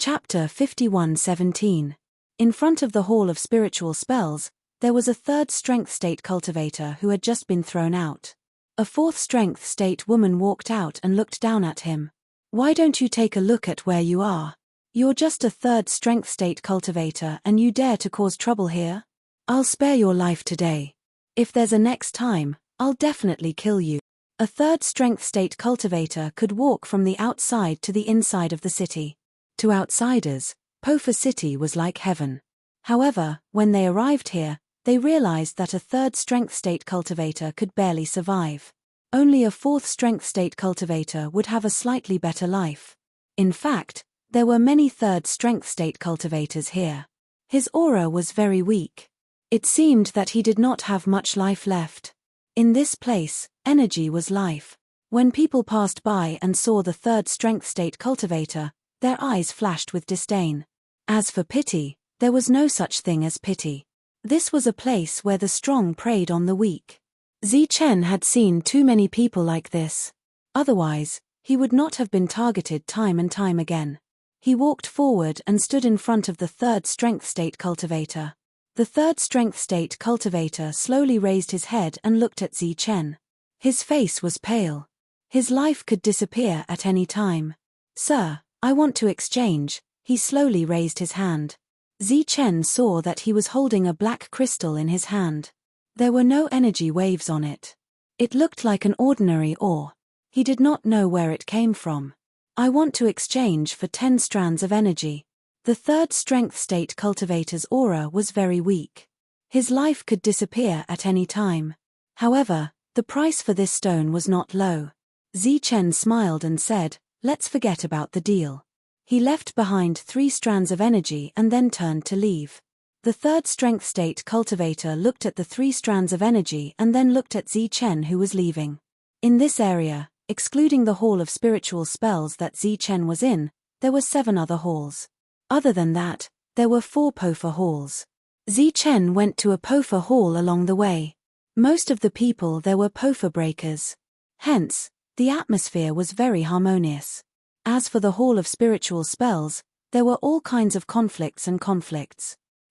Chapter 51:17. In front of the Hall of Spiritual Spells, there was a third strength state cultivator who had just been thrown out. A fourth strength state woman walked out and looked down at him. "Why don't you take a look at where you are? You're just a third strength state cultivator and you dare to cause trouble here? I'll spare your life today. If there's a next time, I'll definitely kill you." A third strength state cultivator could walk from the outside to the inside of the city. To outsiders, Pofa City was like heaven. However, when they arrived here, they realized that a third strength state cultivator could barely survive. Only a fourth strength state cultivator would have a slightly better life. In fact, there were many third strength state cultivators here. His aura was very weak. It seemed that he did not have much life left. In this place, energy was life. When people passed by and saw the third strength state cultivator, their eyes flashed with disdain. As for pity, there was no such thing as pity. This was a place where the strong preyed on the weak. Zichen had seen too many people like this. Otherwise, he would not have been targeted time and time again. He walked forward and stood in front of the third strength state cultivator. The third strength state cultivator slowly raised his head and looked at Zichen. His face was pale. His life could disappear at any time. "Sir, I want to exchange." He slowly raised his hand. Zichen saw that he was holding a black crystal in his hand. There were no energy waves on it. It looked like an ordinary ore. He did not know where it came from. "I want to exchange for 10 strands of energy." The third strength state cultivator's aura was very weak. His life could disappear at any time. However, the price for this stone was not low. Zichen smiled and said, "Let's forget about the deal." He left behind 3 strands of energy and then turned to leave. The third strength state cultivator looked at the 3 strands of energy and then looked at Zichen, who was leaving. In this area, excluding the Hall of Spiritual Spells that Zichen was in, there were 7 other halls. Other than that, there were 4 Pofa halls. Zichen went to a Pofa hall along the way. Most of the people there were Pofa breakers. Hence, the atmosphere was very harmonious. As for the Hall of Spiritual Spells, there were all kinds of conflicts.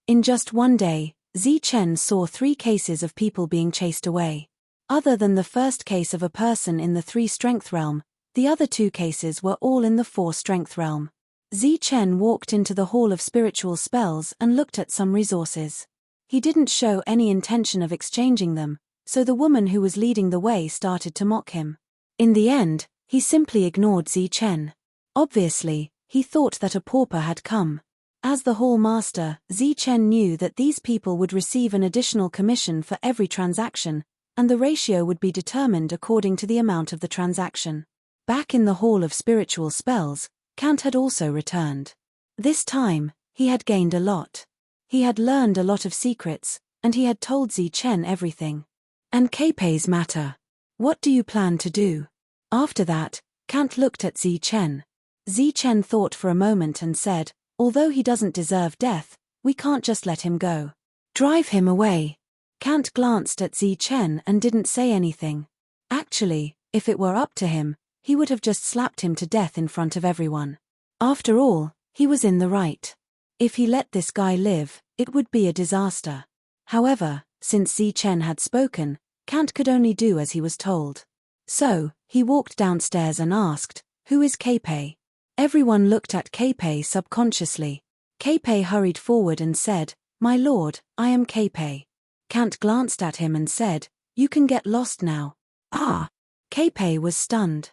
In just one day, Zichen saw 3 cases of people being chased away. Other than the first case of a person in the 3 strength realm, the other 2 cases were all in the 4 strength realm. Zichen walked into the Hall of Spiritual Spells and looked at some resources. He didn't show any intention of exchanging them, so the woman who was leading the way started to mock him. In the end, he simply ignored Zichen. Obviously, he thought that a pauper had come. As the hall master, Zichen knew that these people would receive an additional commission for every transaction, and the ratio would be determined according to the amount of the transaction. Back in the Hall of Spiritual Spells, Kant had also returned. This time, he had gained a lot. He had learned a lot of secrets, and he had told Zichen everything. "And Keipei's matter. What do you plan to do?" After that, Kant looked at Zichen. Zichen thought for a moment and said, "Although he doesn't deserve death, we can't just let him go. Drive him away." Kant glanced at Zichen and didn't say anything. Actually, if it were up to him, he would have just slapped him to death in front of everyone. After all, he was in the right. If he let this guy live, it would be a disaster. However, since Zichen had spoken, Kant could only do as he was told. So, he walked downstairs and asked, "Who is Keipei?" Everyone looked at Keipei subconsciously. Keipei hurried forward and said, "My lord, I am Keipei." Kant glanced at him and said, "You can get lost now." Ah! Keipei was stunned.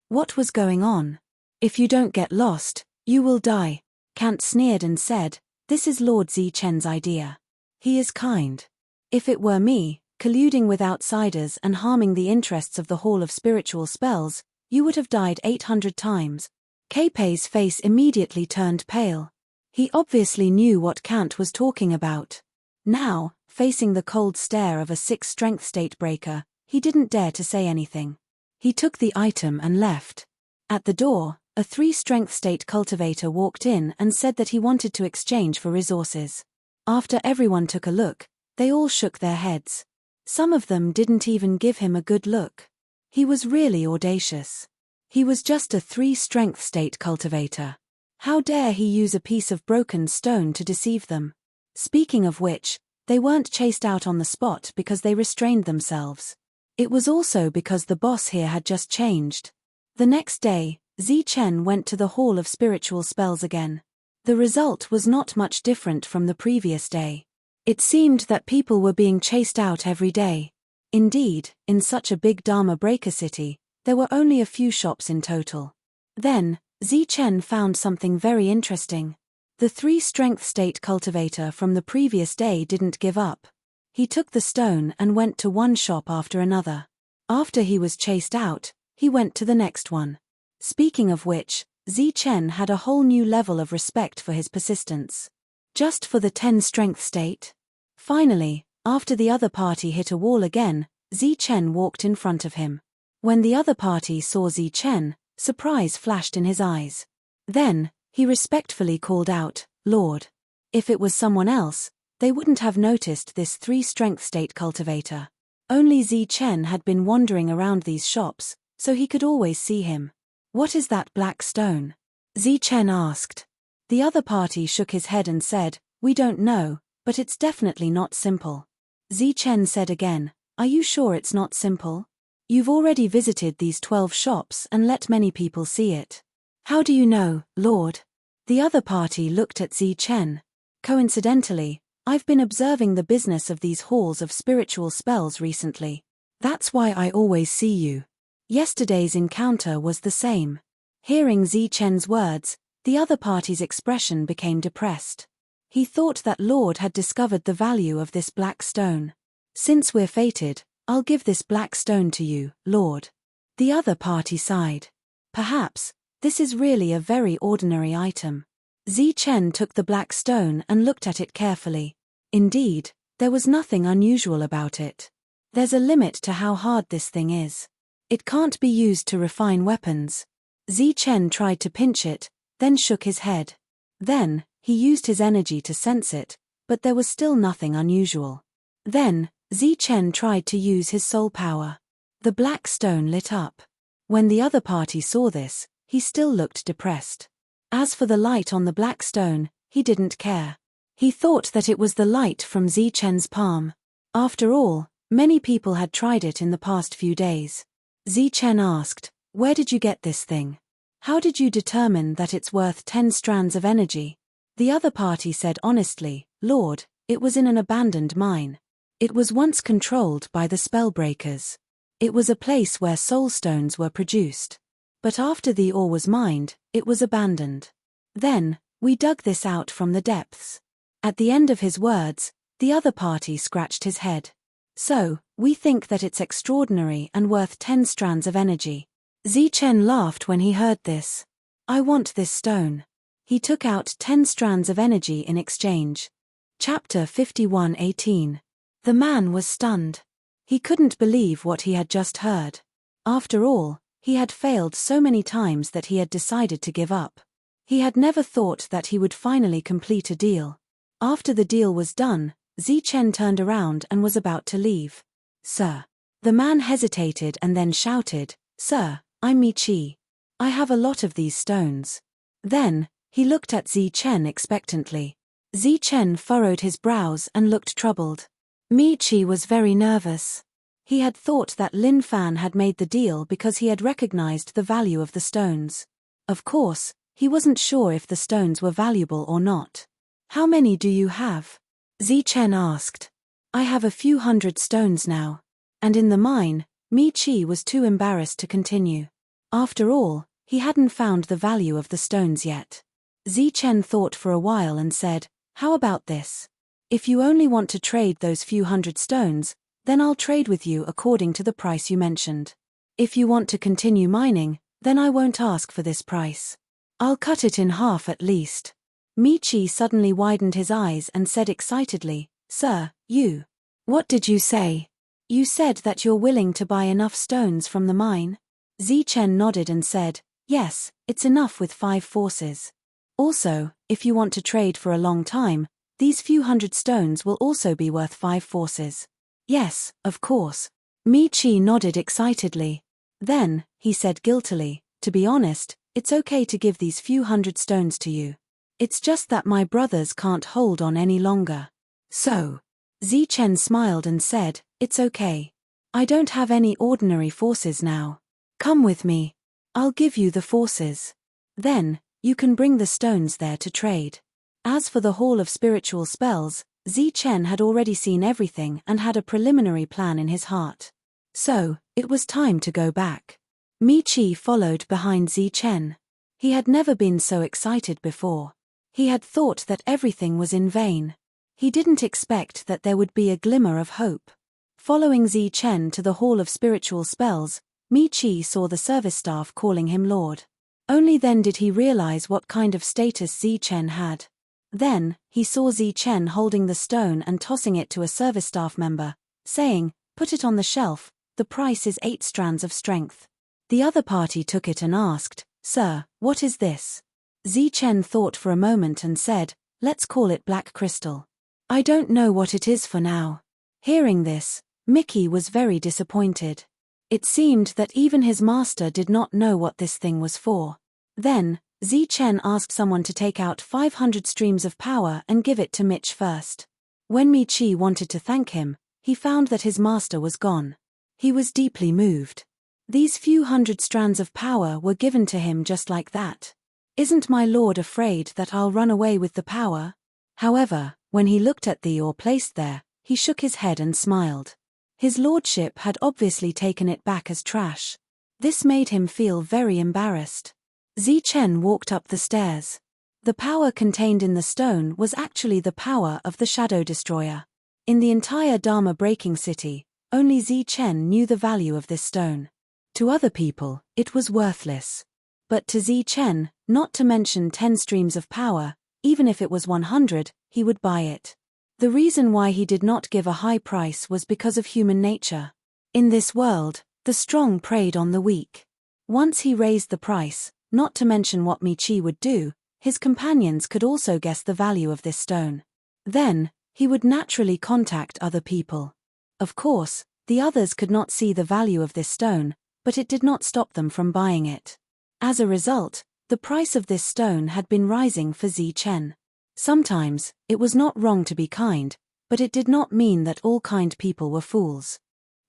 What was going on? "If you don't get lost, you will die." Kant sneered and said, "This is Lord Zichen's idea. He is kind. If it were me, colluding with outsiders and harming the interests of the Hall of Spiritual Spells, you would have died 800 times. Keipei's face immediately turned pale. He obviously knew what Kant was talking about. Now, facing the cold stare of a 6 strength state breaker, he didn't dare to say anything. He took the item and left. At the door, a 3 strength state cultivator walked in and said that he wanted to exchange for resources. After everyone took a look, they all shook their heads. Some of them didn't even give him a good look. He was really audacious. He was just a 3 strength state cultivator. How dare he use a piece of broken stone to deceive them? Speaking of which, they weren't chased out on the spot because they restrained themselves. It was also because the boss here had just changed. The next day, Zichen went to the Hall of Spiritual Spells again. The result was not much different from the previous day. It seemed that people were being chased out every day. Indeed, in such a big Dharma breaker city, there were only a few shops in total. Then, Zichen found something very interesting. The 3-strength state cultivator from the previous day didn't give up. He took the stone and went to one shop after another. After he was chased out, he went to the next one. Speaking of which, Zichen had a whole new level of respect for his persistence. Just for the 10-strength state? Finally, after the other party hit a wall again, Zichen walked in front of him. When the other party saw Zichen, surprise flashed in his eyes. Then, he respectfully called out, "Lord." If it was someone else, they wouldn't have noticed this 3-strength state cultivator. Only Zichen had been wandering around these shops, so he could always see him. "What is that black stone?" Zichen asked. The other party shook his head and said, "We don't know, but it's definitely not simple." Zichen said again, "Are you sure it's not simple? You've already visited these 12 shops and let many people see it." "How do you know, Lord?" The other party looked at Zichen. "Coincidentally, I've been observing the business of these halls of spiritual spells recently. That's why I always see you. Yesterday's encounter was the same." Hearing Zichen's words, the other party's expression became depressed. He thought that Lord had discovered the value of this black stone. "Since we're fated, I'll give this black stone to you, Lord." The other party sighed. "Perhaps, this is really a very ordinary item." Zichen took the black stone and looked at it carefully. Indeed, there was nothing unusual about it. There's a limit to how hard this thing is. It can't be used to refine weapons. Zichen tried to pinch it, then shook his head. Then, he used his energy to sense it, but there was still nothing unusual. Then, Zichen tried to use his soul power. The black stone lit up. When the other party saw this, he still looked depressed. As for the light on the black stone, he didn't care. He thought that it was the light from Zichen's palm. After all, many people had tried it in the past few days. Zichen asked, "Where did you get this thing? How did you determine that it's worth 10 strands of energy?" The other party said honestly, "Lord, it was in an abandoned mine. It was once controlled by the spellbreakers. It was a place where soul stones were produced. But after the ore was mined, it was abandoned. Then, we dug this out from the depths." At the end of his words, the other party scratched his head. "So, we think that it's extraordinary and worth 10 strands of energy." Zichen laughed when he heard this. "I want this stone." He took out 10 strands of energy in exchange. Chapter 51:18. The man was stunned. He couldn't believe what he had just heard. After all, he had failed so many times that he had decided to give up. He had never thought that he would finally complete a deal. After the deal was done, Zichen turned around and was about to leave. "Sir." The man hesitated and then shouted, "Sir, I'm Michi. I have a lot of these stones." Then, he looked at Zichen expectantly. Zichen furrowed his brows and looked troubled. Michi was very nervous. He had thought that Lin Fan had made the deal because he had recognized the value of the stones. Of course, he wasn't sure if the stones were valuable or not. "How many do you have?" Zichen asked. "I have a few hundred stones now." And in the mine, Michi was too embarrassed to continue. After all, he hadn't found the value of the stones yet. Zichen thought for a while and said, "How about this? If you only want to trade those few hundred stones, then I'll trade with you according to the price you mentioned. If you want to continue mining, then I won't ask for this price. I'll cut it in half at least." Michi suddenly widened his eyes and said excitedly, "Sir, you. What did you say? You said that you're willing to buy enough stones from the mine?" Zichen nodded and said, "Yes, it's enough with 5 forces. Also, if you want to trade for a long time, these few hundred stones will also be worth 5 forces. "Yes, of course." Michi nodded excitedly. Then, he said guiltily, "To be honest, It's okay to give these few hundred stones to you. It's just that my brothers can't hold on any longer. So, Zichen smiled and said, it's okay. I don't have any ordinary forces now. Come with me. I'll give you the forces. Then, you can bring the stones there to trade. As for the Hall of Spiritual Spells, Zichen had already seen everything and had a preliminary plan in his heart. So, it was time to go back. Michi followed behind Zichen. He had never been so excited before. He had thought that everything was in vain. He didn't expect that there would be a glimmer of hope. Following Zichen to the Hall of Spiritual Spells, Michi saw the service staff calling him Lord. Only then did he realize what kind of status Zichen had. Then, he saw Zichen holding the stone and tossing it to a service staff member, saying, put it on the shelf, the price is 8 strands of strength. The other party took it and asked, Sir, what is this? Zichen thought for a moment and said, let's call it black crystal. I don't know what it is for now. Hearing this, Mickey was very disappointed. It seemed that even his master did not know what this thing was for. Then, Zichen asked someone to take out 500 streams of power and give it to Mitch first. When Michi wanted to thank him, he found that his master was gone. He was deeply moved. These few hundred strands of power were given to him just like that. Isn't my lord afraid that I'll run away with the power? However, when he looked at the ore placed there, he shook his head and smiled. His lordship had obviously taken it back as trash. This made him feel very embarrassed. Zichen walked up the stairs. The power contained in the stone was actually the power of the Shadow Destroyer. In the entire Dharma-breaking city, only Zichen knew the value of this stone. To other people, it was worthless. But to Zichen, not to mention 10 streams of power, even if it was 100, he would buy it. The reason why he did not give a high price was because of human nature. In this world, the strong preyed on the weak. Once he raised the price, not to mention what Michi would do, his companions could also guess the value of this stone. Then, he would naturally contact other people. Of course, the others could not see the value of this stone, but it did not stop them from buying it. As a result, the price of this stone had been rising for Zichen. Sometimes, it was not wrong to be kind, but it did not mean that all kind people were fools.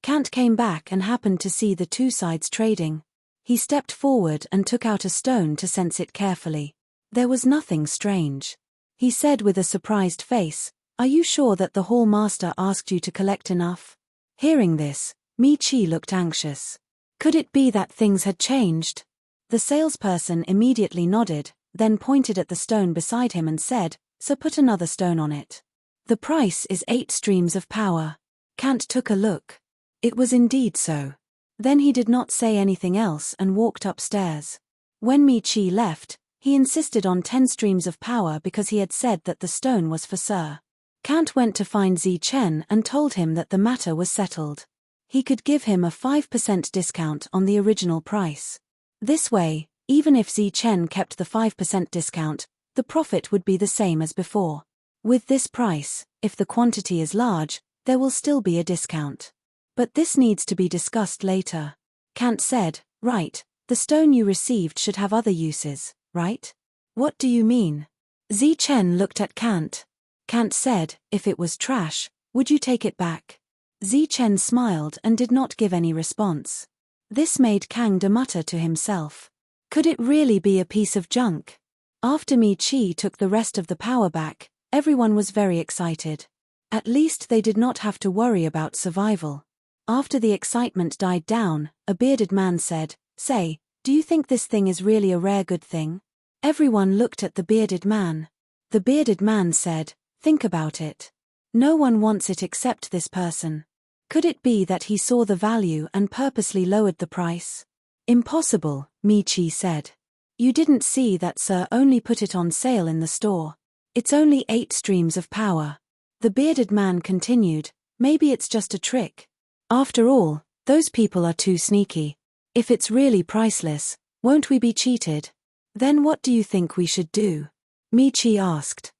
Kant came back and happened to see the two sides trading. He stepped forward and took out a stone to sense it carefully. There was nothing strange. He said with a surprised face, "Are you sure that the hall master asked you to collect enough?" Hearing this, Michi looked anxious. Could it be that things had changed? The salesperson immediately nodded, then pointed at the stone beside him and said, "So put another stone on it. The price is 8 streams of power." Kant took a look. It was indeed so. Then he did not say anything else and walked upstairs. When Michi left, he insisted on 10 streams of power because he had said that the stone was for Sir. Kant went to find Zichen and told him that the matter was settled. He could give him a 5% discount on the original price. This way, even if Zichen kept the 5% discount, the profit would be the same as before. With this price, if the quantity is large, there will still be a discount. But this needs to be discussed later. Kant said, "Right, the stone you received should have other uses, right?" "What do you mean?" Zichen looked at Kant. Kant said, "If it was trash, would you take it back?" Zichen smiled and did not give any response. This made Kang de mutter to himself. Could it really be a piece of junk? After Michi took the rest of the power back, everyone was very excited. At least they did not have to worry about survival. After the excitement died down, a bearded man said, "Say, do you think this thing is really a rare good thing?" Everyone looked at the bearded man. The bearded man said, "Think about it. No one wants it except this person. Could it be that he saw the value and purposely lowered the price?" "Impossible," Michi said. "You didn't see that Sir only put it on sale in the store. It's only 8 streams of power." The bearded man continued, "Maybe it's just a trick. After all, those people are too sneaky. If it's really priceless, won't we be cheated?" "Then what do you think we should do?" Michi asked.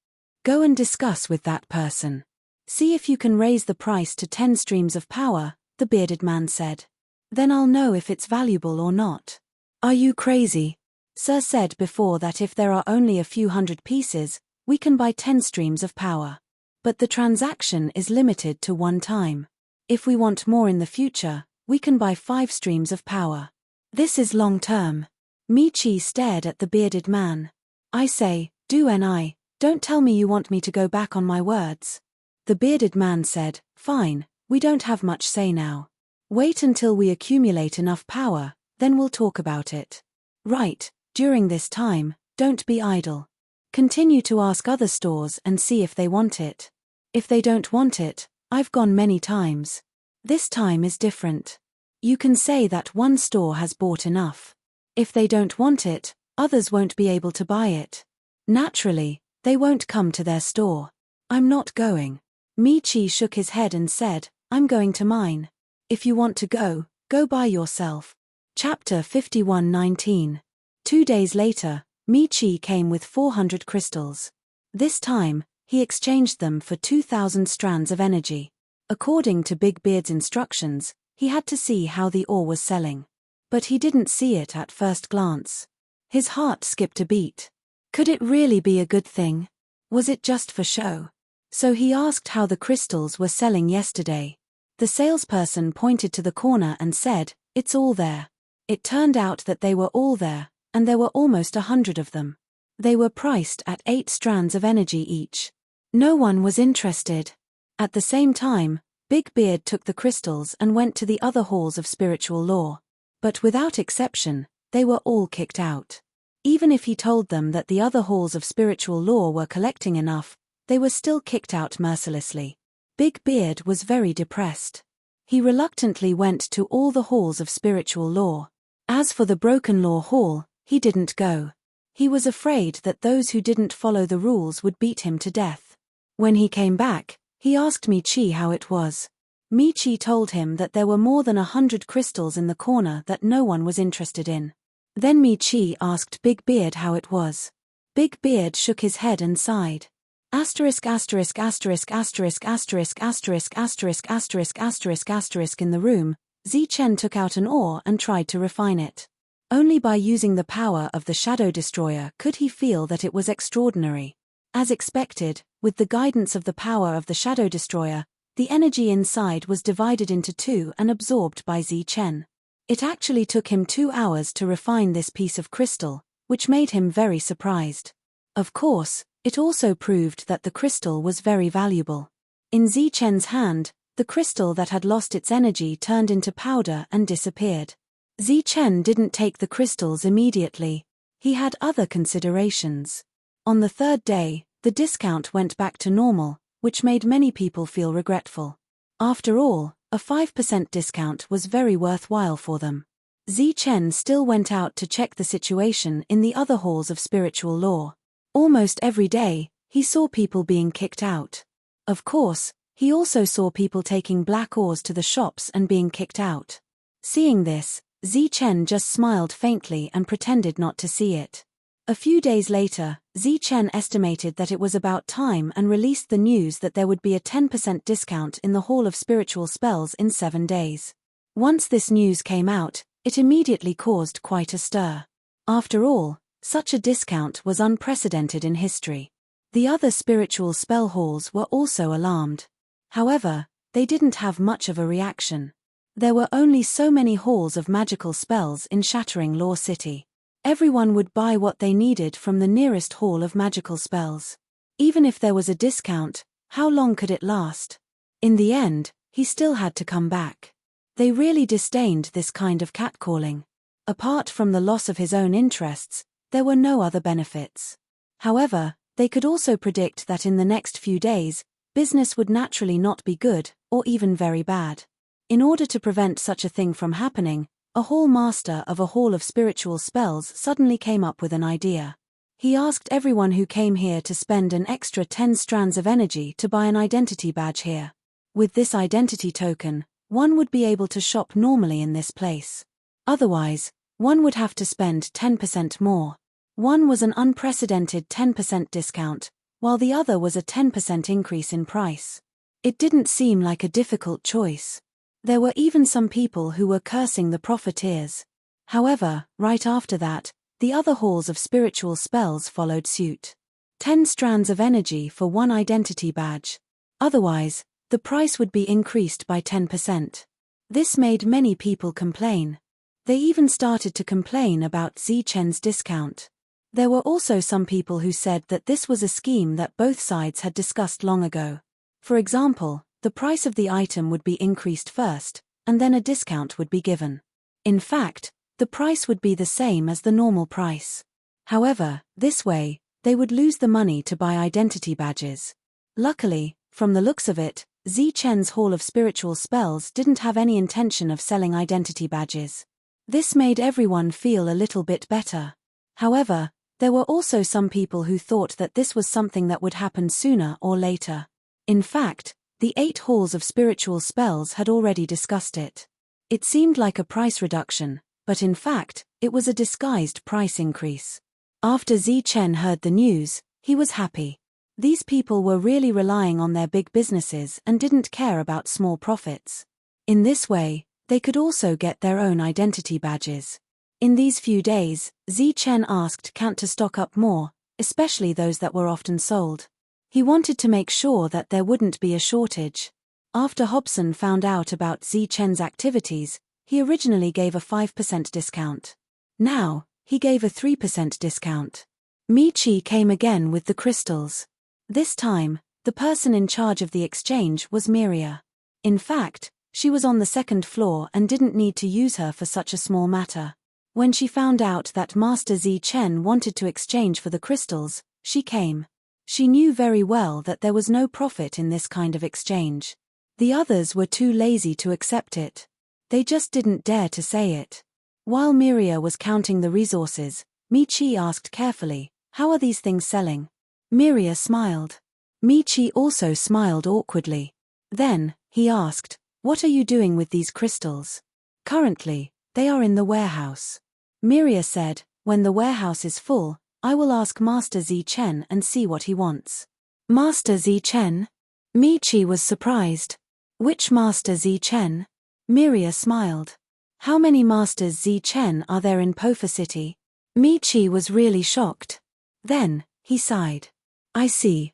"Go and discuss with that person. See if you can raise the price to 10 streams of power," the bearded man said. "Then I'll know if it's valuable or not." "Are you crazy?" Sir said before that if there are only a few hundred pieces, we can buy 10 streams of power. But the transaction is limited to one time. If we want more in the future, we can buy 5 streams of power. This is long term. Michi stared at the bearded man. I say, don't tell me you want me to go back on my words. The bearded man said, fine, we don't have much say now. Wait until we accumulate enough power, then we'll talk about it. Right, during this time, don't be idle. Continue to ask other stores and see if they want it. If they don't want it, I've gone many times. This time is different. You can say that one store has bought enough. If they don't want it, others won't be able to buy it. Naturally, they won't come to their store. I'm not going. Michi shook his head and said, I'm going to mine. If you want to go, go by yourself. Chapter 51:19. 2 days later, Michi came with 400 crystals. This time, he exchanged them for 2,000 strands of energy. According to Big Beard's instructions, he had to see how the ore was selling. But he didn't see it at first glance. His heart skipped a beat. Could it really be a good thing? Was it just for show? So he asked how the crystals were selling yesterday. The salesperson pointed to the corner and said, it's all there. It turned out that they were all there, and there were almost 100 of them. They were priced at 8 strands of energy each. No one was interested. At the same time, Big Beard took the crystals and went to the other halls of spiritual law. But without exception, they were all kicked out. Even if he told them that the other halls of spiritual law were collecting enough, they were still kicked out mercilessly. Big Beard was very depressed. He reluctantly went to all the halls of spiritual law. As for the Broken Law Hall, he didn't go. He was afraid that those who didn't follow the rules would beat him to death. When he came back, he asked Michi how it was. Michi told him that there were more than 100 crystals in the corner that no one was interested in. Then Michi asked Big Beard how it was. Big Beard shook his head and sighed. Asterisk asterisk asterisk asterisk asterisk asterisk asterisk asterisk asterisk asterisk. In the room, Zichen took out an ore and tried to refine it. Only by using the power of the Shadow Destroyer could he feel that it was extraordinary. As expected, with the guidance of the power of the Shadow Destroyer, the energy inside was divided into 2 and absorbed by Zichen. It actually took him 2 hours to refine this piece of crystal, which made him very surprised. Of course, it also proved that the crystal was very valuable. In Zichen's hand, the crystal that had lost its energy turned into powder and disappeared. Zichen didn't take the crystals immediately. He had other considerations. On the 3rd day, the discount went back to normal, which made many people feel regretful. After all, a 5% discount was very worthwhile for them. Zichen still went out to check the situation in the other halls of spiritual law. Almost every day, he saw people being kicked out. Of course, he also saw people taking black ores to the shops and being kicked out. Seeing this, Zichen just smiled faintly and pretended not to see it. A few days later, Zichen estimated that it was about time and released the news that there would be a 10% discount in the Hall of Spiritual Spells in 7 days. Once this news came out, it immediately caused quite a stir. After all, such a discount was unprecedented in history. The other spiritual spell halls were also alarmed. However, they didn't have much of a reaction. There were only so many halls of magical spells in Shattering Law City. Everyone would buy what they needed from the nearest hall of magical spells. Even if there was a discount, how long could it last? In the end, he still had to come back. They really disdained this kind of catcalling. Apart from the loss of his own interests, there were no other benefits. However, they could also predict that in the next few days, business would naturally not be good, or even very bad. In order to prevent such a thing from happening, a hall master of a hall of spiritual spells suddenly came up with an idea. He asked everyone who came here to spend an extra 10 strands of energy to buy an identity badge here. With this identity token, one would be able to shop normally in this place. Otherwise, one would have to spend 10% more. One was an unprecedented 10% discount, while the other was a 10% increase in price. It didn't seem like a difficult choice. There were even some people who were cursing the profiteers. However, right after that, The other halls of spiritual spells followed suit. 10 strands of energy for 1 identity badge. Otherwise, the price would be increased by 10%. This made many people complain. They even started to complain about Zichen's discount. There were also some people who said that this was a scheme that both sides had discussed long ago. For example, the price of the item would be increased first, and then a discount would be given. In fact, the price would be the same as the normal price. However, this way, they would lose the money to buy identity badges. Luckily, from the looks of it, Zichen's Hall of Spiritual Spells didn't have any intention of selling identity badges. This made everyone feel a little bit better. However, there were also some people who thought that this was something that would happen sooner or later. In fact, the 8 halls of spiritual spells had already discussed it. It seemed like a price reduction, but in fact, it was a disguised price increase. After Zichen heard the news, he was happy. These people were really relying on their big businesses and didn't care about small profits. In this way, they could also get their own identity badges. In these few days, Zichen asked Kant to stock up more, especially those that were often sold. He wanted to make sure that there wouldn't be a shortage. After Hobson found out about Zichen's activities, he originally gave a 5% discount. Now, he gave a 3% discount. Michi came again with the crystals. This time, the person in charge of the exchange was Miria. In fact, she was on the 2nd floor and didn't need to use her for such a small matter. When she found out that Master Zichen wanted to exchange for the crystals, she came. She knew very well that there was no profit in this kind of exchange. The others were too lazy to accept it. They just didn't dare to say it. While Miria was counting the resources, Michi asked carefully, "How are these things selling?" Miria smiled. Michi also smiled awkwardly. Then, he asked, "What are you doing with these crystals?" "Currently, they are in the warehouse." Miria said, "When the warehouse is full, I will ask Master Zichen and see what he wants." "Master Zichen?" Michi was surprised. "Which Master Zichen?" Miria smiled. "How many Masters Zichen are there in Pofa City?" Michi was really shocked. Then, he sighed. I see.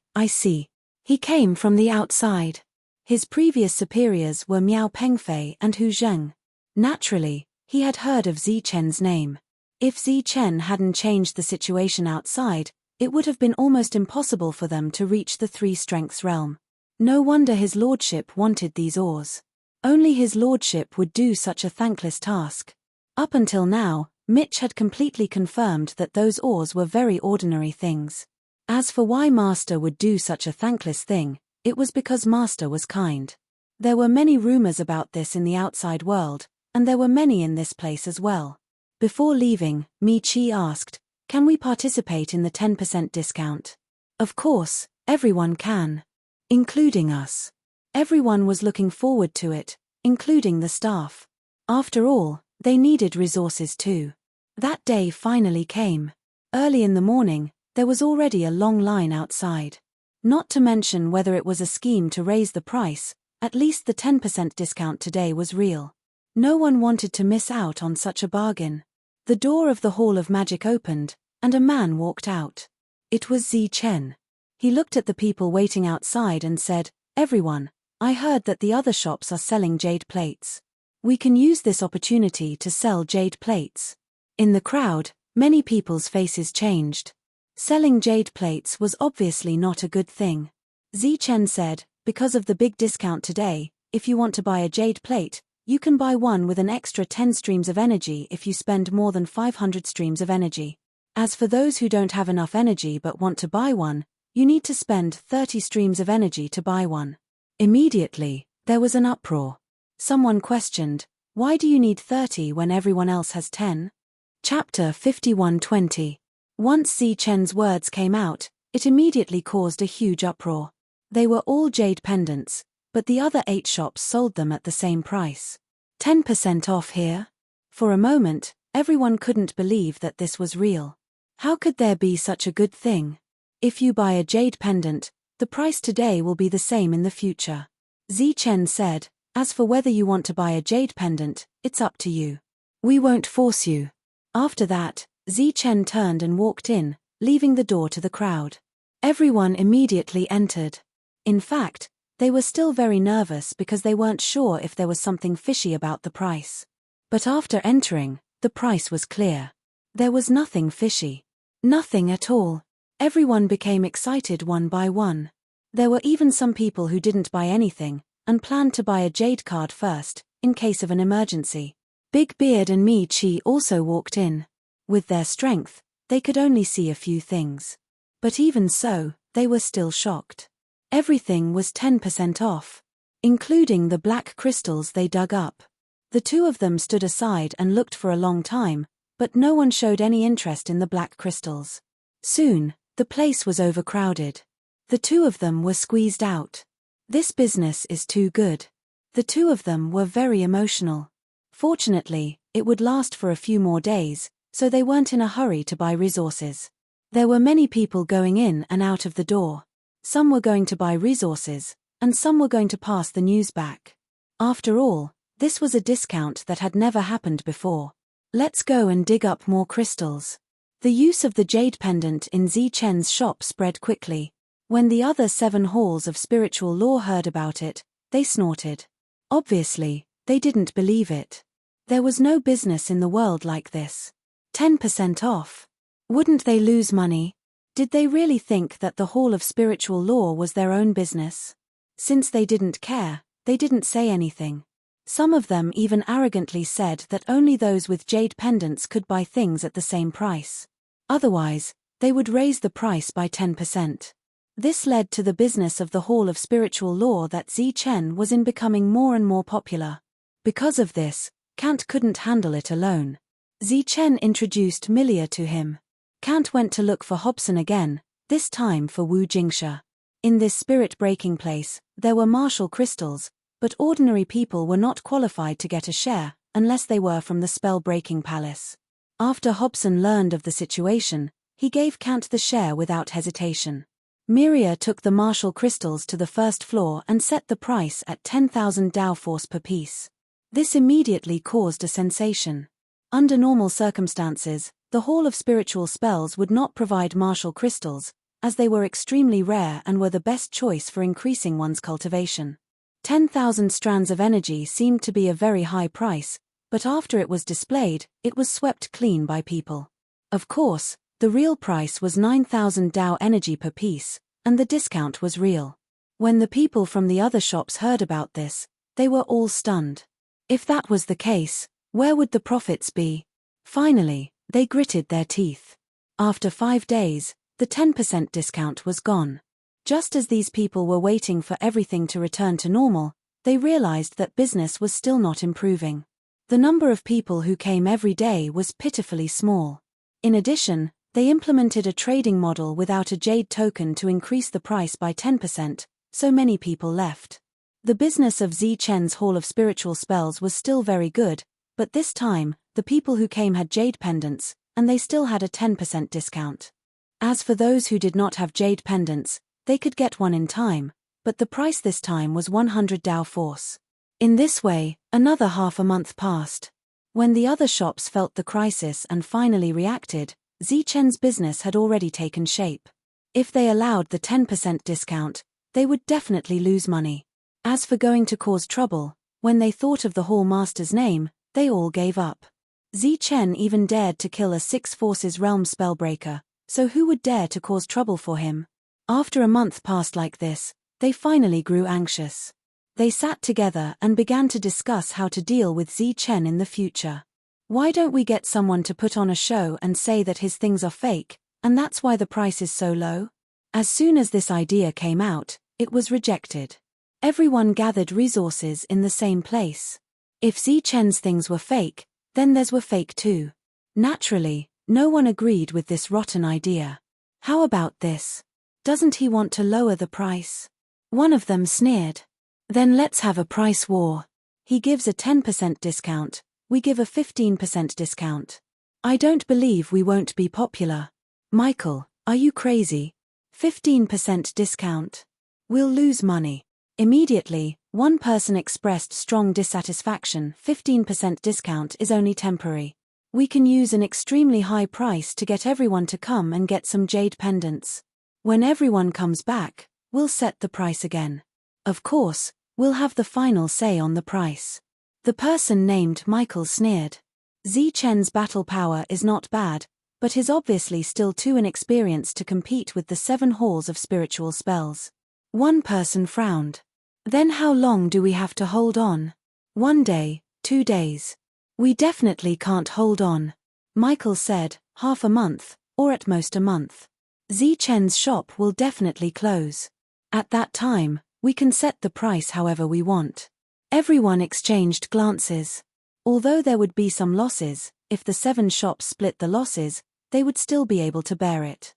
He came from the outside. His previous superiors were Miao Pengfei and Hu Zheng. Naturally, he had heard of Zichen's name. If Zichen hadn't changed the situation outside, it would have been almost impossible for them to reach the 3 strengths realm. No wonder his lordship wanted these ores. Only his lordship would do such a thankless task. Up until now, Mitch had completely confirmed that those ores were very ordinary things. As for why Master would do such a thankless thing, it was because Master was kind. There were many rumors about this in the outside world, and there were many in this place as well. Before leaving, Michi asked, "Can we participate in the 10% discount?" Of course, everyone can. Including us. Everyone was looking forward to it, including the staff. After all, they needed resources too. That day finally came. Early in the morning, there was already a long line outside. Not to mention whether it was a scheme to raise the price, at least the 10% discount today was real. No one wanted to miss out on such a bargain. The door of the Hall of Magic opened, and a man walked out. It was Zichen. He looked at the people waiting outside and said, "Everyone, I heard that the other shops are selling jade plates. We can use this opportunity to sell jade plates." In the crowd, many people's faces changed. Selling jade plates was obviously not a good thing. Zichen said, "Because of the big discount today, if you want to buy a jade plate, you can buy one with an extra 10 streams of energy if you spend more than 500 streams of energy. As for those who don't have enough energy but want to buy one, you need to spend 30 streams of energy to buy one." Immediately, there was an uproar. Someone questioned, "Why do you need 30 when everyone else has 10? Chapter 51:20. Once Zichen's words came out, it immediately caused a huge uproar. They were all jade pendants, but the other 8 shops sold them at the same price. 10% off here? For a moment, everyone couldn't believe that this was real. How could there be such a good thing? If you buy a jade pendant, the price today will be the same in the future. Zichen said, "As for whether you want to buy a jade pendant, it's up to you. We won't force you." After that, Chen turned and walked in, leaving the door to the crowd. Everyone immediately entered. In fact, they were still very nervous because they weren't sure if there was something fishy about the price. But after entering, the price was clear. There was nothing fishy. Nothing at all. Everyone became excited one by one. There were even some people who didn't buy anything, and planned to buy a jade card first, in case of an emergency. Big Beard and Chi also walked in. With their strength, they could only see a few things. But even so, they were still shocked. Everything was 10% off, including the black crystals they dug up. The two of them stood aside and looked for a long time, but no one showed any interest in the black crystals. Soon, the place was overcrowded. The two of them were squeezed out. This business is too good. The two of them were very emotional. Fortunately, it would last for a few more days, so they weren't in a hurry to buy resources. There were many people going in and out of the door. Some were going to buy resources, and some were going to pass the news back. After all, this was a discount that had never happened before. Let's go and dig up more crystals. The use of the jade pendant in Chen's shop spread quickly. When the other 7 halls of spiritual law heard about it, they snorted. Obviously, they didn't believe it. There was no business in the world like this. 10% off. Wouldn't they lose money? Did they really think that the Hall of Spiritual Law was their own business? Since they didn't care, they didn't say anything. Some of them even arrogantly said that only those with jade pendants could buy things at the same price. Otherwise, they would raise the price by 10%. This led to the business of the Hall of Spiritual Law that Chen was in becoming more and more popular. Because of this, Kant couldn't handle it alone. Chen introduced Milia to him. Kant went to look for Hobson again, this time for Wu Jingsha. In this spirit-breaking place, there were martial crystals, but ordinary people were not qualified to get a share, unless they were from the spell-breaking palace. After Hobson learned of the situation, he gave Kant the share without hesitation. Miria took the martial crystals to the first floor and set the price at 10,000 Dao force per piece. This immediately caused a sensation. Under normal circumstances, the Hall of Spiritual Spells would not provide martial crystals, as they were extremely rare and were the best choice for increasing one's cultivation. 10,000 strands of energy seemed to be a very high price, but after it was displayed, it was swept clean by people. Of course, the real price was 9,000 Dao energy per piece, and the discount was real. When the people from the other shops heard about this, they were all stunned. If that was the case, where would the profits be? Finally, they gritted their teeth. After 5 days, the 10% discount was gone. Just as these people were waiting for everything to return to normal, they realized that business was still not improving. The number of people who came every day was pitifully small. In addition, they implemented a trading model without a jade token to increase the price by 10%, so many people left. The business of Chen's Hall of Spiritual Spells was still very good, but this time, the people who came had jade pendants, and they still had a 10% discount. As for those who did not have jade pendants, they could get one in time, but the price this time was 100 Dao force. In this way, another half a month passed. When the other shops felt the crisis and finally reacted, Chen's business had already taken shape. If they allowed the 10% discount, they would definitely lose money. As for going to cause trouble, when they thought of the Hall Master's name, they all gave up. Chen even dared to kill a 6 forces realm spellbreaker, so who would dare to cause trouble for him? After a month passed like this, they finally grew anxious. They sat together and began to discuss how to deal with Chen in the future. Why don't we get someone to put on a show and say that his things are fake, and that's why the price is so low? As soon as this idea came out, it was rejected. Everyone gathered resources in the same place. If Chen's things were fake, then theirs were fake too. Naturally, no one agreed with this rotten idea. How about this? Doesn't he want to lower the price? One of them sneered. Then let's have a price war. He gives a 10% discount, we give a 15% discount. I don't believe we won't be popular. Michael, are you crazy? 15% discount. We'll lose money. Immediately, one person expressed strong dissatisfaction. 15% discount is only temporary. We can use an extremely high price to get everyone to come and get some jade pendants. When everyone comes back, we'll set the price again. Of course, we'll have the final say on the price." The person named Michael sneered. Zichen's battle power is not bad, but he's obviously still too inexperienced to compete with the 7 halls of spiritual spells. One person frowned. "Then how long do we have to hold on? 1 day, 2 days? We definitely can't hold on." Michael said, "Half a month, or at most a month. Zichen's shop will definitely close. At that time, we can set the price however we want." Everyone exchanged glances. Although there would be some losses, if the 7 shops split the losses, they would still be able to bear it.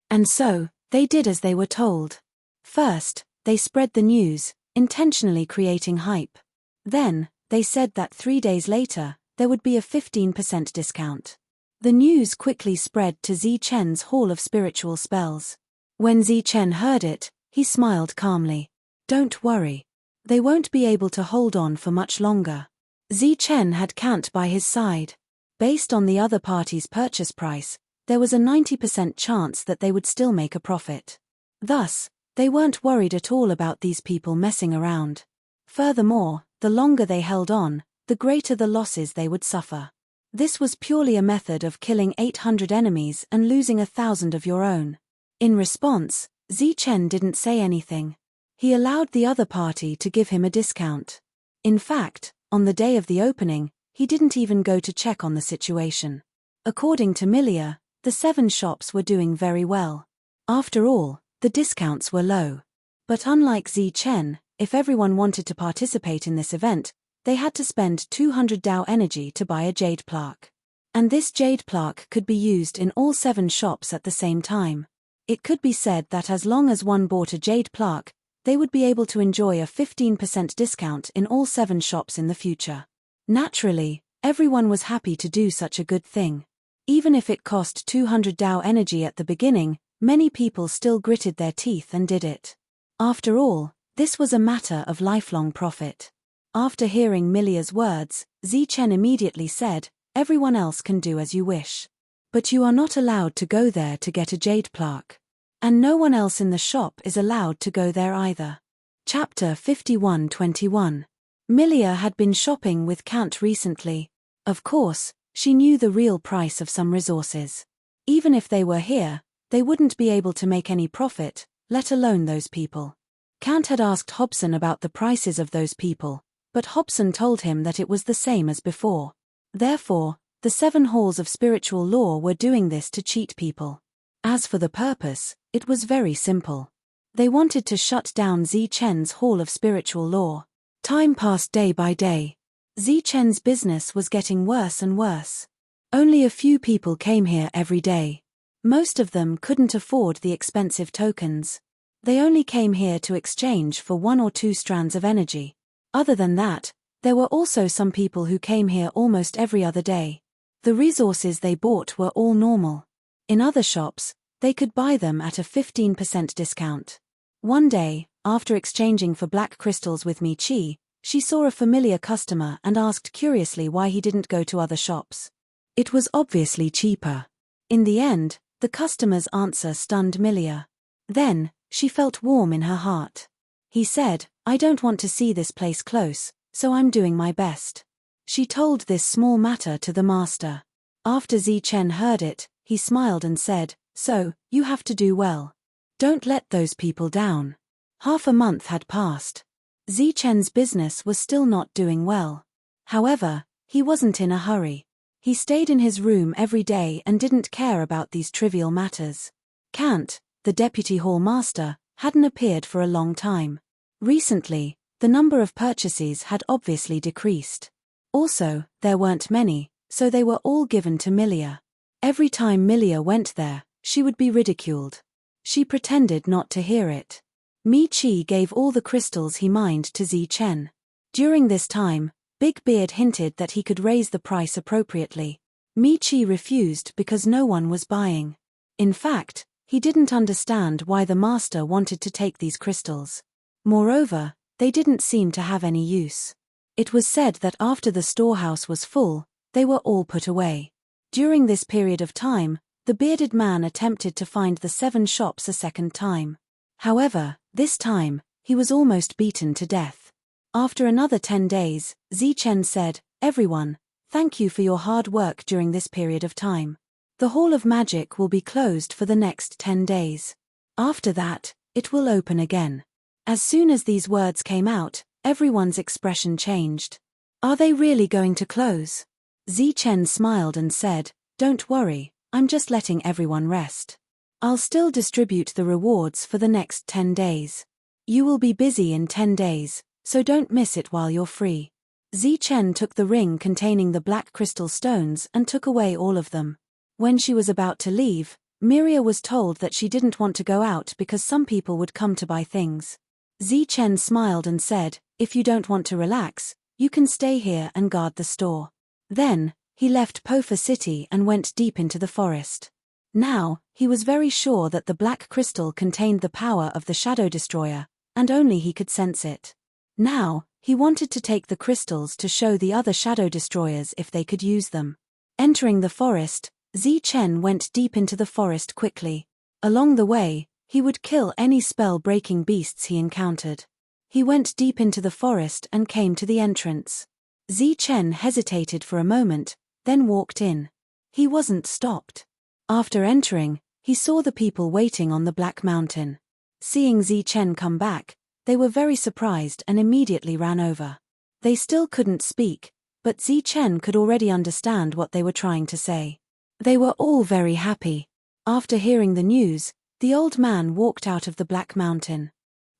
And so, they did as they were told. First, they spread the news, intentionally creating hype. Then, they said that 3 days later, there would be a 15% discount. The news quickly spread to Zichen's Hall of Spiritual Spells. When Zichen heard it, he smiled calmly. "Don't worry. They won't be able to hold on for much longer." Zichen had Kant by his side. Based on the other party's purchase price, there was a 90% chance that they would still make a profit. Thus, they weren't worried at all about these people messing around. Furthermore, the longer they held on, the greater the losses they would suffer. This was purely a method of killing 800 enemies and losing 1,000 of your own. In response, Zichen didn't say anything. He allowed the other party to give him a discount. In fact, on the day of the opening, he didn't even go to check on the situation. According to Milia, the 7 shops were doing very well. After all, the discounts were low. But unlike Zichen, if everyone wanted to participate in this event, they had to spend 200 Dao energy to buy a jade plaque. And this jade plaque could be used in all 7 shops at the same time. It could be said that as long as one bought a jade plaque, they would be able to enjoy a 15% discount in all 7 shops in the future. Naturally, everyone was happy to do such a good thing. Even if it cost 200 Dao energy at the beginning, many people still gritted their teeth and did it. After all, this was a matter of lifelong profit. After hearing Milia's words, Zichen immediately said, "Everyone else can do as you wish. But you are not allowed to go there to get a jade plaque. And no one else in the shop is allowed to go there either." Chapter 51:21. Milia had been shopping with Kant recently. Of course, she knew the real price of some resources. Even if they were here, they wouldn't be able to make any profit, let alone those people. Kant had asked Hobson about the prices of those people, but Hobson told him that it was the same as before. Therefore, the 7 halls of spiritual law were doing this to cheat people. As for the purpose, it was very simple. They wanted to shut down Zichen's Hall of Spiritual Law. Time passed day by day. Zichen's business was getting worse and worse. Only a few people came here every day. Most of them couldn't afford the expensive tokens. They only came here to exchange for 1 or 2 strands of energy. Other than that, there were also some people who came here almost every other day. The resources they bought were all normal. In other shops, they could buy them at a 15% discount. One day, after exchanging for black crystals with Michi, she saw a familiar customer and asked curiously why he didn't go to other shops. It was obviously cheaper. In the end, the customer's answer stunned Milia. Then, she felt warm in her heart. He said, "I don't want to see this place close, so I'm doing my best." She told this small matter to the master. After Zichen heard it, he smiled and said, "So, you have to do well. Don't let those people down." Half a month had passed. Zichen's business was still not doing well. However, he wasn't in a hurry. He stayed in his room every day and didn't care about these trivial matters. Kant, the deputy hall master, hadn't appeared for a long time. Recently, the number of purchases had obviously decreased. Also, there weren't many, so they were all given to Milia. Every time Milia went there, she would be ridiculed. She pretended not to hear it. Michi gave all the crystals he mined to Zichen. During this time, Big Beard hinted that he could raise the price appropriately. Michi refused because no one was buying. In fact, he didn't understand why the master wanted to take these crystals. Moreover, they didn't seem to have any use. It was said that after the storehouse was full, they were all put away. During this period of time, the bearded man attempted to find the 7 shops a second time. However, this time, he was almost beaten to death. After another 10 days, Zichen said, "Everyone, thank you for your hard work during this period of time. The Hall of Magic will be closed for the next 10 days. After that, it will open again." As soon as these words came out, everyone's expression changed. "Are they really going to close?" Zichen smiled and said, "Don't worry, I'm just letting everyone rest. I'll still distribute the rewards for the next 10 days. You will be busy in 10 days, so don't miss it while you're free." Zichen took the ring containing the black crystal stones and took away all of them. When she was about to leave, Miria was told that she didn't want to go out because some people would come to buy things. Zichen smiled and said, "If you don't want to relax, you can stay here and guard the store." Then, he left Pofa City and went deep into the forest. Now, he was very sure that the black crystal contained the power of the Shadow Destroyer, and only he could sense it. Now, he wanted to take the crystals to show the other Shadow Destroyers if they could use them. Entering the forest, Zichen went deep into the forest quickly. Along the way, he would kill any spell-breaking beasts he encountered. He went deep into the forest and came to the entrance. Zichen hesitated for a moment, then walked in. He wasn't stopped. After entering, he saw the people waiting on the Black Mountain. Seeing Zichen come back, they were very surprised and immediately ran over. They still couldn't speak, but Zichen could already understand what they were trying to say. They were all very happy. After hearing the news, the old man walked out of the Black Mountain.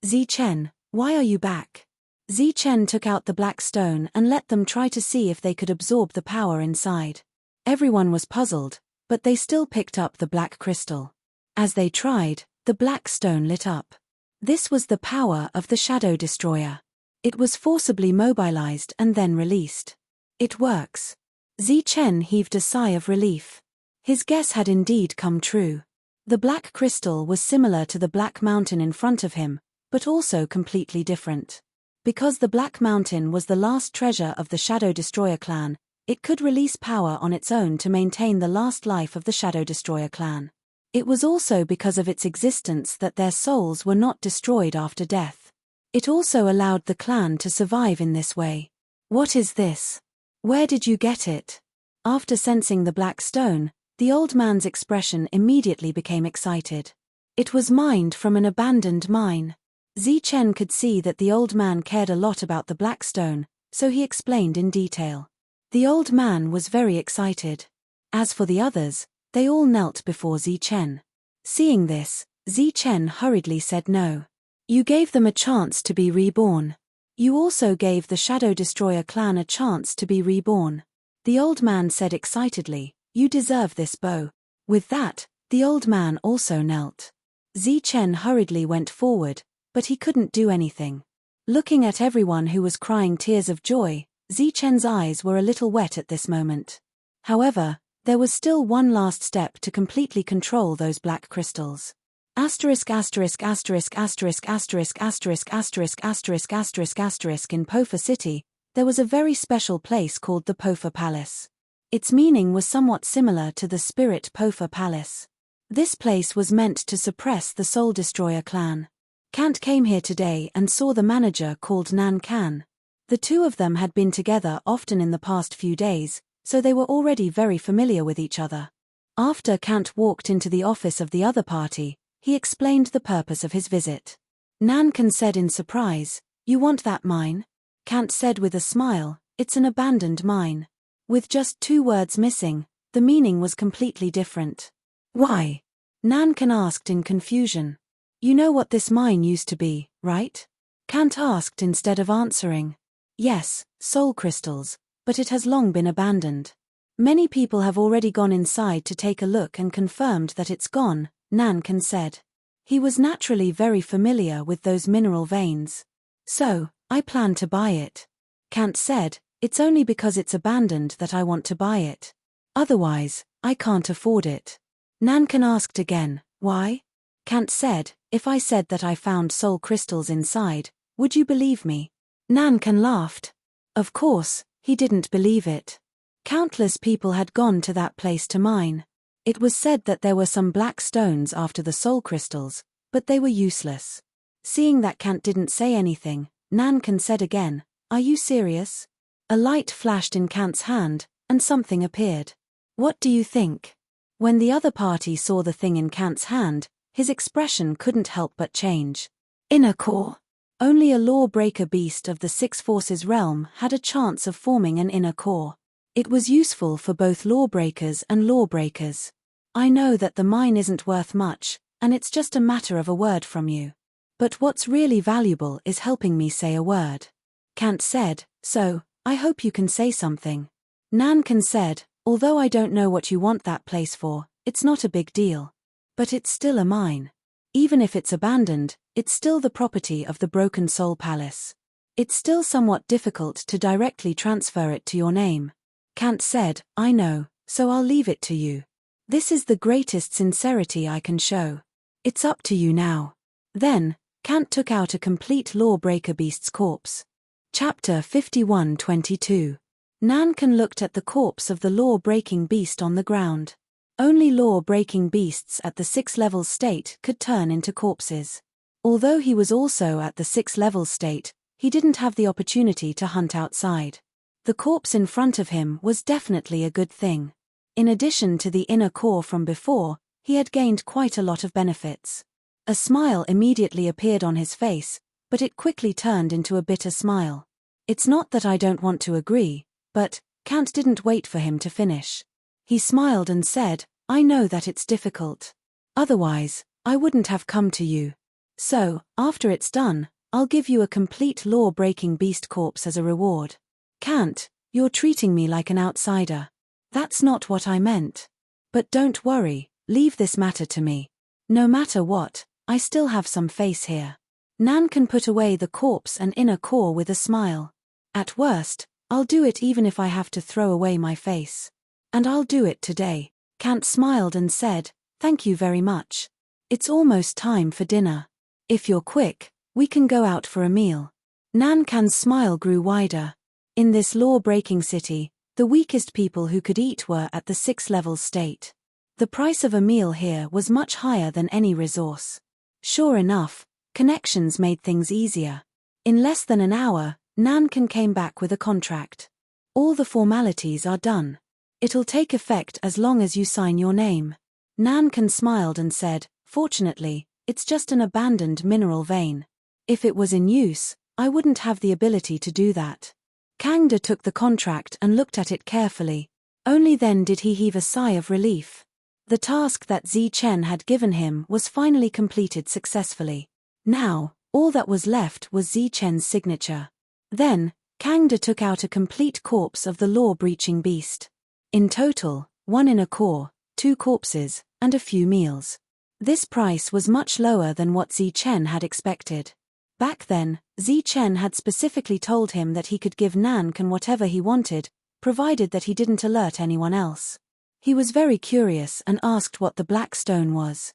"Zichen, why are you back?" Zichen took out the black stone and let them try to see if they could absorb the power inside. Everyone was puzzled, but they still picked up the black crystal. As they tried, the black stone lit up. This was the power of the Shadow Destroyer. It was forcibly mobilized and then released. "It works." Zichen heaved a sigh of relief. His guess had indeed come true. The black crystal was similar to the Black Mountain in front of him, but also completely different. Because the Black Mountain was the last treasure of the Shadow Destroyer clan, it could release power on its own to maintain the last life of the Shadow Destroyer clan. It was also because of its existence that their souls were not destroyed after death. It also allowed the clan to survive in this way. "What is this? Where did you get it?" After sensing the black stone, the old man's expression immediately became excited. "It was mined from an abandoned mine." Zichen could see that the old man cared a lot about the black stone, so he explained in detail. The old man was very excited. As for the others, they all knelt before Zichen. Seeing this, Zichen hurriedly said no. "You gave them a chance to be reborn. You also gave the Shadow Destroyer clan a chance to be reborn." The old man said excitedly, "You deserve this bow." With that, the old man also knelt. Zichen hurriedly went forward, but he couldn't do anything. Looking at everyone who was crying tears of joy, Zichen's eyes were a little wet at this moment. However, there was still one last step to completely control those black crystals. Asterisk asterisk asterisk asterisk asterisk asterisk asterisk asterisk asterisk asterisk in Pofa City, there was a very special place called the Pofa Palace. Its meaning was somewhat similar to the Spirit Pofa Palace. This place was meant to suppress the Soul Destroyer clan. Kant came here today and saw the manager called Nan Kan. The two of them had been together often in the past few days, so they were already very familiar with each other. After Kant walked into the office of the other party, he explained the purpose of his visit. Nan Kan said in surprise, "You want that mine?" Kant said with a smile, "It's an abandoned mine." With just 2 words missing, the meaning was completely different. "Why?" Nan Kan asked in confusion. "You know what this mine used to be, right?" Kant asked instead of answering. "Yes, soul crystals, but it has long been abandoned. Many people have already gone inside to take a look and confirmed that it's gone," Nan Kan said. He was naturally very familiar with those mineral veins. "So, I plan to buy it." Kant said, "It's only because it's abandoned that I want to buy it. Otherwise, I can't afford it." Nan Kan asked again, "Why?" Kant said, "If I said that I found soul crystals inside, would you believe me?" Nan Kan laughed. Of course, he didn't believe it. Countless people had gone to that place to mine. It was said that there were some black stones after the soul crystals, but they were useless. Seeing that Kant didn't say anything, Nankin said again, "Are you serious?" A light flashed in Kant's hand, and something appeared. "What do you think?" When the other party saw the thing in Kant's hand, his expression couldn't help but change. Inner core. Only a law-breaker beast of the Six Forces realm had a chance of forming an inner core. It was useful for both lawbreakers and lawbreakers. "I know that the mine isn't worth much, and it's just a matter of a word from you. But what's really valuable is helping me say a word." Kant said, "So, I hope you can say something." Nankin said, "Although I don't know what you want that place for, it's not a big deal. But it's still a mine. Even if it's abandoned, it's still the property of the Broken Soul Palace. It's still somewhat difficult to directly transfer it to your name." Kant said, "I know, so I'll leave it to you. This is the greatest sincerity I can show. It's up to you now." Then, Kant took out a complete lawbreaker beast's corpse. Chapter 51:22. Nankin looked at the corpse of the law-breaking beast on the ground. Only law-breaking beasts at the 6-level state could turn into corpses. Although he was also at the 6-level state, he didn't have the opportunity to hunt outside. The corpse in front of him was definitely a good thing. In addition to the inner core from before, he had gained quite a lot of benefits. A smile immediately appeared on his face, but it quickly turned into a bitter smile. "It's not that I don't want to agree, but..." Kant didn't wait for him to finish. He smiled and said, "I know that it's difficult. Otherwise, I wouldn't have come to you. So, after it's done, I'll give you a complete law-breaking beast corpse as a reward." "Kant, you're treating me like an outsider." "That's not what I meant. But don't worry, leave this matter to me. No matter what, I still have some face here." Nankin put away the corpse and inner core with a smile. "At worst, I'll do it even if I have to throw away my face. And I'll do it today." Kant smiled and said, "Thank you very much. It's almost time for dinner. If you're quick, we can go out for a meal." Nankin's smile grew wider. In this law-breaking city, the weakest people who could eat were at the 6-level state. The price of a meal here was much higher than any resource. Sure enough, connections made things easier. In less than an hour, Nankin came back with a contract. "All the formalities are done. It'll take effect as long as you sign your name." Nankin smiled and said, "Fortunately, it's just an abandoned mineral vein. If it was in use, I wouldn't have the ability to do that." Kangda took the contract and looked at it carefully. Only then did he heave a sigh of relief. The task that Chen had given him was finally completed successfully. Now, all that was left was Chen's signature. Then, Kangda took out a complete corpse of the law-breaching beast. In total, 1 inner core, 2 corpses, and a few meals. This price was much lower than what Chen had expected. Back then, Chen had specifically told him that he could give Nankin whatever he wanted, provided that he didn't alert anyone else. He was very curious and asked what the black stone was.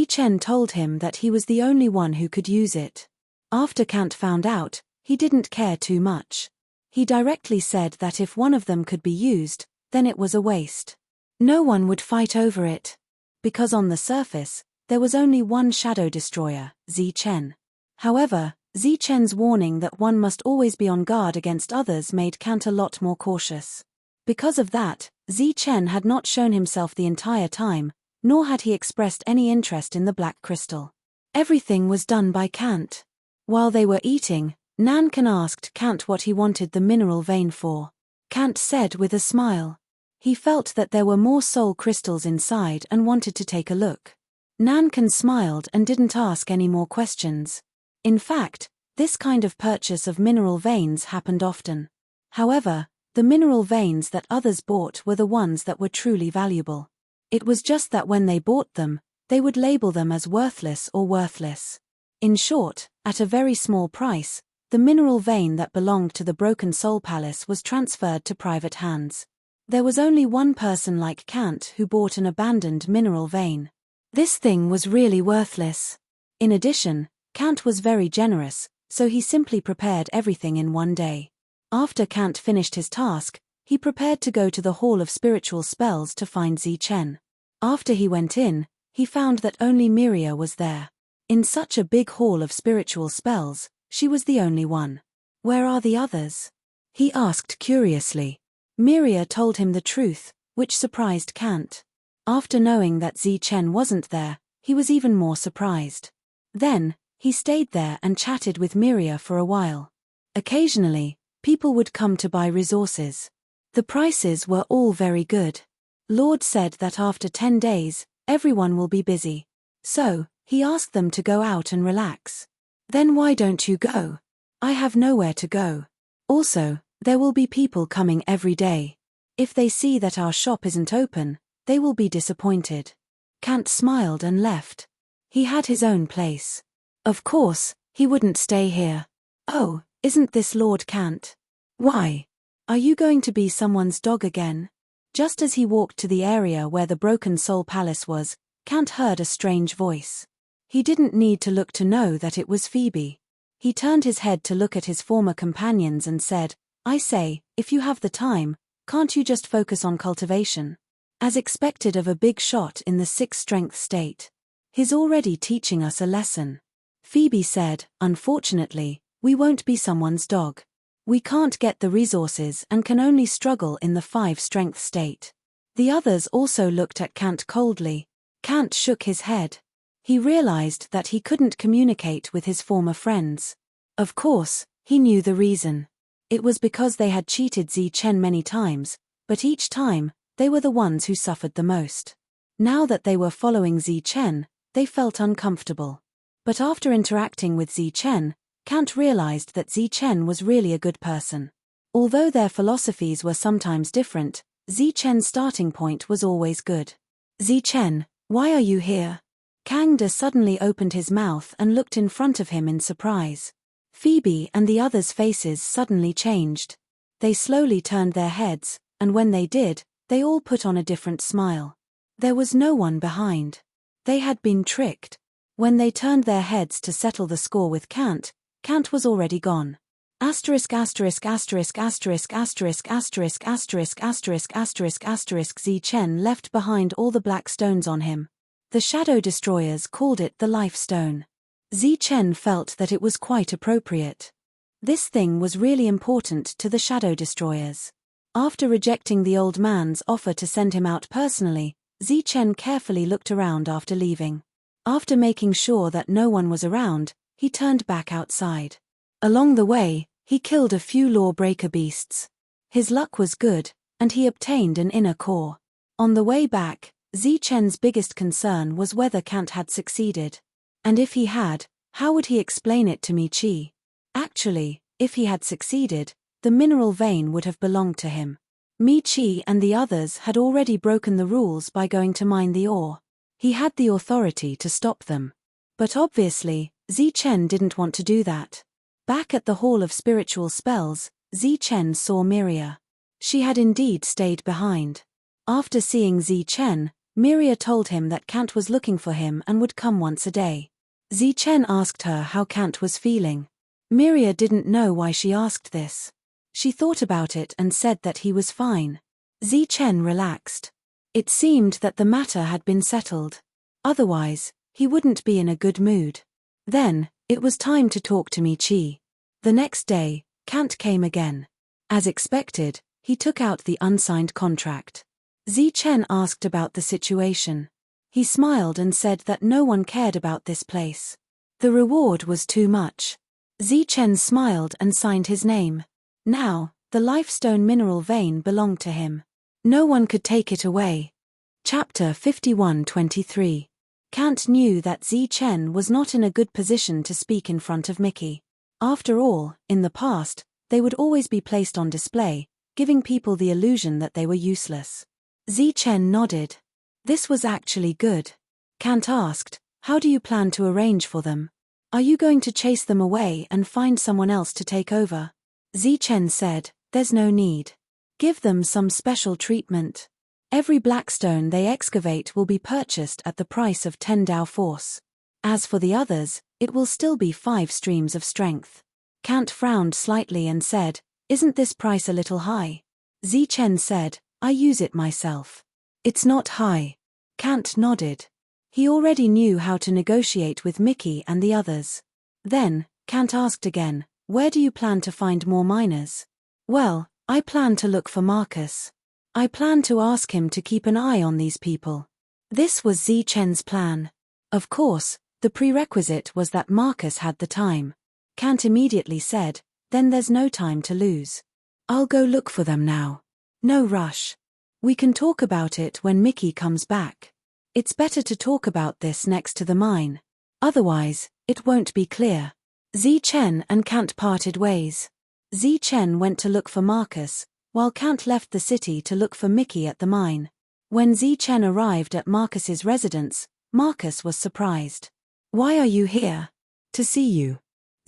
Chen told him that he was the only one who could use it. After Kant found out, he didn't care too much. He directly said that if one of them could be used, then it was a waste. No one would fight over it. Because on the surface, there was only one shadow destroyer, Chen. However, Chen's warning that one must always be on guard against others made Kant a lot more cautious. Because of that, Chen had not shown himself the entire time, nor had he expressed any interest in the black crystal. Everything was done by Kant. While they were eating, Nankin asked Kant what he wanted the mineral vein for. Kant said with a smile. He felt that there were more soul crystals inside and wanted to take a look. Nankin smiled and didn't ask any more questions. In fact, this kind of purchase of mineral veins happened often. However, the mineral veins that others bought were the ones that were truly valuable. It was just that when they bought them, they would label them as worthless or worthless. In short, at a very small price, the mineral vein that belonged to the Broken Soul Palace was transferred to private hands. There was only one person like Kant who bought an abandoned mineral vein. This thing was really worthless. In addition, Kant was very generous, so he simply prepared everything in one day. After Kant finished his task, He prepared to go to the Hall of Spiritual Spells to find Zichen. After he went in, he found that only Miria was there. In such a big hall of spiritual spells, she was the only one. Where are the others? He asked curiously. Miria told him the truth, which surprised Kant. After knowing that Zichen wasn't there, he was even more surprised. Then, he stayed there and chatted with Miria for a while. Occasionally, people would come to buy resources. The prices were all very good. Lord said that after 10 days, everyone will be busy. So, he asked them to go out and relax. Then why don't you go? I have nowhere to go. Also, there will be people coming every day. If they see that our shop isn't open, they will be disappointed. Kant smiled and left. He had his own place. Of course, he wouldn't stay here. Oh, isn't this Lord Kant? Why? Are you going to be someone's dog again? Just as he walked to the area where the Broken Soul Palace was, Kant heard a strange voice. He didn't need to look to know that it was Phoebe. He turned his head to look at his former companions and said, I say, if you have the time, can't you just focus on cultivation? As expected of a big shot in the 6th strength state. He's already teaching us a lesson. Phoebe said, unfortunately, we won't be someone's dog. We can't get the resources and can only struggle in the 5 strength state. The others also looked at Kant coldly. Kant shook his head. He realized that he couldn't communicate with his former friends. Of course, he knew the reason. It was because they had cheated Zichen many times, but each time, they were the ones who suffered the most. Now that they were following Zichen, they felt uncomfortable. But after interacting with Zichen, Kant realized that Zichen was really a good person. Although their philosophies were sometimes different, Zichen's starting point was always good. Zichen, why are you here? Kang De suddenly opened his mouth and looked in front of him in surprise. Phoebe and the others' faces suddenly changed. They slowly turned their heads, and when they did, they all put on a different smile. There was no one behind. They had been tricked. When they turned their heads to settle the score with Kant, Kant was already gone. Zichen left behind all the black stones on him. The Shadow Destroyers called it the Life Stone. Zichen felt that it was quite appropriate. This thing was really important to the Shadow Destroyers. After rejecting the old man's offer to send him out personally, Zichen carefully looked around after leaving. After making sure that no one was around, he turned back outside. Along the way, he killed a few lawbreaker beasts. His luck was good, and he obtained an inner core. On the way back, Zichen's biggest concern was whether Kant had succeeded. And if he had, how would he explain it to Mi-Chi? Actually, if he had succeeded, the mineral vein would have belonged to him. Mi-Chi and the others had already broken the rules by going to mine the ore. He had the authority to stop them. But obviously, Zichen didn't want to do that. Back at the Hall of Spiritual Spells, Zichen saw Miria. She had indeed stayed behind. After seeing Zichen, Miria told him that Kant was looking for him and would come once a day. Zichen asked her how Kant was feeling. Miria didn't know why she asked this. She thought about it and said that he was fine. Zichen relaxed. It seemed that the matter had been settled. Otherwise, he wouldn't be in a good mood. Then, it was time to talk to Mi-Chi. The next day, Kant came again. As expected, he took out the unsigned contract. Zichen asked about the situation. He smiled and said that no one cared about this place. The reward was too much. Zichen smiled and signed his name. Now, the Lifestone mineral vein belonged to him. No one could take it away. Chapter 51-23. Kant knew that Zichen was not in a good position to speak in front of Mickey. After all, in the past, they would always be placed on display, giving people the illusion that they were useless. Zichen nodded. This was actually good. Kant asked, how do you plan to arrange for them? Are you going to chase them away and find someone else to take over? Zichen said, there's no need. Give them some special treatment. Every blackstone they excavate will be purchased at the price of 10 Dao force. As for the others, it will still be 5 streams of strength. Kant frowned slightly and said, isn't this price a little high? Zichen said, I use it myself. It's not high. Kant nodded. He already knew how to negotiate with Mickey and the others. Then, Kant asked again, where do you plan to find more miners? Well, I plan to look for Marcus. I plan to ask him to keep an eye on these people. This was Zichen's plan. Of course, the prerequisite was that Marcus had the time. Kant immediately said, then there's no time to lose. I'll go look for them now. No rush. We can talk about it when Mickey comes back. It's better to talk about this next to the mine. Otherwise, it won't be clear. Zichen and Kant parted ways. Zichen went to look for Marcus, while Kant left the city to look for Mickey at the mine. When Zichen arrived at Marcus's residence, Marcus was surprised. Why are you here? To see you.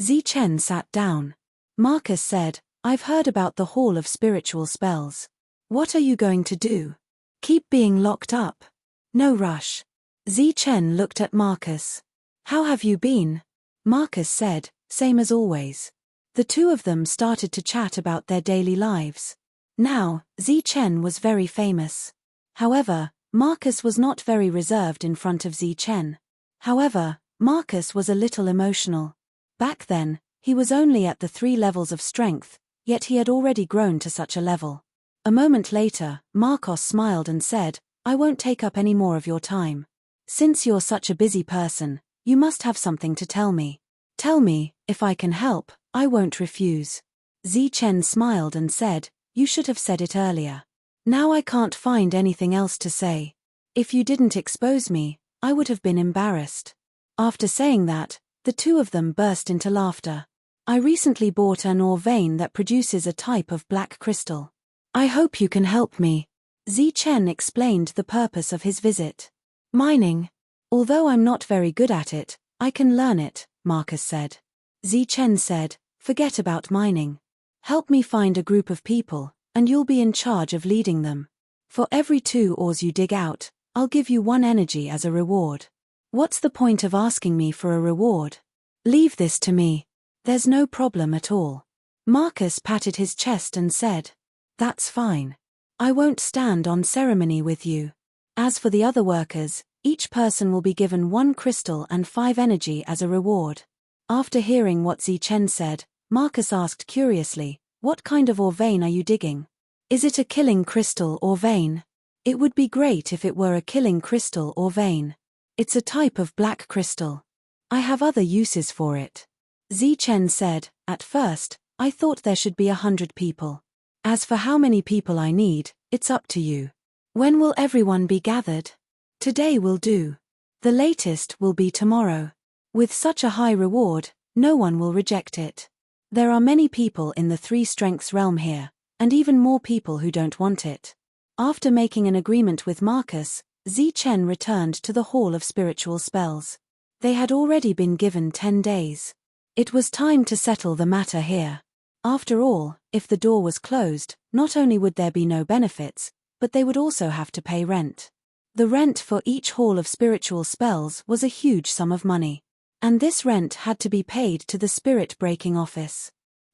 Zichen sat down. Marcus said, I've heard about the Hall of Spiritual Spells. What are you going to do? Keep being locked up. No rush. Zichen looked at Marcus. How have you been? Marcus said, same as always. The two of them started to chat about their daily lives. Now, Zichen was very famous. However, Marcus was not very reserved in front of Zichen. However, Marcus was a little emotional. Back then, he was only at the 3 levels of strength, yet he had already grown to such a level. A moment later, Marcos smiled and said, I won't take up any more of your time. Since you're such a busy person, you must have something to tell me. Tell me, if I can help, I won't refuse. Zichen smiled and said, you should have said it earlier. Now I can't find anything else to say. If you didn't expose me, I would have been embarrassed. After saying that, the two of them burst into laughter. I recently bought an ore vein that produces a type of black crystal. I hope you can help me. Zichen explained the purpose of his visit. Mining. Although I'm not very good at it, I can learn it, Marcus said. Zichen said, forget about mining. Help me find a group of people, and you'll be in charge of leading them. For every 2 ores you dig out, I'll give you 1 energy as a reward. What's the point of asking me for a reward? Leave this to me. There's no problem at all. Marcus patted his chest and said, that's fine. I won't stand on ceremony with you. As for the other workers, each person will be given 1 crystal and 5 energy as a reward. After hearing what Zichen said, Marcus asked curiously, what kind of ore vein are you digging? Is it a killing crystal or vein? It would be great if it were a killing crystal or vein. It's a type of black crystal. I have other uses for it. Zichen said, at first, I thought there should be 100 people. As for how many people I need, it's up to you. When will everyone be gathered? Today will do. The latest will be tomorrow. With such a high reward, no one will reject it. There are many people in the 3 strengths realm here, and even more people who don't want it. After making an agreement with Marcus, Zichen returned to the Hall of Spiritual Spells. They had already been given 10 days. It was time to settle the matter here. After all, if the door was closed, not only would there be no benefits, but they would also have to pay rent. The rent for each Hall of Spiritual Spells was a huge sum of money. And this rent had to be paid to the spirit breaking office.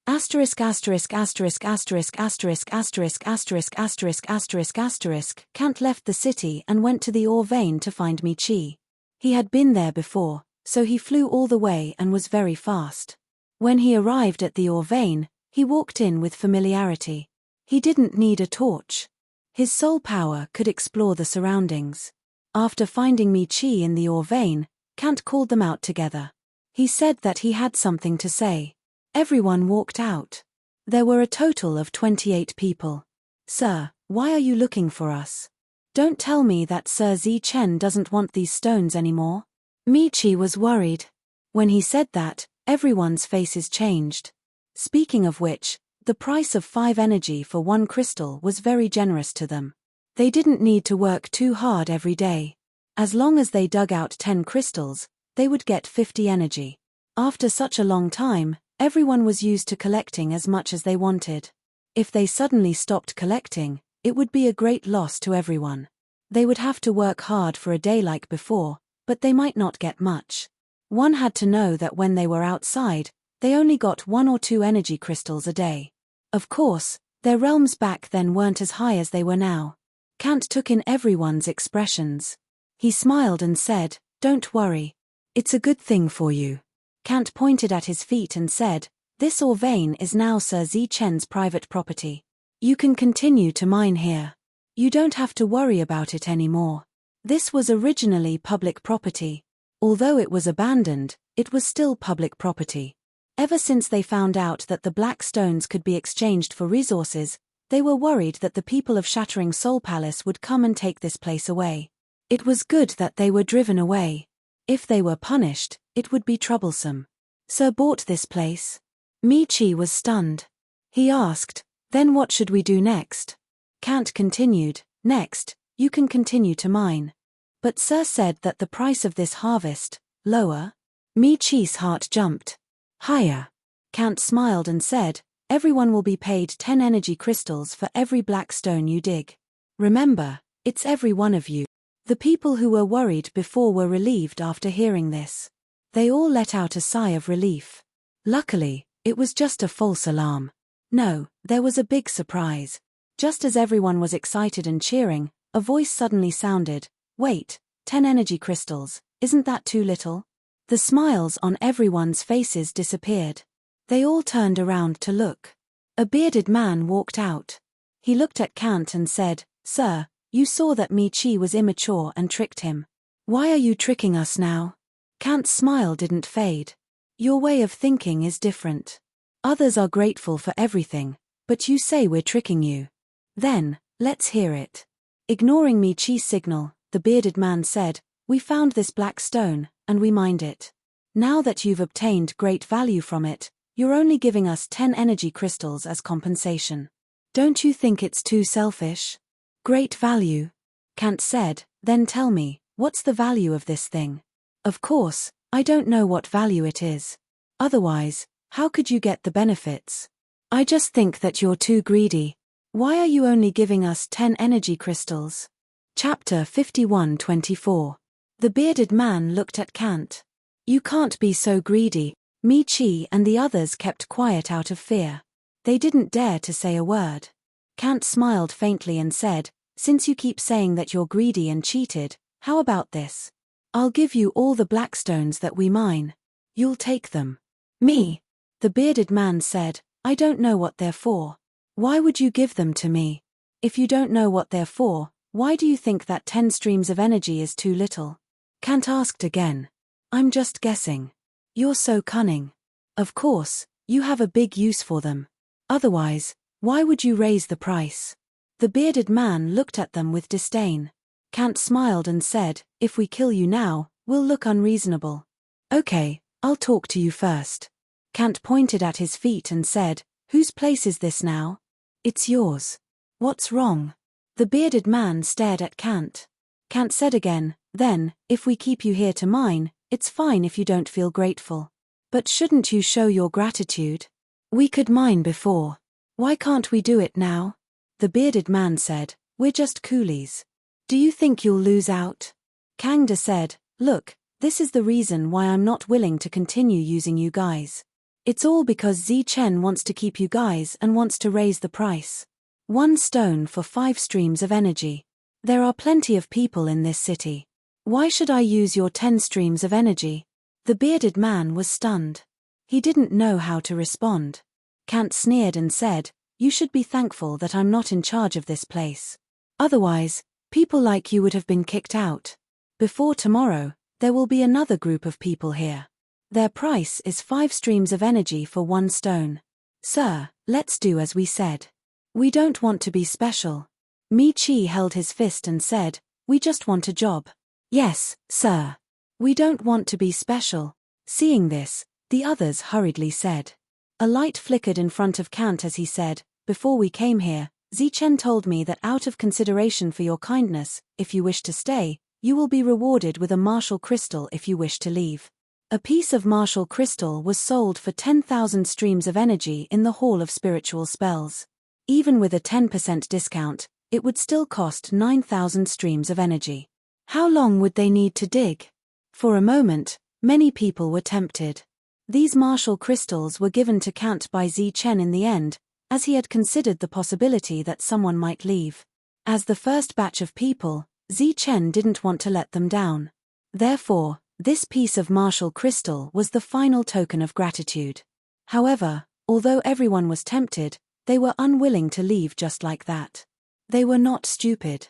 Asterisk asterisk asterisk asterisk asterisk asterisk asterisk asterisk asterisk asterisk. Kant left the city and went to the ore vein to find Michi. He had been there before, so he flew all the way and was very fast. When he arrived at the ore vein, he walked in with familiarity. He didn't need a torch. His soul power could explore the surroundings. After finding Michi in the ore vein, Kant called them out together. He said that he had something to say. Everyone walked out. There were a total of 28 people. Sir, why are you looking for us? Don't tell me that Sir Zichen doesn't want these stones anymore. Michi was worried. When he said that, everyone's faces changed. Speaking of which, the price of 5 energy for 1 crystal was very generous to them. They didn't need to work too hard every day. As long as they dug out 10 crystals, they would get 50 energy. After such a long time, everyone was used to collecting as much as they wanted. If they suddenly stopped collecting, it would be a great loss to everyone. They would have to work hard for a day like before, but they might not get much. One had to know that when they were outside, they only got 1 or 2 energy crystals a day. Of course, Their realms back then weren't as high as they were now. Kant took in everyone's expressions. He smiled and said, "Don't worry. It's a good thing for you." Kant pointed at his feet and said, "This ore vein is now Sir Zichen's private property. You can continue to mine here. You don't have to worry about it anymore. This was originally public property. Although it was abandoned, it was still public property. Ever since they found out that the black stones could be exchanged for resources, they were worried that the people of Shattering Soul Palace would come and take this place away. It was good that they were driven away. If they were punished, it would be troublesome. Sir bought this place." Michi was stunned. He asked, "Then what should we do next?" Kant continued, "Next, you can continue to mine." "But Sir said that the price of this harvest, lower?" Michi's heart jumped. "Higher." Kant smiled and said, "Everyone will be paid 10 energy crystals for every black stone you dig. Remember, it's every one of you." The people who were worried before were relieved after hearing this. They all let out a sigh of relief. Luckily, it was just a false alarm. No, there was a big surprise. Just as everyone was excited and cheering, a voice suddenly sounded, "Wait, 10 energy crystals, isn't that too little?" The smiles on everyone's faces disappeared. They all turned around to look. A bearded man walked out. He looked at Kant and said, "Sir, you saw that Michi was immature and tricked him. Why are you tricking us now?" Kant's smile didn't fade. "Your way of thinking is different. Others are grateful for everything, but you say we're tricking you. Then, let's hear it." Ignoring Michi's signal, the bearded man said, "We found this black stone, and we mined it. Now that you've obtained great value from it, you're only giving us 10 energy crystals as compensation. Don't you think it's too selfish?" "Great value?" Kant said, "Then tell me, what's the value of this thing?" "Of course, I don't know what value it is. Otherwise, how could you get the benefits? I just think that you're too greedy. Why are you only giving us 10 energy crystals?" Chapter 51-24. The bearded man looked at Kant. "You can't be so greedy." Michi and the others kept quiet out of fear. They didn't dare to say a word. Kant smiled faintly and said, "Since you keep saying that you're greedy and cheated, how about this? I'll give you all the black stones that we mine. You'll take them." "Me?" The bearded man said, "I don't know what they're for. Why would you give them to me? If you don't know what they're for, why do you think that 10 streams of energy is too little?" Kant asked again. "I'm just guessing. You're so cunning. Of course, you have a big use for them. Otherwise, why would you raise the price?" The bearded man looked at them with disdain. Kant smiled and said, "If we kill you now, we'll look unreasonable. Okay, I'll talk to you first." Kant pointed at his feet and said, "Whose place is this now?" "It's yours." "What's wrong?" The bearded man stared at Kant. Kant said again, "Then, if we keep you here to mine, it's fine if you don't feel grateful. But shouldn't you show your gratitude? We could mine before. Why can't we do it now?" The bearded man said, "We're just coolies. Do you think you'll lose out?" Kangda said, "Look, this is the reason why I'm not willing to continue using you guys. It's all because Zichen wants to keep you guys and wants to raise the price. 1 stone for 5 streams of energy. There are plenty of people in this city. Why should I use your 10 streams of energy?" The bearded man was stunned. He didn't know how to respond. Kant sneered and said, "You should be thankful that I'm not in charge of this place. Otherwise, people like you would have been kicked out. Before tomorrow, there will be another group of people here. Their price is 5 streams of energy for 1 stone. Sir, let's do as we said. We don't want to be special." Michi held his fist and said, "We just want a job." "Yes, sir. We don't want to be special." Seeing this, the others hurriedly said. A light flickered in front of Kant as he said, "Before we came here, Zichen told me that out of consideration for your kindness, if you wish to stay, you will be rewarded with a martial crystal if you wish to leave." A piece of martial crystal was sold for 10,000 streams of energy in the Hall of Spiritual Spells. Even with a 10% discount, it would still cost 9,000 streams of energy. How long would they need to dig? For a moment, many people were tempted. These martial crystals were given to Kant by Zichen in the end, as he had considered the possibility that someone might leave. As the first batch of people, Zichen didn't want to let them down. Therefore, this piece of martial crystal was the final token of gratitude. However, although everyone was tempted, they were unwilling to leave just like that. They were not stupid.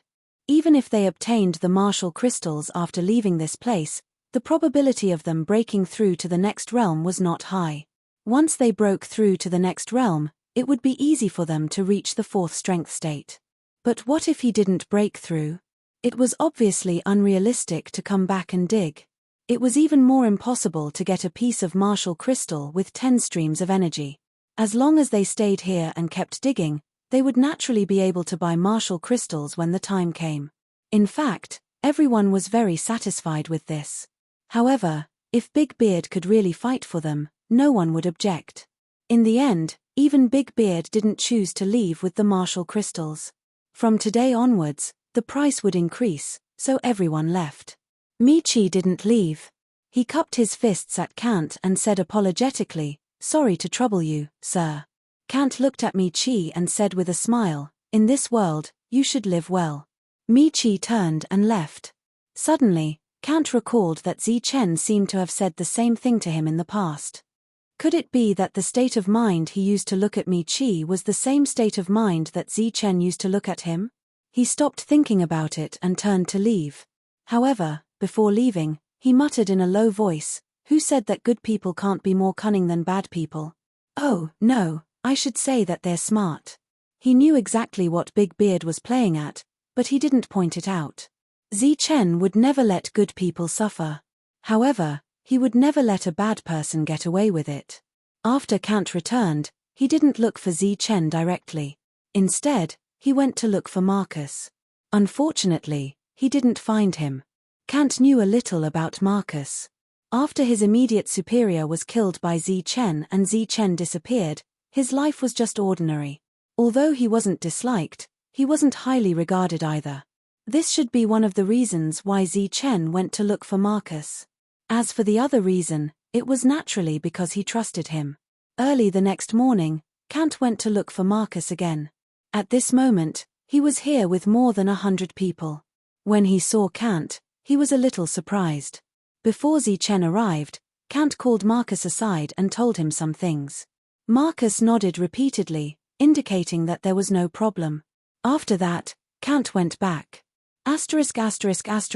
Even if they obtained the martial crystals after leaving this place, the probability of them breaking through to the next realm was not high. Once they broke through to the next realm, it would be easy for them to reach the fourth strength state. But what if he didn't break through? It was obviously unrealistic to come back and dig. It was even more impossible to get a piece of martial crystal with 10 streams of energy. As long as they stayed here and kept digging, they would naturally be able to buy martial crystals when the time came. In fact, everyone was very satisfied with this. However, if Big Beard could really fight for them, no one would object. In the end, even Big Beard didn't choose to leave with the martial crystals. From today onwards, the price would increase, so everyone left. Michi didn't leave. He cupped his fists at Kant and said apologetically, "Sorry to trouble you, sir." Kant looked at Michi and said with a smile, "In this world, you should live well." Michi turned and left. Suddenly, Kant recalled that Zichen seemed to have said the same thing to him in the past. Could it be that the state of mind he used to look at Michi was the same state of mind that Zichen used to look at him? He stopped thinking about it and turned to leave. However, before leaving, he muttered in a low voice, "Who said that good people can't be more cunning than bad people? Oh, no, I should say that they're smart." He knew exactly what Big Beard was playing at, but he didn't point it out. Zichen would never let good people suffer. However, he would never let a bad person get away with it. After Kant returned, he didn't look for Zichen directly. Instead, he went to look for Marcus. Unfortunately, he didn't find him. Kant knew a little about Marcus. After his immediate superior was killed by Zichen and Zichen disappeared, his life was just ordinary. Although he wasn't disliked, he wasn't highly regarded either. This should be one of the reasons why Zichen went to look for Marcus. As for the other reason, it was naturally because he trusted him. Early the next morning, Kant went to look for Marcus again. At this moment, he was here with more than 100 people. When he saw Kant, he was a little surprised. Before Zichen arrived, Kant called Marcus aside and told him some things. Marcus nodded repeatedly, indicating that there was no problem. After that, Kant went back. After Zichen's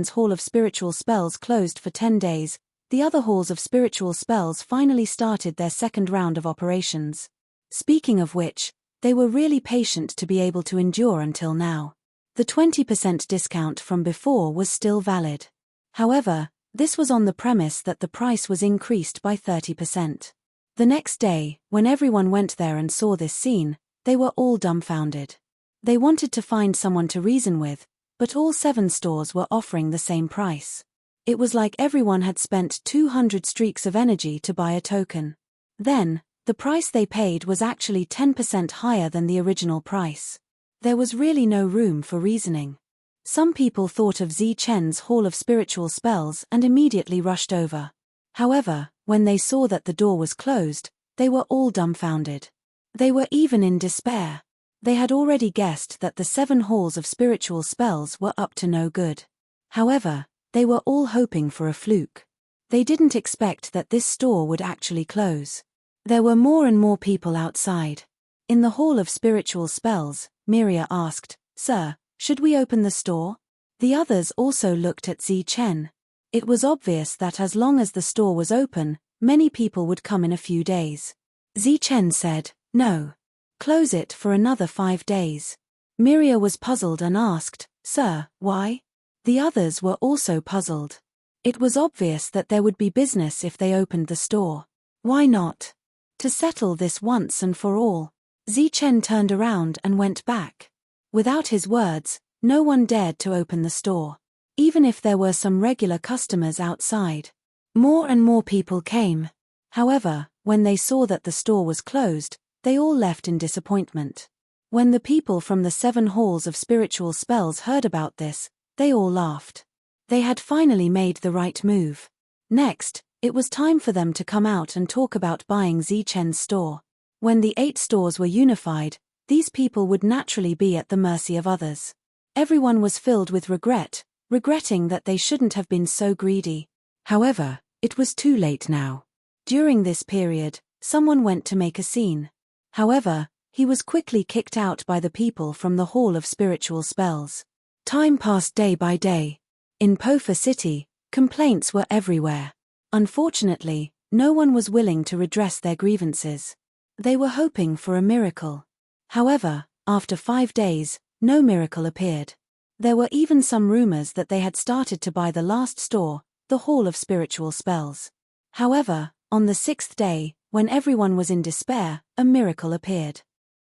Hall of Spiritual Spells closed for 10 days, the other halls of spiritual spells finally started their second round of operations. Speaking of which, they were really patient to be able to endure until now. The 20% discount from before was still valid. However, this was on the premise that the price was increased by 30%. The next day, when everyone went there and saw this scene, they were all dumbfounded. They wanted to find someone to reason with, but all 7 stores were offering the same price. It was like everyone had spent 200 streaks of energy to buy a token. Then, the price they paid was actually 10% higher than the original price. There was really no room for reasoning. Some people thought of Zichen's Hall of Spiritual Spells and immediately rushed over. However, when they saw that the door was closed, they were all dumbfounded. They were even in despair. They had already guessed that the 7 halls of spiritual spells were up to no good. However, they were all hoping for a fluke. They didn't expect that this store would actually close. There were more and more people outside. In the Hall of Spiritual Spells, Miria asked, "Sir, should we open the store?" The others also looked at Zichen. It was obvious that as long as the store was open, many people would come in a few days. Zichen said, "No. Close it for another 5 days." Miria was puzzled and asked, "Sir, why?" The others were also puzzled. It was obvious that there would be business if they opened the store. Why not? To settle this once and for all, Zichen turned around and went back. Without his words, no one dared to open the store. Even if there were some regular customers outside. More and more people came. However, when they saw that the store was closed, they all left in disappointment. When the people from the 7 halls of spiritual spells heard about this, they all laughed. They had finally made the right move. Next, It was time for them to come out and talk about buying Zichen's store. When the 8 stores were unified, these people would naturally be at the mercy of others. Everyone was filled with regret, regretting that they shouldn't have been so greedy. However, it was too late now. During this period, someone went to make a scene. However, he was quickly kicked out by the people from the Hall of Spiritual Spells. Time passed day by day. In Pofa City, complaints were everywhere. Unfortunately, no one was willing to redress their grievances. They were hoping for a miracle. However, after 5 days, no miracle appeared. There were even some rumors that they had started to buy the last store, the Hall of Spiritual Spells. However, on the 6th day, when everyone was in despair, a miracle appeared.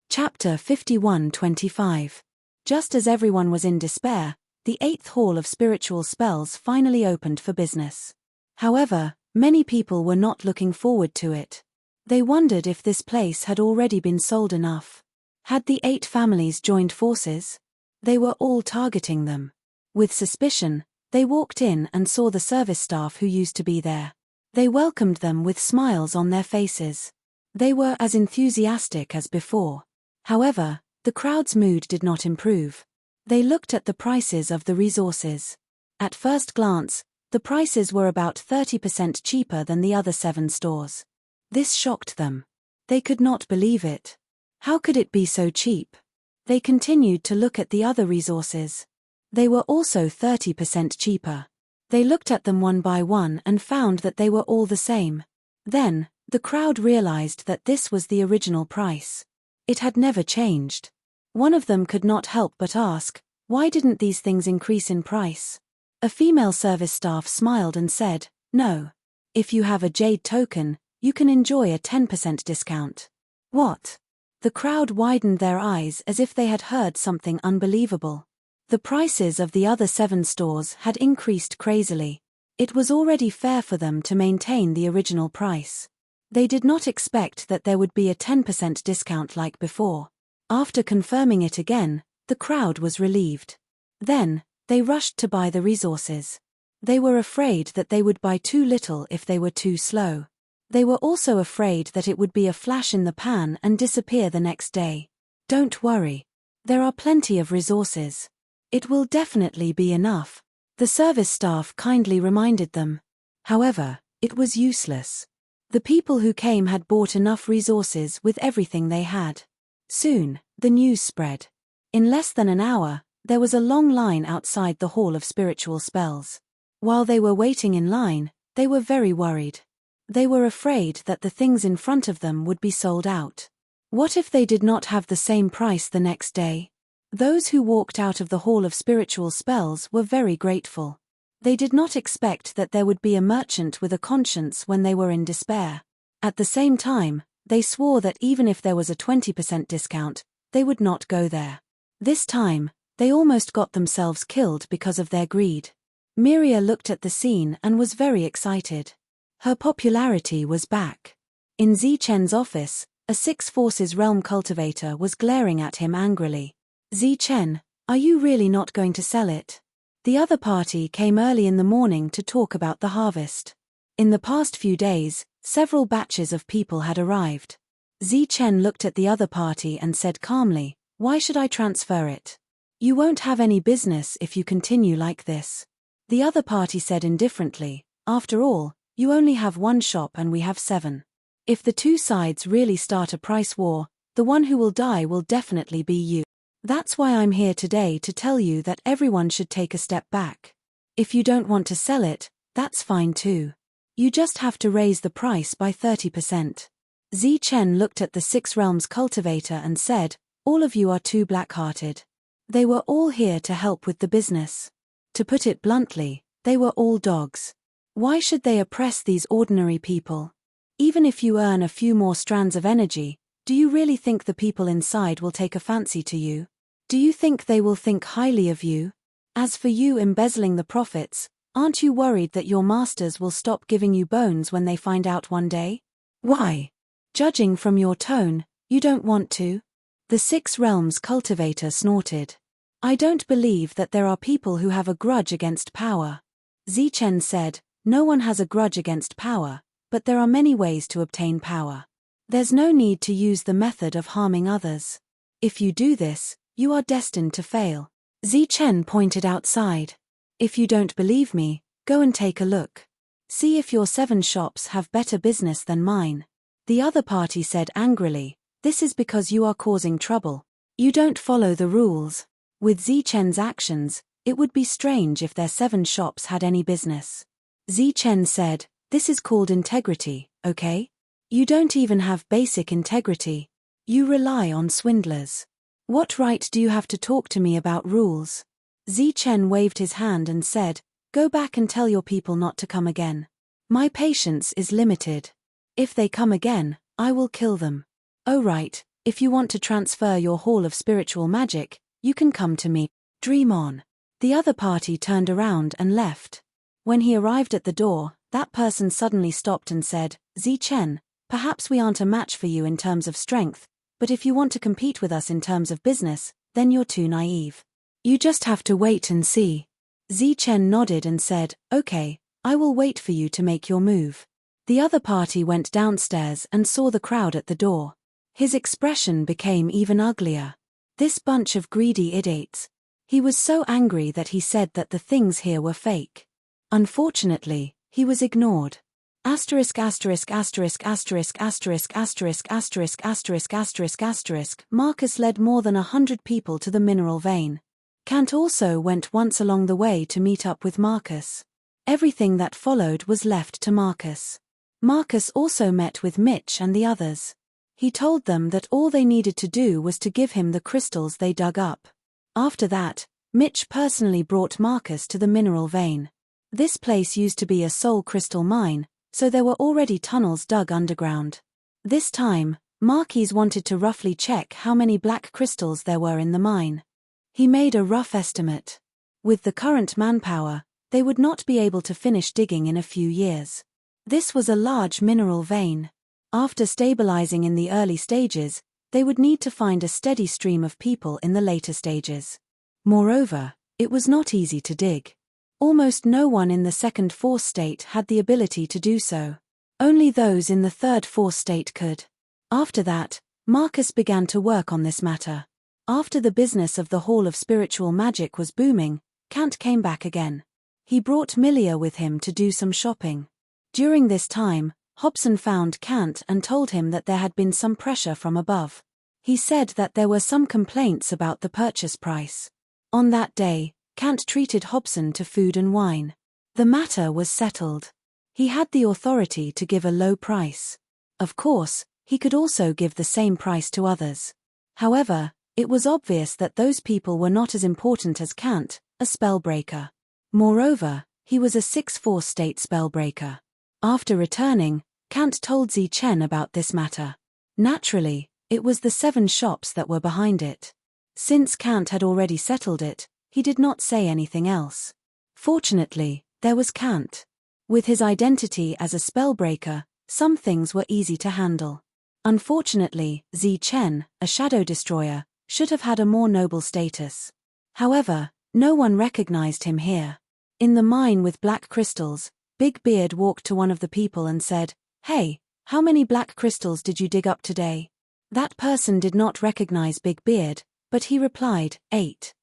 Chapter 51-25. Just as everyone was in despair, the 8th Hall of Spiritual Spells finally opened for business. However, many people were not looking forward to it. They wondered if this place had already been sold enough. Had the 8 families joined forces? They were all targeting them. With suspicion, they walked in and saw the service staff who used to be there. They welcomed them with smiles on their faces. They were as enthusiastic as before. However, the crowd's mood did not improve. They looked at the prices of the resources. At first glance, the prices were about 30% cheaper than the other 7 stores. This shocked them. They could not believe it. How could it be so cheap? They continued to look at the other resources. They were also 30% cheaper. They looked at them one by one and found that they were all the same. Then, the crowd realized that this was the original price. It had never changed. One of them could not help but ask, why didn't these things increase in price? A female service staff smiled and said, no. If you have a jade token, you can enjoy a 10% discount. What? The crowd widened their eyes as if they had heard something unbelievable. The prices of the other 7 stores had increased crazily. It was already fair for them to maintain the original price. They did not expect that there would be a 10% discount like before. After confirming it again, the crowd was relieved. Then, they rushed to buy the resources. They were afraid that they would buy too little if they were too slow. They were also afraid that it would be a flash in the pan and disappear the next day. Don't worry. There are plenty of resources. It will definitely be enough. The service staff kindly reminded them. However, it was useless. The people who came had bought enough resources with everything they had. Soon, the news spread. In less than an hour, there was a long line outside the Hall of Spiritual Spells. While they were waiting in line, they were very worried. They were afraid that the things in front of them would be sold out. What if they did not have the same price the next day? Those who walked out of the Hall of Spiritual Spells were very grateful. They did not expect that there would be a merchant with a conscience when they were in despair. At the same time, they swore that even if there was a 20% discount, they would not go there. This time, they almost got themselves killed because of their greed. Miria looked at the scene and was very excited. Her popularity was back. In Zichen's office, a 6 Forces realm cultivator was glaring at him angrily. Zichen, are you really not going to sell it? The other party came early in the morning to talk about the harvest. In the past few days, several batches of people had arrived. Zichen looked at the other party and said calmly, why should I transfer it? You won't have any business if you continue like this. The other party said indifferently, after all, you only have 1 shop and we have 7. If the 2 sides really start a price war, the one who will die will definitely be you. That's why I'm here today to tell you that everyone should take a step back. If you don't want to sell it, that's fine too. You just have to raise the price by 30%. Zichen looked at the 6 Realms cultivator and said, all of you are too black-hearted. They were all here to help with the business. To put it bluntly, they were all dogs. Why should they oppress these ordinary people? Even if you earn a few more strands of energy, do you really think the people inside will take a fancy to you? Do you think they will think highly of you? As for you embezzling the profits, aren't you worried that your masters will stop giving you bones when they find out one day? Why? Judging from your tone, you don't want to? The 6 Realms cultivator snorted. I don't believe that there are people who have a grudge against power. Zichen said, No one has a grudge against power, but there are many ways to obtain power. There's no need to use the method of harming others. If you do this, you are destined to fail. Zichen pointed outside. If you don't believe me, go and take a look. See if your 7 shops have better business than mine. The other party said angrily, this is because you are causing trouble. You don't follow the rules. With Zichen's actions, it would be strange if their 7 shops had any business. Zichen said, this is called integrity, okay? You don't even have basic integrity. You rely on swindlers. What right do you have to talk to me about rules? Zichen waved his hand and said, go back and tell your people not to come again. My patience is limited. If they come again, I will kill them. Oh right, if you want to transfer your hall of spiritual magic, you can come to me. Dream on. The other party turned around and left. When he arrived at the door, that person suddenly stopped and said, Zichen, perhaps we aren't a match for you in terms of strength, but if you want to compete with us in terms of business, then you're too naive. You just have to wait and see. Zichen nodded and said, okay, I will wait for you to make your move. The other party went downstairs and saw the crowd at the door. His expression became even uglier. This bunch of greedy idiots. He was so angry that he said that the things here were fake. Unfortunately, he was ignored. Asterisk asterisk asterisk asterisk asterisk asterisk asterisk asterisk asterisk asterisk. Marcus led more than 100 people to the mineral vein. Kant also went once along the way to meet up with Marcus. Everything that followed was left to Marcus. Marcus also met with Mitch and the others. He told them that all they needed to do was to give him the crystals they dug up. After that, Mitch personally brought Marcus to the mineral vein. This place used to be a soul crystal mine, so there were already tunnels dug underground. This time, Marquis wanted to roughly check how many black crystals there were in the mine. He made a rough estimate. With the current manpower, they would not be able to finish digging in a few years. This was a large mineral vein. After stabilizing in the early stages, they would need to find a steady stream of people in the later stages. Moreover, it was not easy to dig. Almost no one in the second force state had the ability to do so. Only those in the third force state could. After that, Marcus began to work on this matter. After the business of the Hall of Spiritual Magic was booming, Kant came back again. He brought Milia with him to do some shopping. During this time, Hobson found Kant and told him that there had been some pressure from above. He said that there were some complaints about the purchase price. On that day, Kant treated Hobson to food and wine. The matter was settled. He had the authority to give a low price. Of course, he could also give the same price to others. However, it was obvious that those people were not as important as Kant, a spellbreaker. Moreover, he was a 6-force state spellbreaker. After returning, Kant told Zichen about this matter. Naturally, it was the 7 shops that were behind it. Since Kant had already settled it, he did not say anything else. Fortunately, there was Kant. With his identity as a spellbreaker, some things were easy to handle. Unfortunately, Zichen, a shadow destroyer, should have had a more noble status. However, no one recognized him here. In the mine with black crystals, Big Beard walked to one of the people and said, "Hey, how many black crystals did you dig up today?" That person did not recognize Big Beard, but he replied, 8.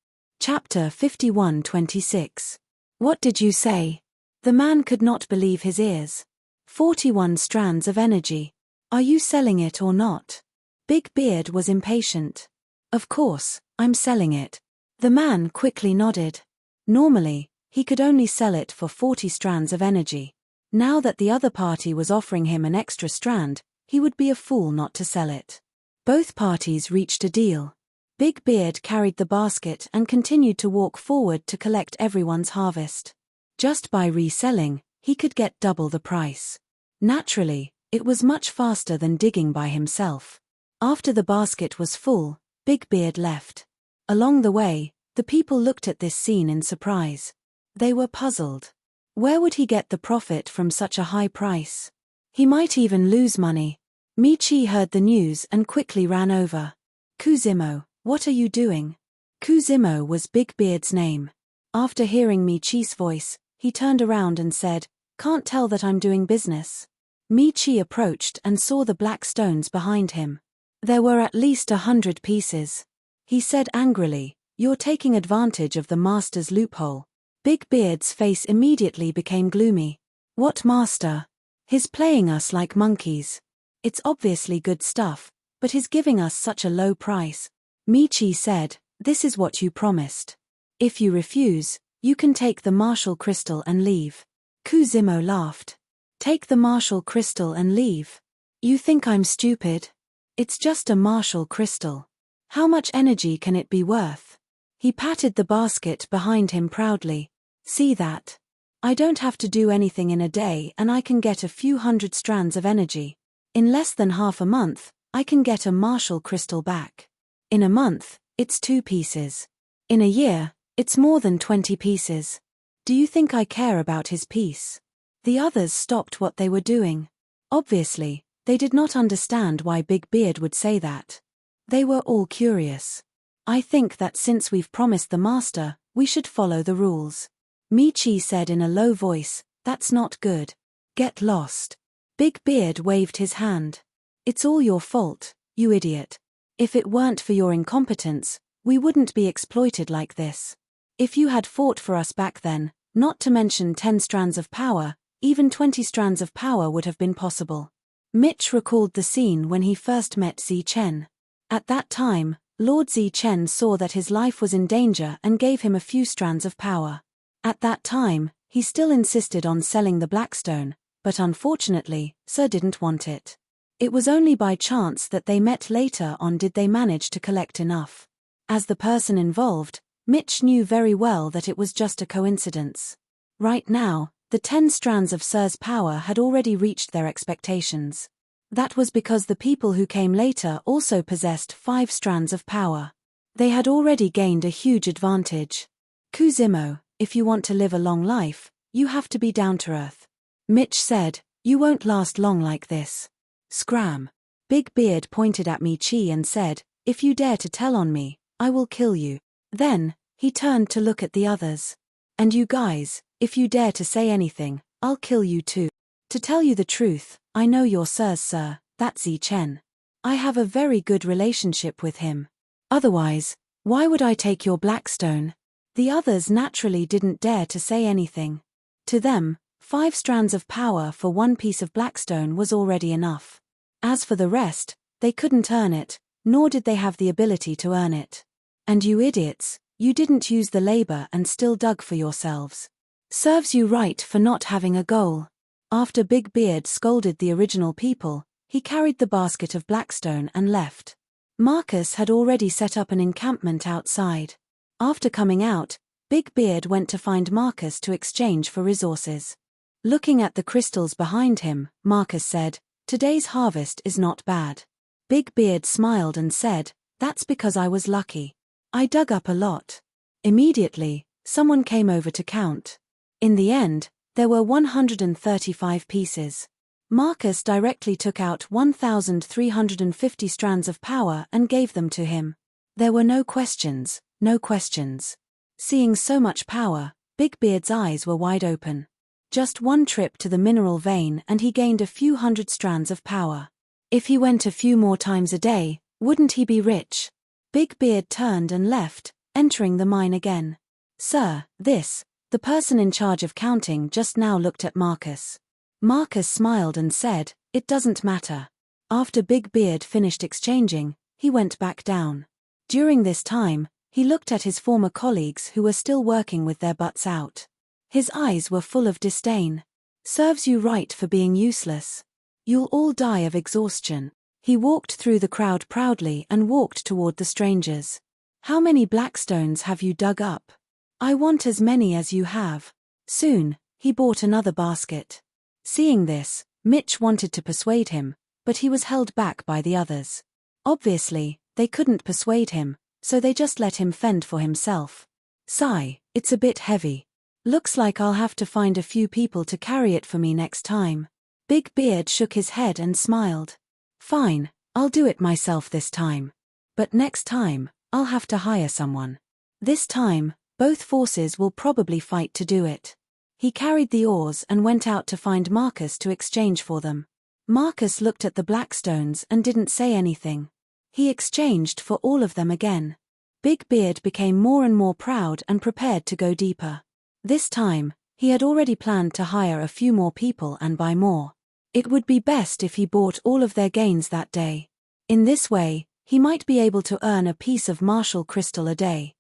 Chapter 51:26. What did you say? The man could not believe his ears. 41 strands of energy. Are you selling it or not? Big Beard was impatient. Of course, I'm selling it. The man quickly nodded. Normally, he could only sell it for 40 strands of energy. Now that the other party was offering him an extra strand, he would be a fool not to sell it. Both parties reached a deal. Big Beard carried the basket and continued to walk forward to collect everyone's harvest. Just by reselling, he could get double the price. Naturally, it was much faster than digging by himself. After the basket was full, Big Beard left. Along the way, the people looked at this scene in surprise. They were puzzled. Where would he get the profit from such a high price? He might even lose money. Michi heard the news and quickly ran over. Kuzimo, what are you doing? Kuzimo was Big Beard's name. After hearing Michi's voice, he turned around and said, Can't tell that I'm doing business. Michi approached and saw the black stones behind him. There were at least 100 pieces. He said angrily, "You're taking advantage of the master's loophole." Big Beard's face immediately became gloomy. "What master? He's playing us like monkeys. It's obviously good stuff, but he's giving us such a low price." Michi said, "This is what you promised. If you refuse, you can take the martial crystal and leave." Kuzimo laughed. "Take the martial crystal and leave? You think I'm stupid? It's just a martial crystal. How much energy can it be worth?" He patted the basket behind him proudly. "See that? I don't have to do anything in a day and I can get a few hundred strands of energy. In less than half a month, I can get a martial crystal back. In a month, it's 2 pieces. In a year, it's more than 20 pieces. Do you think I care about his piece?" The others stopped what they were doing. Obviously, they did not understand why Big Beard would say that. They were all curious. "I think that since we've promised the master, we should follow the rules." Michi said in a low voice, "That's not good. Get lost." Big Beard waved his hand. "It's all your fault, you idiot. If it weren't for your incompetence, we wouldn't be exploited like this. If you had fought for us back then, not to mention 10 strands of power, even 20 strands of power would have been possible." Mitch recalled the scene when he first met Zi Chen. At that time, Lord Zi Chen saw that his life was in danger and gave him a few strands of power. At that time, he still insisted on selling the Blackstone, but unfortunately, Sir didn't want it. It was only by chance that they met later on did they manage to collect enough. As the person involved, Mitch knew very well that it was just a coincidence. Right now, the 10 strands of Sir's power had already reached their expectations. That was because the people who came later also possessed 5 strands of power. They had already gained a huge advantage. "Kuzimo, if you want to live a long life, you have to be down to earth." Mitch said, "You won't last long like this." Scram. Big Beard pointed at Michi and said, "If you dare to tell on me, I will kill you." Then, he turned to look at the others. "And you guys, if you dare to say anything, I'll kill you too. To tell you the truth, I know your Sir's Sir, that's Zi Chen. I have a very good relationship with him. Otherwise, why would I take your Blackstone?" The others naturally didn't dare to say anything. To them, 5 strands of power for 1 piece of Blackstone was already enough. As for the rest, they couldn't earn it, nor did they have the ability to earn it. "And you idiots, you didn't use the labor and still dug for yourselves. Serves you right for not having a goal." After Big Beard scolded the original people, he carried the basket of Blackstone and left. Marcus had already set up an encampment outside. After coming out, Big Beard went to find Marcus to exchange for resources. Looking at the crystals behind him, Marcus said, "Today's harvest is not bad." Big Beard smiled and said, "That's because I was lucky. I dug up a lot." Immediately, someone came over to count. In the end, there were 135 pieces. Marcus directly took out 1,350 strands of power and gave them to him. There were no questions, no questions. Seeing so much power, Big Beard's eyes were wide open. Just 1 trip to the mineral vein and he gained a few hundred strands of power. If he went a few more times a day, wouldn't he be rich? Big Beard turned and left, entering the mine again. "Sir, the person in charge of counting just now looked at Marcus." Marcus smiled and said, "It doesn't matter." After Big Beard finished exchanging, he went back down. During this time, he looked at his former colleagues who were still working with their butts out. His eyes were full of disdain. "Serves you right for being useless. You'll all die of exhaustion." He walked through the crowd proudly and walked toward the strangers. "How many Blackstones have you dug up? I want as many as you have." Soon, he bought another basket. Seeing this, Mitch wanted to persuade him, but he was held back by the others. Obviously, they couldn't persuade him, so they just let him fend for himself. "Sigh, it's a bit heavy. Looks like I'll have to find a few people to carry it for me next time." Big Beard shook his head and smiled. "Fine, I'll do it myself this time. But next time, I'll have to hire someone. This time, both forces will probably fight to do it." He carried the oars and went out to find Marcus to exchange for them. Marcus looked at the black stones and didn't say anything. He exchanged for all of them again. Big Beard became more and more proud and prepared to go deeper. This time, he had already planned to hire a few more people and buy more. It would be best if he bought all of their gains that day. In this way, he might be able to earn a piece of martial crystal a day.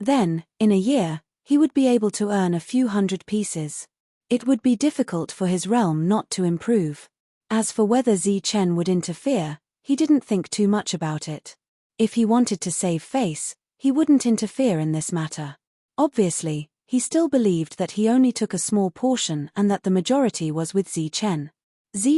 Then, in a year, he would be able to earn a few hundred pieces. It would be difficult for his realm not to improve. As for whether Chen would interfere, he didn't think too much about it. If he wanted to save face, he wouldn't interfere in this matter. Obviously, he still believed that he only took a small portion and that the majority was with Chen.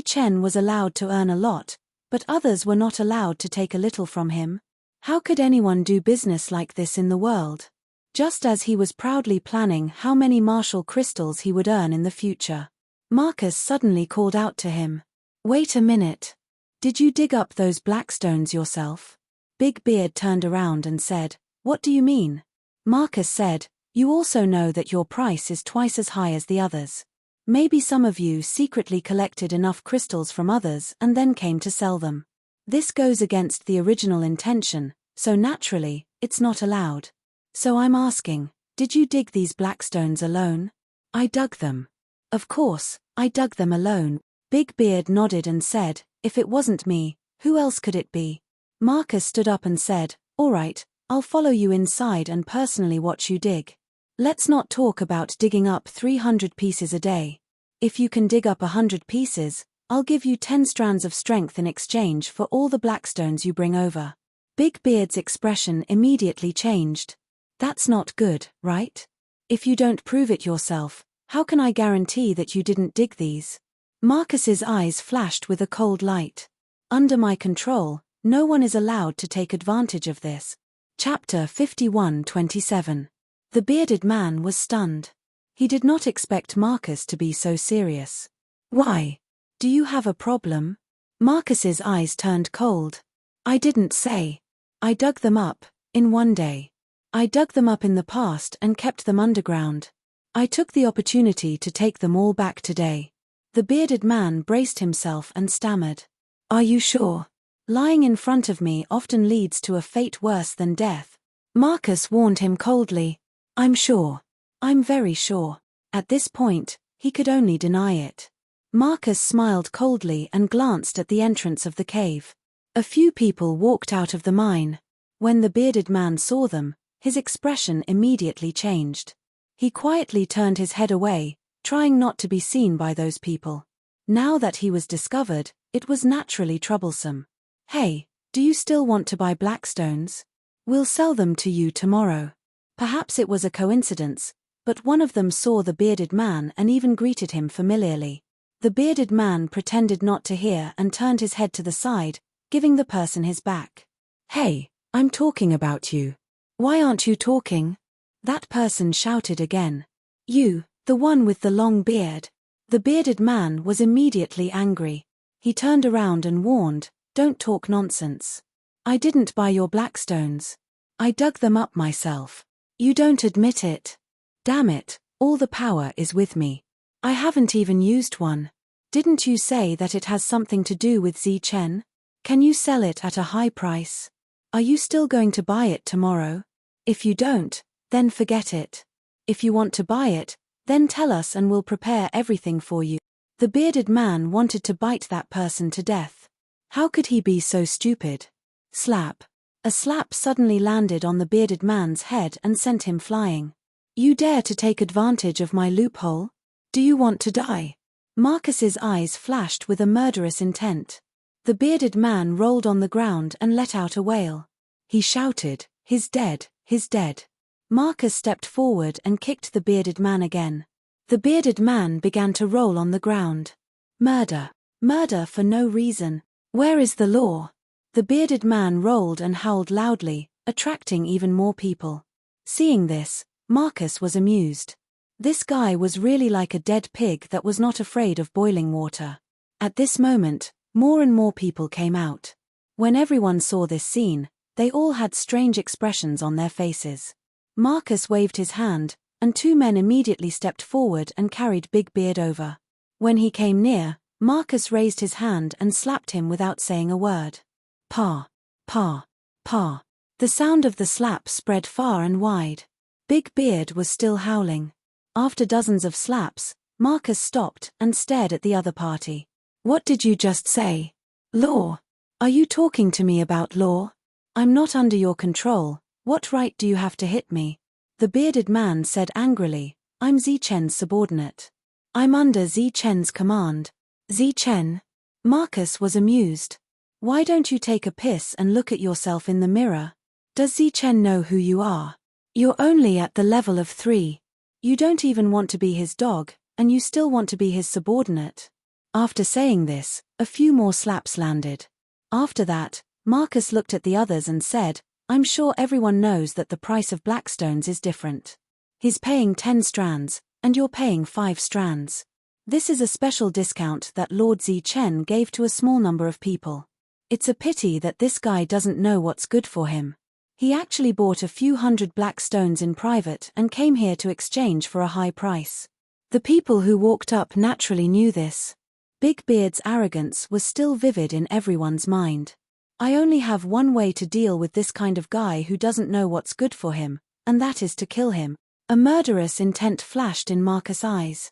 Chen was allowed to earn a lot, but others were not allowed to take a little from him. How could anyone do business like this in the world? Just as he was proudly planning how many martial crystals he would earn in the future, Marcus suddenly called out to him. "Wait a minute. Did you dig up those black stones yourself?" Big Beard turned around and said, "What do you mean?" Marcus said, "You also know that your price is twice as high as the others. Maybe some of you secretly collected enough crystals from others and then came to sell them. This goes against the original intention, so naturally, it's not allowed. So I'm asking, did you dig these black stones alone?" "I dug them. Of course, I dug them alone." Big Beard nodded and said, "If it wasn't me, who else could it be?" Marcus stood up and said, "All right, I'll follow you inside and personally watch you dig. Let's not talk about digging up 300 pieces a day. If you can dig up 100 pieces, I'll give you 10 strands of strength in exchange for all the black stones you bring over." Big Beard's expression immediately changed. "That's not good, right? If you don't prove it yourself, how can I guarantee that you didn't dig these?" Marcus's eyes flashed with a cold light. "Under my control, no one is allowed to take advantage of this." Chapter 51:27. The bearded man was stunned. He did not expect Marcus to be so serious. "Why? Do you have a problem?" Marcus's eyes turned cold. "I didn't say. I dug them up, in one day. I dug them up in the past and kept them underground. I took the opportunity to take them all back today." The bearded man braced himself and stammered. "Are you sure? Lying in front of me often leads to a fate worse than death." Marcus warned him coldly. "I'm sure. I'm very sure." At this point, he could only deny it. Marcus smiled coldly and glanced at the entrance of the cave. A few people walked out of the mine. When the bearded man saw them, his expression immediately changed. He quietly turned his head away, trying not to be seen by those people. Now that he was discovered, it was naturally troublesome. "Hey, do you still want to buy black stones? We'll sell them to you tomorrow." Perhaps it was a coincidence, but one of them saw the bearded man and even greeted him familiarly. The bearded man pretended not to hear and turned his head to the side, giving the person his back. "Hey, I'm talking about you. Why aren't you talking?" That person shouted again. "You, the one with the long beard." The bearded man was immediately angry. He turned around and warned, "Don't talk nonsense. I didn't buy your black stones. I dug them up myself. You don't admit it. Damn it, all the power is with me. I haven't even used one. Didn't you say that it has something to do with Chen? Can you sell it at a high price? Are you still going to buy it tomorrow? If you don't, then forget it. If you want to buy it, then tell us and we'll prepare everything for you." The bearded man wanted to bite that person to death. How could he be so stupid? Slap. A slap suddenly landed on the bearded man's head and sent him flying. "You dare to take advantage of my loophole? Do you want to die?" Marcus's eyes flashed with a murderous intent. The bearded man rolled on the ground and let out a wail. He shouted, "He's dead, he's dead." Marcus stepped forward and kicked the bearded man again. The bearded man began to roll on the ground. "Murder. Murder for no reason. Where is the law?" The bearded man rolled and howled loudly, attracting even more people. Seeing this, Marcus was amused. This guy was really like a dead pig that was not afraid of boiling water. At this moment, more and more people came out. When everyone saw this scene, they all had strange expressions on their faces. Marcus waved his hand, and 2 men immediately stepped forward and carried Big Beard over. When he came near, Marcus raised his hand and slapped him without saying a word. Pa, pa, pa. The sound of the slap spread far and wide. Big Beard was still howling. After dozens of slaps, Marcus stopped and stared at the other party. What did you just say? Law? Are you talking to me about law? I'm not under your control. What right do you have to hit me? The bearded man said angrily, I'm Zichen's subordinate. I'm under Zichen's command. Zichen? Marcus was amused. Why don't you take a piss and look at yourself in the mirror? Does Zichen know who you are? You're only at the level of 3. You don't even want to be his dog, and you still want to be his subordinate. After saying this, a few more slaps landed. After that, Marcus looked at the others and said, I'm sure everyone knows that the price of blackstones is different. He's paying 10 strands, and you're paying 5 strands. This is a special discount that Lord Zichen gave to a small number of people. It's a pity that this guy doesn't know what's good for him. He actually bought a few hundred black stones in private and came here to exchange for a high price. The people who walked up naturally knew this. Big Beard's arrogance was still vivid in everyone's mind. I only have one way to deal with this kind of guy who doesn't know what's good for him, and that is to kill him. A murderous intent flashed in Marcus' eyes.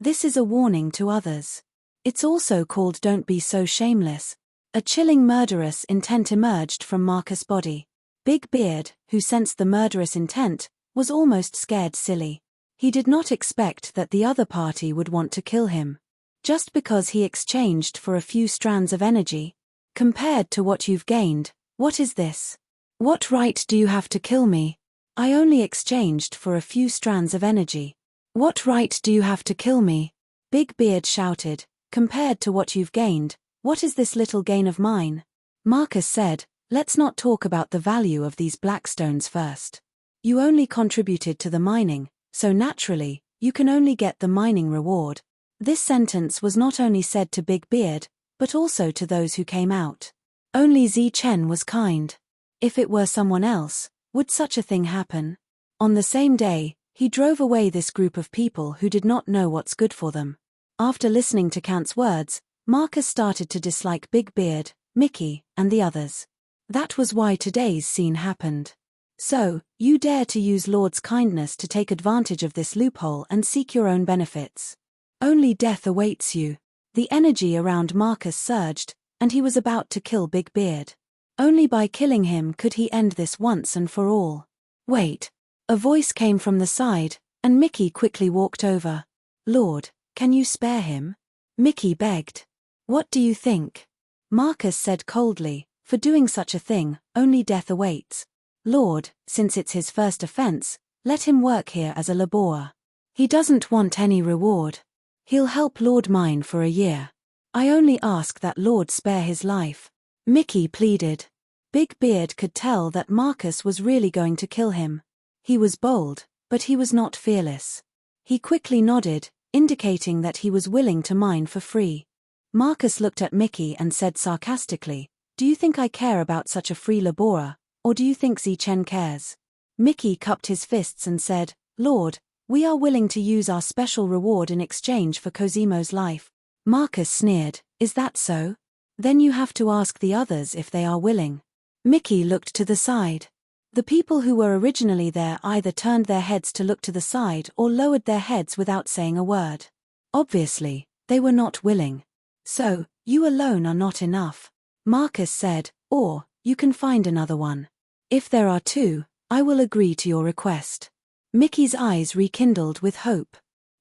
This is a warning to others. It's also called Don't Be So Shameless. A chilling murderous intent emerged from Marcus' body. Big Beard, who sensed the murderous intent, was almost scared silly. He did not expect that the other party would want to kill him. Just because he exchanged for a few strands of energy. Compared to what you've gained, what is this? What right do you have to kill me? I only exchanged for a few strands of energy. What right do you have to kill me? Big Beard shouted, compared to what you've gained, what is this little gain of mine? Marcus said, let's not talk about the value of these black stones first. You only contributed to the mining, so naturally, you can only get the mining reward. This sentence was not only said to Big Beard, but also to those who came out. Only Zichen was kind. If it were someone else, would such a thing happen? On the same day, he drove away this group of people who did not know what's good for them. After listening to Kant's words, Marcus started to dislike Big Beard, Mickey, and the others. That was why today's scene happened. So, you dare to use Lord's kindness to take advantage of this loophole and seek your own benefits. Only death awaits you. The energy around Marcus surged, and he was about to kill Big Beard. Only by killing him could he end this once and for all. Wait. A voice came from the side, and Mickey quickly walked over. Lord, can you spare him? Mickey begged. What do you think? Marcus said coldly, for doing such a thing, only death awaits. Lord, since it's his first offense, let him work here as a laborer. He doesn't want any reward. He'll help Lord mine for a year. I only ask that Lord spare his life. Mickey pleaded. Big Beard could tell that Marcus was really going to kill him. He was bold, but he was not fearless. He quickly nodded, indicating that he was willing to mine for free. Marcus looked at Mickey and said sarcastically, do you think I care about such a free laborer, or do you think Zichen cares? Mickey cupped his fists and said, Lord, we are willing to use our special reward in exchange for Cosimo's life. Marcus sneered, is that so? Then you have to ask the others if they are willing. Mickey looked to the side. The people who were originally there either turned their heads to look to the side or lowered their heads without saying a word. Obviously, they were not willing. So, you alone are not enough. Marcus said, or, you can find another one. If there are 2, I will agree to your request. Mickey's eyes rekindled with hope.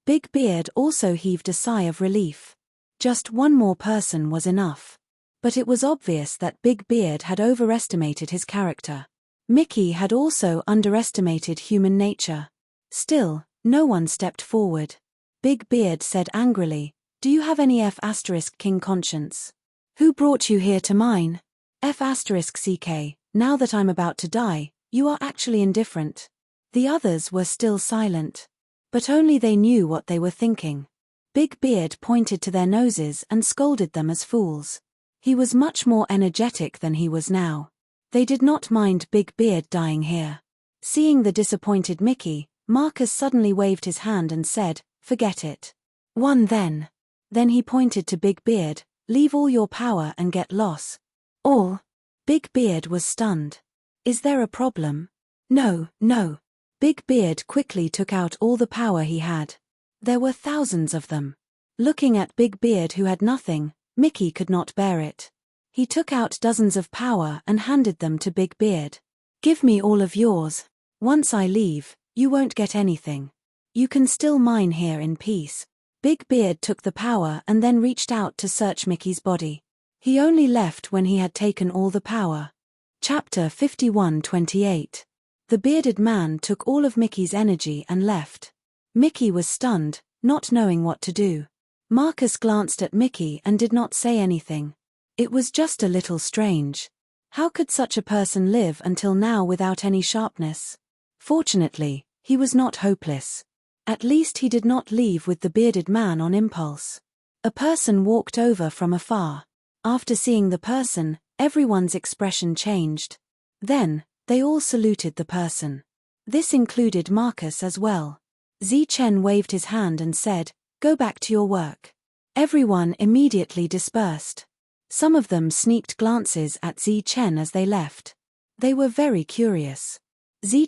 Big Beard also heaved a sigh of relief. Just one more person was enough. But it was obvious that Big Beard had overestimated his character. Mickey had also underestimated human nature. Still, no one stepped forward. Big Beard said angrily, do you have any F***king conscience? Who brought you here to mine? F***ck, now that I'm about to die, you are actually indifferent. The others were still silent. But only they knew what they were thinking. Big Beard pointed to their noses and scolded them as fools. He was much more energetic than he was now. They did not mind Big Beard dying here. Seeing the disappointed Mickey, Marcus suddenly waved his hand and said, "Forget it. One then." Then he pointed to Big Beard, "Leave all your power and get lost." All? Big Beard was stunned. "Is there a problem?" "No, no." Big Beard quickly took out all the power he had. There were thousands of them. Looking at Big Beard who had nothing, Mickey could not bear it. He took out dozens of power and handed them to Big Beard. "Give me all of yours. Once I leave, you won't get anything. You can still mine here in peace." Big Beard took the power and then reached out to search Mickey's body. He only left when he had taken all the power. Chapter 51:28. The bearded man took all of Mickey's energy and left. Mickey was stunned, not knowing what to do. Marcus glanced at Mickey and did not say anything. It was just a little strange. How could such a person live until now without any sharpness? Fortunately, he was not hopeless. At least he did not leave with the bearded man on impulse. A person walked over from afar. After seeing the person, everyone's expression changed. Then, they all saluted the person. This included Marcus as well. Chen waved his hand and said, "Go back to your work." Everyone immediately dispersed. Some of them sneaked glances at Chen as they left. They were very curious.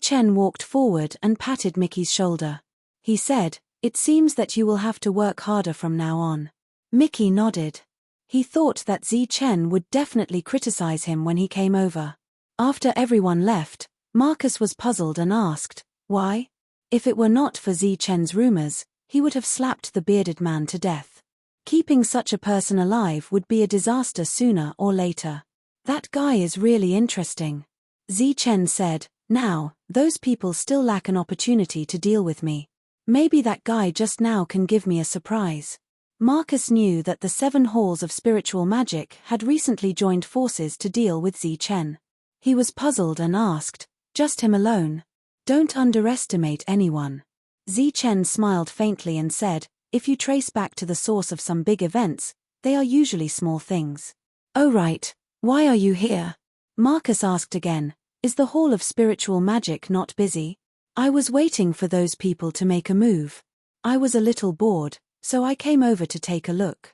Chen walked forward and patted Mickey's shoulder. He said, "It seems that you will have to work harder from now on." Mickey nodded. He thought that Chen would definitely criticize him when he came over. After everyone left, Marcus was puzzled and asked, "Why?" If it were not for Chen's rumors, he would have slapped the bearded man to death. Keeping such a person alive would be a disaster sooner or later. "That guy is really interesting," Chen said. "Now, those people still lack an opportunity to deal with me. Maybe that guy just now can give me a surprise." Marcus knew that the 7 halls of spiritual magic had recently joined forces to deal with Chen. He was puzzled and asked, "Just him alone?" "Don't underestimate anyone." Chen smiled faintly and said, "If you trace back to the source of some big events, they are usually small things." "Oh right, why are you here?" Marcus asked again, "Is the Hall of Spiritual Magic not busy?" "I was waiting for those people to make a move. I was a little bored, so I came over to take a look."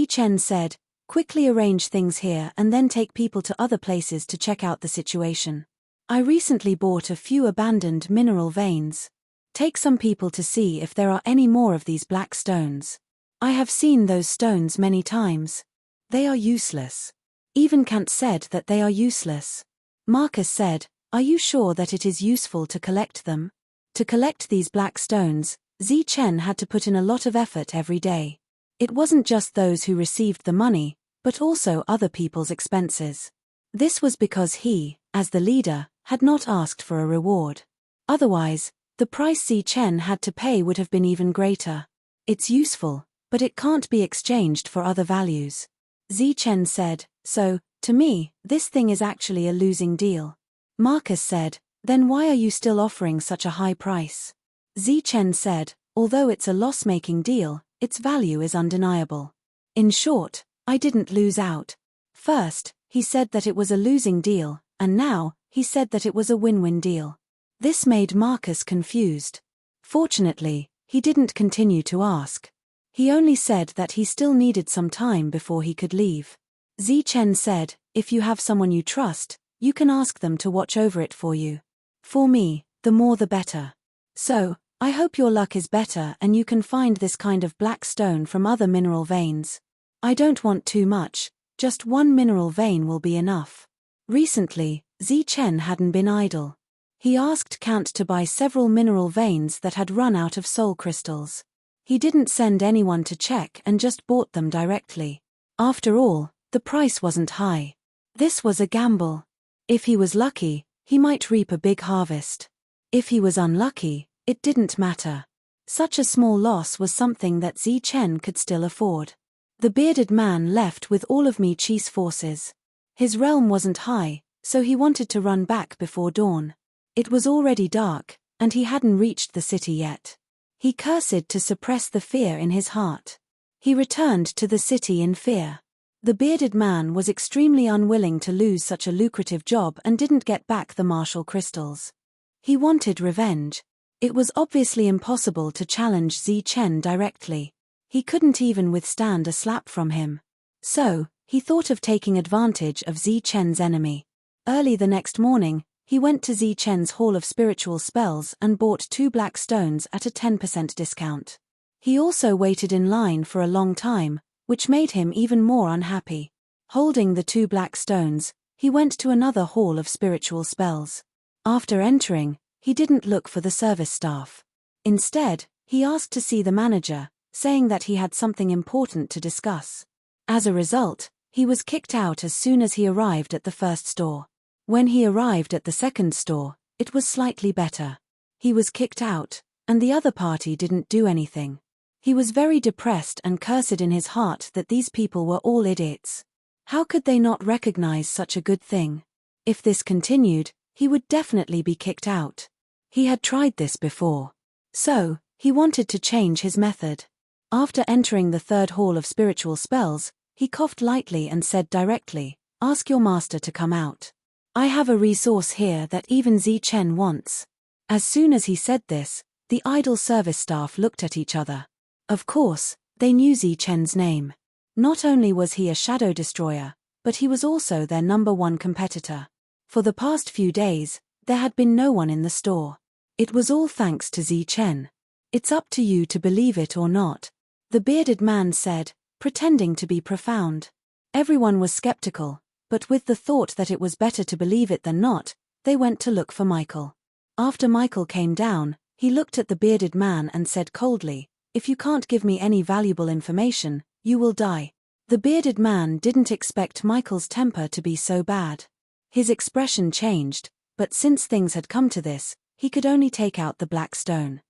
Chen said, "Quickly arrange things here and then take people to other places to check out the situation. I recently bought a few abandoned mineral veins. Take some people to see if there are any more of these black stones. I have seen those stones many times. They are useless. Even Kant said that they are useless." Marcus said, "Are you sure that it is useful to collect them?" To collect these black stones, Chen had to put in a lot of effort every day. It wasn't just those who received the money, but also other people's expenses. This was because he, as the leader, had not asked for a reward. Otherwise, the price Chen had to pay would have been even greater. "It's useful, but it can't be exchanged for other values." Chen said, "So, to me, this thing is actually a losing deal." Marcus said, "Then why are you still offering such a high price?" Chen said, "Although it's a loss-making deal, its value is undeniable. In short, I didn't lose out. First, he said that it was a losing deal, and now, he said that it was a win-win deal." This made Marcus confused. Fortunately, he didn't continue to ask. He only said that he still needed some time before he could leave. Chen said, "If you have someone you trust, you can ask them to watch over it for you. For me, the more the better. So, I hope your luck is better and you can find this kind of black stone from other mineral veins. I don't want too much, just 1 mineral vein will be enough." Recently, Chen hadn't been idle. He asked Kant to buy several mineral veins that had run out of soul crystals. He didn't send anyone to check and just bought them directly. After all, the price wasn't high. This was a gamble. If he was lucky, he might reap a big harvest. If he was unlucky, it didn't matter. Such a small loss was something that Chen could still afford. The bearded man left with all of Michi's forces. His realm wasn't high, so he wanted to run back before dawn. It was already dark, and he hadn't reached the city yet. He cursed to suppress the fear in his heart. He returned to the city in fear. The bearded man was extremely unwilling to lose such a lucrative job and didn't get back the martial crystals. He wanted revenge. It was obviously impossible to challenge Zi Chen directly. He couldn't even withstand a slap from him. So, he thought of taking advantage of Zi Chen's enemy. Early the next morning, he went to Zi Chen's Hall of Spiritual Spells and bought 2 black stones at a 10% discount. He also waited in line for a long time, which made him even more unhappy. Holding the 2 black stones, he went to another Hall of Spiritual Spells. After entering, he didn't look for the service staff. Instead, he asked to see the manager, saying that he had something important to discuss. As a result, he was kicked out as soon as he arrived at the first store. When he arrived at the second store, it was slightly better. He was kicked out, and the other party didn't do anything. He was very depressed and cursed in his heart that these people were all idiots. How could they not recognize such a good thing? If this continued, he would definitely be kicked out. He had tried this before. So, he wanted to change his method. After entering the third Hall of Spiritual Spells, he coughed lightly and said directly, "Ask your master to come out. I have a resource here that even Zi Chen wants." As soon as he said this, the idle service staff looked at each other. Of course, they knew Zi Chen's name. Not only was he a shadow destroyer, but he was also their #1 competitor. For the past few days, there had been no one in the store. It was all thanks to Zi Chen. "It's up to you to believe it or not," the bearded man said, pretending to be profound. Everyone was skeptical, but with the thought that it was better to believe it than not, they went to look for Michael. After Michael came down, he looked at the bearded man and said coldly, "If you can't give me any valuable information, you will die." The bearded man didn't expect Michael's temper to be so bad. His expression changed, but since things had come to this, he could only take out the black stone.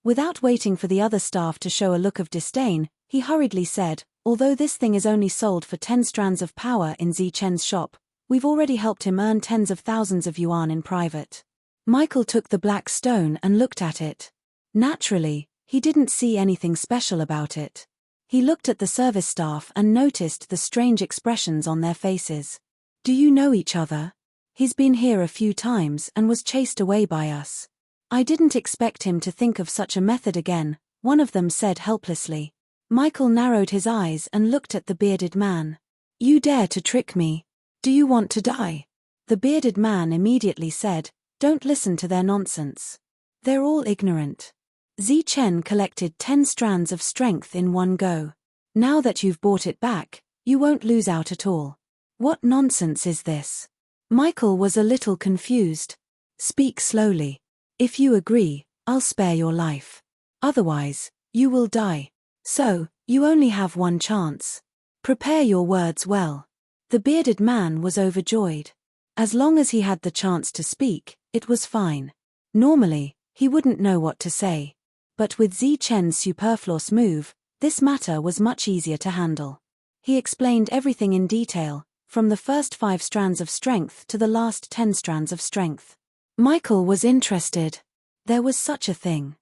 Without waiting for the other staff to show a look of disdain, he hurriedly said, "Although this thing is only sold for 10 strands of power in Zi Chen's shop, we've already helped him earn tens of thousands of yuan in private." Michael took the black stone and looked at it. Naturally, he didn't see anything special about it. He looked at the service staff and noticed the strange expressions on their faces. "Do you know each other? He's been here a few times and was chased away by us. I didn't expect him to think of such a method again," one of them said helplessly. Michael narrowed his eyes and looked at the bearded man. "You dare to trick me? Do you want to die?" The bearded man immediately said, "Don't listen to their nonsense. They're all ignorant. Zi Chen collected 10 strands of strength in one go. Now that you've bought it back, you won't lose out at all. What nonsense is this?" Michael was a little confused. "Speak slowly. If you agree, I'll spare your life. Otherwise, you will die. So, you only have one chance. Prepare your words well." The bearded man was overjoyed. As long as he had the chance to speak, it was fine. Normally, he wouldn't know what to say. But with Zi Chen's superfluous move, this matter was much easier to handle. He explained everything in detail, from the first 5 strands of strength to the last 10 strands of strength. Michael was interested. There was such a thing.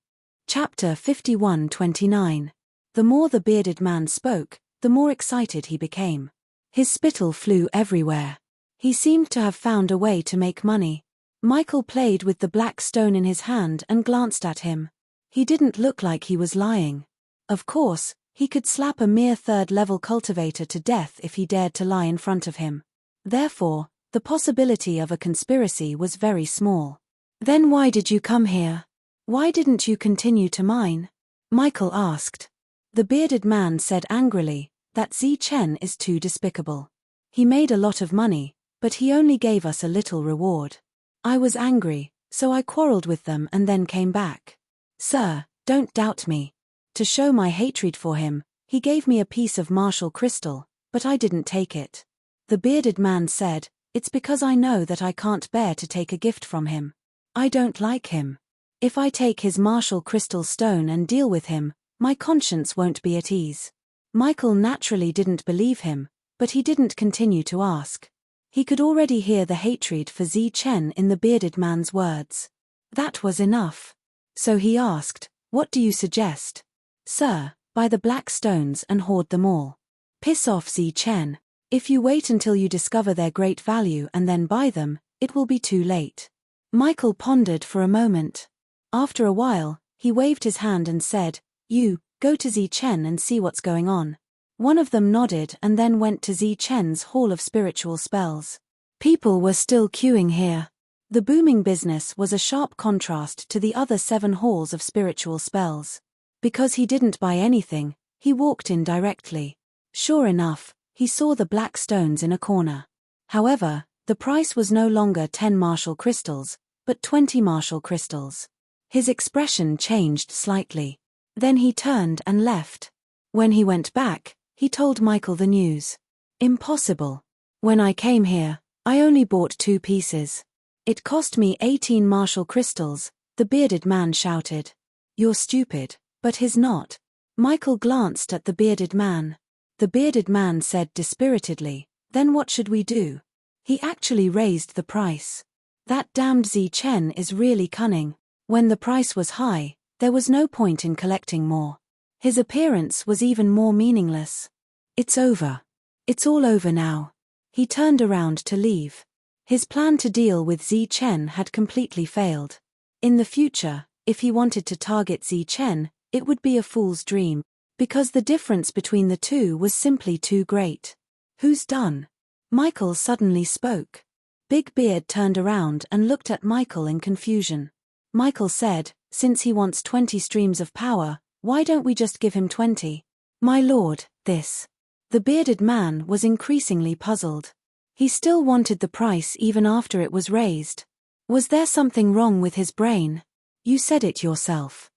Chapter 51-29. The more the bearded man spoke, the more excited he became. His spittle flew everywhere. He seemed to have found a way to make money. Michael played with the black stone in his hand and glanced at him. He didn't look like he was lying. Of course, he could slap a mere 3rd-level cultivator to death if he dared to lie in front of him. Therefore, the possibility of a conspiracy was very small. "Then why did you come here? Why didn't you continue to mine?" Michael asked. The bearded man said angrily, "That Zi Chen is too despicable. He made a lot of money, but he only gave us a little reward. I was angry, so I quarreled with them and then came back. Sir, don't doubt me. To show my hatred for him, he gave me a piece of martial crystal, but I didn't take it." The bearded man said, "It's because I know that I can't bear to take a gift from him. I don't like him. If I take his martial crystal stone and deal with him, my conscience won't be at ease." Michael naturally didn't believe him, but he didn't continue to ask. He could already hear the hatred for Zi Chen in the bearded man's words. That was enough. So he asked, "What do you suggest?" "Sir, buy the black stones and hoard them all. Piss off Zi Chen. If you wait until you discover their great value and then buy them, it will be too late." Michael pondered for a moment. After a while, he waved his hand and said, "You, go to Chen and see what's going on." One of them nodded and then went to Chen's Hall of Spiritual Spells. People were still queuing here. The booming business was a sharp contrast to the other 7 halls of spiritual spells. Because he didn't buy anything, he walked in directly. Sure enough, he saw the black stones in a corner. However, the price was no longer 10 martial crystals, but 20 martial crystals. His expression changed slightly. Then he turned and left. When he went back, he told Michael the news. "Impossible. When I came here, I only bought 2 pieces. It cost me 18 martial crystals," the bearded man shouted. "You're stupid," but he's not. Michael glanced at the bearded man. The bearded man said dispiritedly, "Then what should we do?" He actually raised the price. That damned Chen is really cunning. When the price was high, there was no point in collecting more. His appearance was even more meaningless. "It's over. It's all over now." He turned around to leave. His plan to deal with Chen had completely failed. In the future, if he wanted to target Chen, it would be a fool's dream, because the difference between the two was simply too great. "Who's done?" Michael suddenly spoke. Big Beard turned around and looked at Michael in confusion. Michael said, "Since he wants 20 streams of power, why don't we just give him 20? My lord, this." The bearded man was increasingly puzzled. He still wanted the price even after it was raised. Was there something wrong with his brain? "You said it yourself.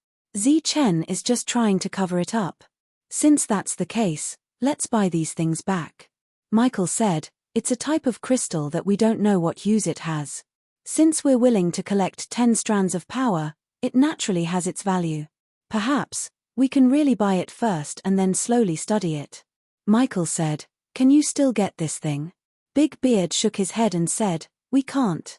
Chen is just trying to cover it up. Since that's the case, let's buy these things back." Michael said, "It's a type of crystal that we don't know what use it has. Since we're willing to collect 10 strands of power, it naturally has its value. Perhaps, we can really buy it first and then slowly study it." Michael said, "Can you still get this thing?" Big Beard shook his head and said, "We can't.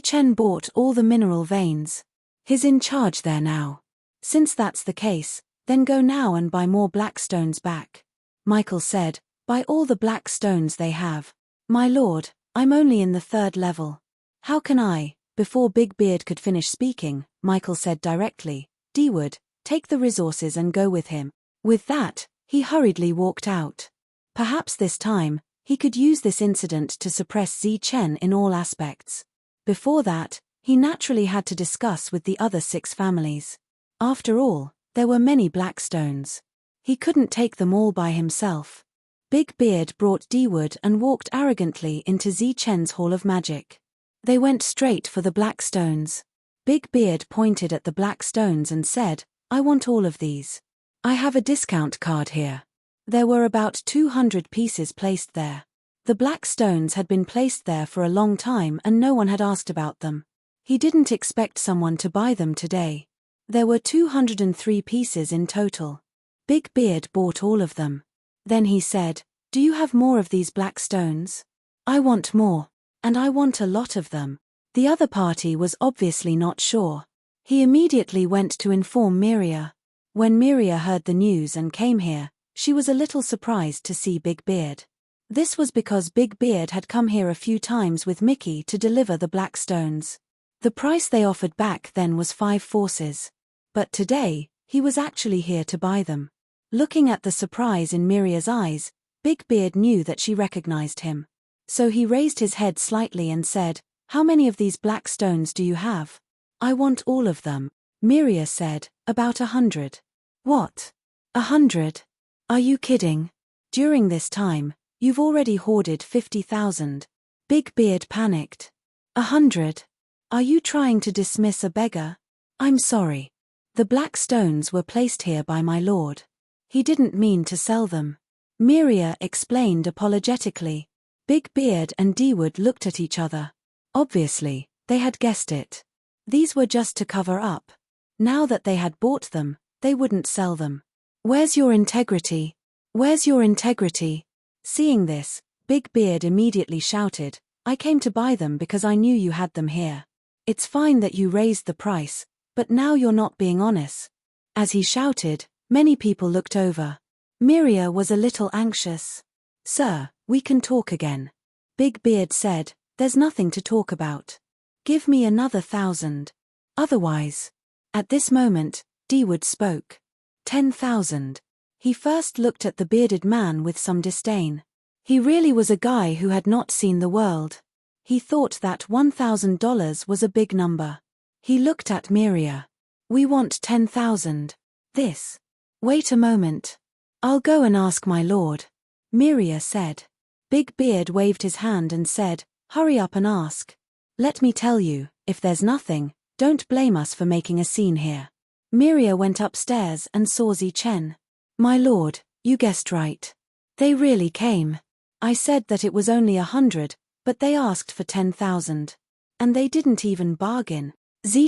Chen bought all the mineral veins. He's in charge there now. Since that's the case, then go now and buy more black stones back." Michael said, "Buy all the black stones they have." "My lord, I'm only in the 3rd level. How can I?" Before Big Beard could finish speaking, Michael said directly, "Dewood, take the resources and go with him." With that, he hurriedly walked out. Perhaps this time, he could use this incident to suppress Chen in all aspects. Before that, he naturally had to discuss with the other 6 families. After all, there were many black stones. He couldn't take them all by himself. Big Beard brought Dewood and walked arrogantly into Chen's Hall of Magic. They went straight for the black stones. Big Beard pointed at the black stones and said, "I want all of these. I have a discount card here." There were about 200 pieces placed there. The black stones had been placed there for a long time and no one had asked about them. He didn't expect someone to buy them today. There were 203 pieces in total. Big Beard bought all of them. Then he said, "Do you have more of these black stones? I want more. And I want a lot of them." The other party was obviously not sure. He immediately went to inform Miria. When Miria heard the news and came here, she was a little surprised to see Big Beard. This was because Big Beard had come here a few times with Mickey to deliver the black stones. The price they offered back then was 5 forces. But today, he was actually here to buy them. Looking at the surprise in Miria's eyes, Big Beard knew that she recognized him. So he raised his head slightly and said, "How many of these black stones do you have?" "I want all of them," Miria said, "about 100. "What? 100? Are you kidding? During this time, you've already hoarded 50,000. Big Beard panicked. 100? Are you trying to dismiss a beggar? I'm sorry. The black stones were placed here by my lord. He didn't mean to sell them." Miria explained apologetically. Big Beard and Dewood looked at each other. Obviously, they had guessed it. These were just to cover up. Now that they had bought them, they wouldn't sell them. "Where's your integrity? Where's your integrity?" Seeing this, Big Beard immediately shouted, "I came to buy them because I knew you had them here. It's fine that you raised the price, but now you're not being honest." As he shouted, many people looked over. Miria was a little anxious. "Sir, we can talk again." Big Beard said, "There's nothing to talk about. Give me another 1,000. Otherwise." At this moment, Dewood spoke. 10,000. He first looked at the bearded man with some disdain. He really was a guy who had not seen the world. He thought that $1,000 was a big number. He looked at Miria. We want 10,000. This. Wait a moment. I'll go and ask my lord. Miria said. Big Beard waved his hand and said, hurry up and ask. Let me tell you, if there's nothing, don't blame us for making a scene here. Miria went upstairs and saw Chen. My lord, you guessed right. They really came. I said that it was only 100, but they asked for 10,000. And they didn't even bargain.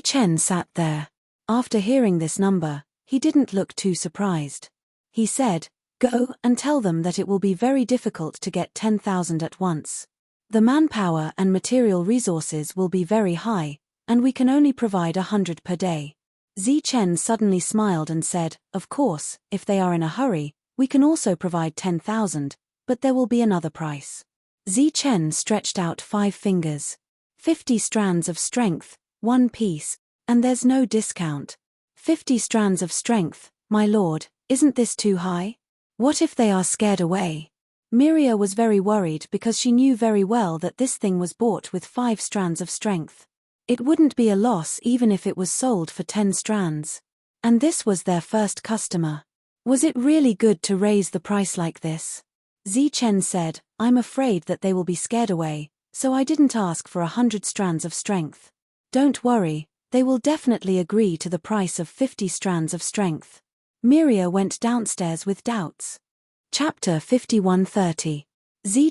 Chen sat there. After hearing this number, he didn't look too surprised. He said, go and tell them that it will be very difficult to get 10,000 at once. The manpower and material resources will be very high, and we can only provide 100 per day. Chen suddenly smiled and said, of course, if they are in a hurry, we can also provide 10,000, but there will be another price. Chen stretched out 5 fingers. 50 strands of strength, 1 piece, and there's no discount. 50 strands of strength, my lord, isn't this too high? What if they are scared away? Miria was very worried because she knew very well that this thing was bought with 5 strands of strength. It wouldn't be a loss even if it was sold for 10 strands. And this was their first customer. Was it really good to raise the price like this? Chen said, I'm afraid that they will be scared away, so I didn't ask for 100 strands of strength. Don't worry, they will definitely agree to the price of 50 strands of strength. Miria went downstairs with doubts. Chapter 5130.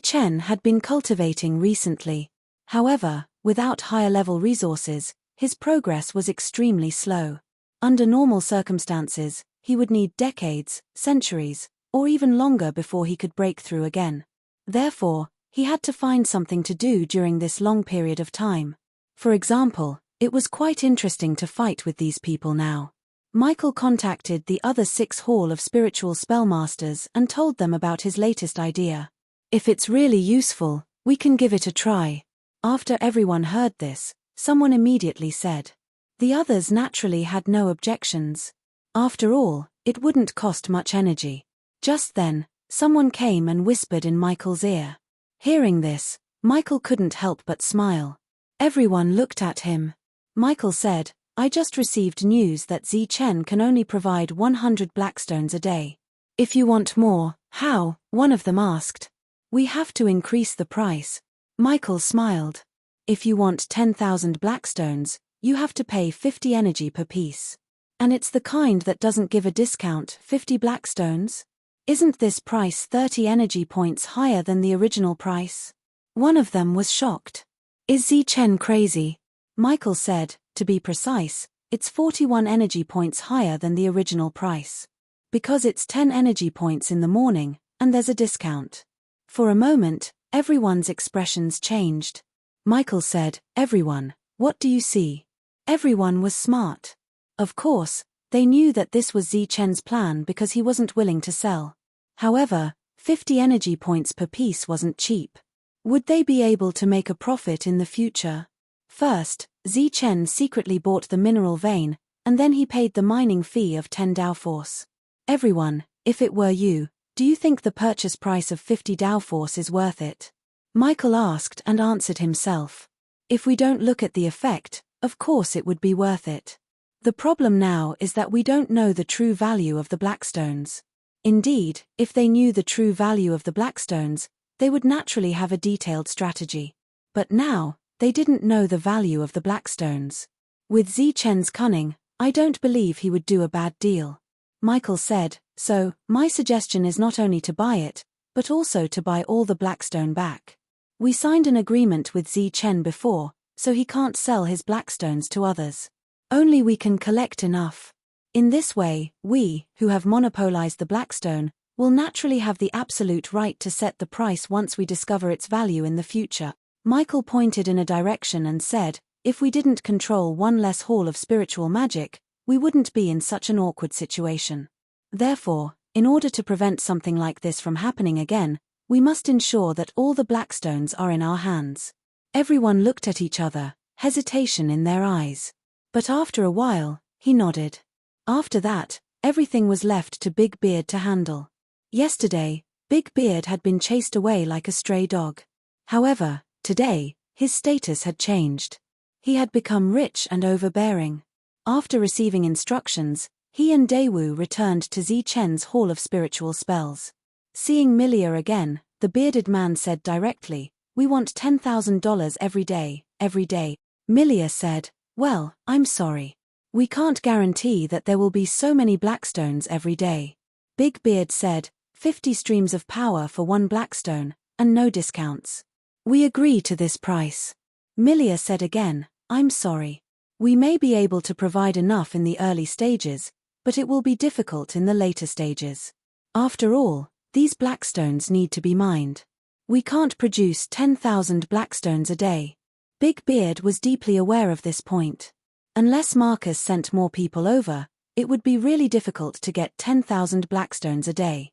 Chen had been cultivating recently. However, without higher-level resources, his progress was extremely slow. Under normal circumstances, he would need decades, centuries, or even longer before he could break through again. Therefore, he had to find something to do during this long period of time. For example, it was quite interesting to fight with these people now. Michael contacted the other 6 Hall of Spiritual Spellmasters and told them about his latest idea. If it's really useful, we can give it a try. After everyone heard this, someone immediately said. The others naturally had no objections. After all, it wouldn't cost much energy. Just then, someone came and whispered in Michael's ear. Hearing this, Michael couldn't help but smile. Everyone looked at him. Michael said, I just received news that Chen can only provide 100 blackstones a day. If you want more, how? One of them asked. We have to increase the price. Michael smiled. If you want 10,000 blackstones, you have to pay 50 energy per piece. And it's the kind that doesn't give a discount, 50 blackstones? Isn't this price 30 energy points higher than the original price? One of them was shocked. Is Chen crazy? Michael said, to be precise, it's 41 energy points higher than the original price. Because it's 10 energy points in the morning, and there's a discount. For a moment, everyone's expressions changed. Michael said, everyone, what do you see? Everyone was smart. Of course, they knew that this was Chen's plan because he wasn't willing to sell. However, 50 energy points per piece wasn't cheap. Would they be able to make a profit in the future? First, Chen secretly bought the mineral vein, and then he paid the mining fee of 10 Dao Force. Everyone, if it were you, do you think the purchase price of 50 Dao Force is worth it? Michael asked and answered himself. If we don't look at the effect, of course it would be worth it. The problem now is that we don't know the true value of the blackstones. Indeed, if they knew the true value of the blackstones, they would naturally have a detailed strategy. But now, they didn't know the value of the blackstones. With Chen's cunning, I don't believe he would do a bad deal. Michael said, so, my suggestion is not only to buy it, but also to buy all the blackstone back. We signed an agreement with Chen before, so he can't sell his blackstones to others. Only we can collect enough. In this way, we, who have monopolized the blackstone, will naturally have the absolute right to set the price once we discover its value in the future. Michael pointed in a direction and said, if we didn't control one less hall of spiritual magic, we wouldn't be in such an awkward situation. Therefore, in order to prevent something like this from happening again, we must ensure that all the blackstones are in our hands. Everyone looked at each other, hesitation in their eyes. But after a while, He nodded. After that, everything was left to Big Beard to handle. Yesterday, Big Beard had been chased away like a stray dog. However, today, his status had changed. He had become rich and overbearing. After receiving instructions, he and Daewoo returned to Zichen's Hall of Spiritual Spells. Seeing Milia again, the bearded man said directly, "We want $10,000 every day, every day." Milia said, "Well, I'm sorry. We can't guarantee that there will be so many Blackstones every day." Big Beard said, 50 streams of power for one Blackstone, and no discounts. "We agree to this price." Milia said again, "I'm sorry. We may be able to provide enough in the early stages, but it will be difficult in the later stages. After all, these Blackstones need to be mined. We can't produce 10,000 Blackstones a day." Big Beard was deeply aware of this point. Unless Marcus sent more people over, it would be really difficult to get 10,000 Blackstones a day.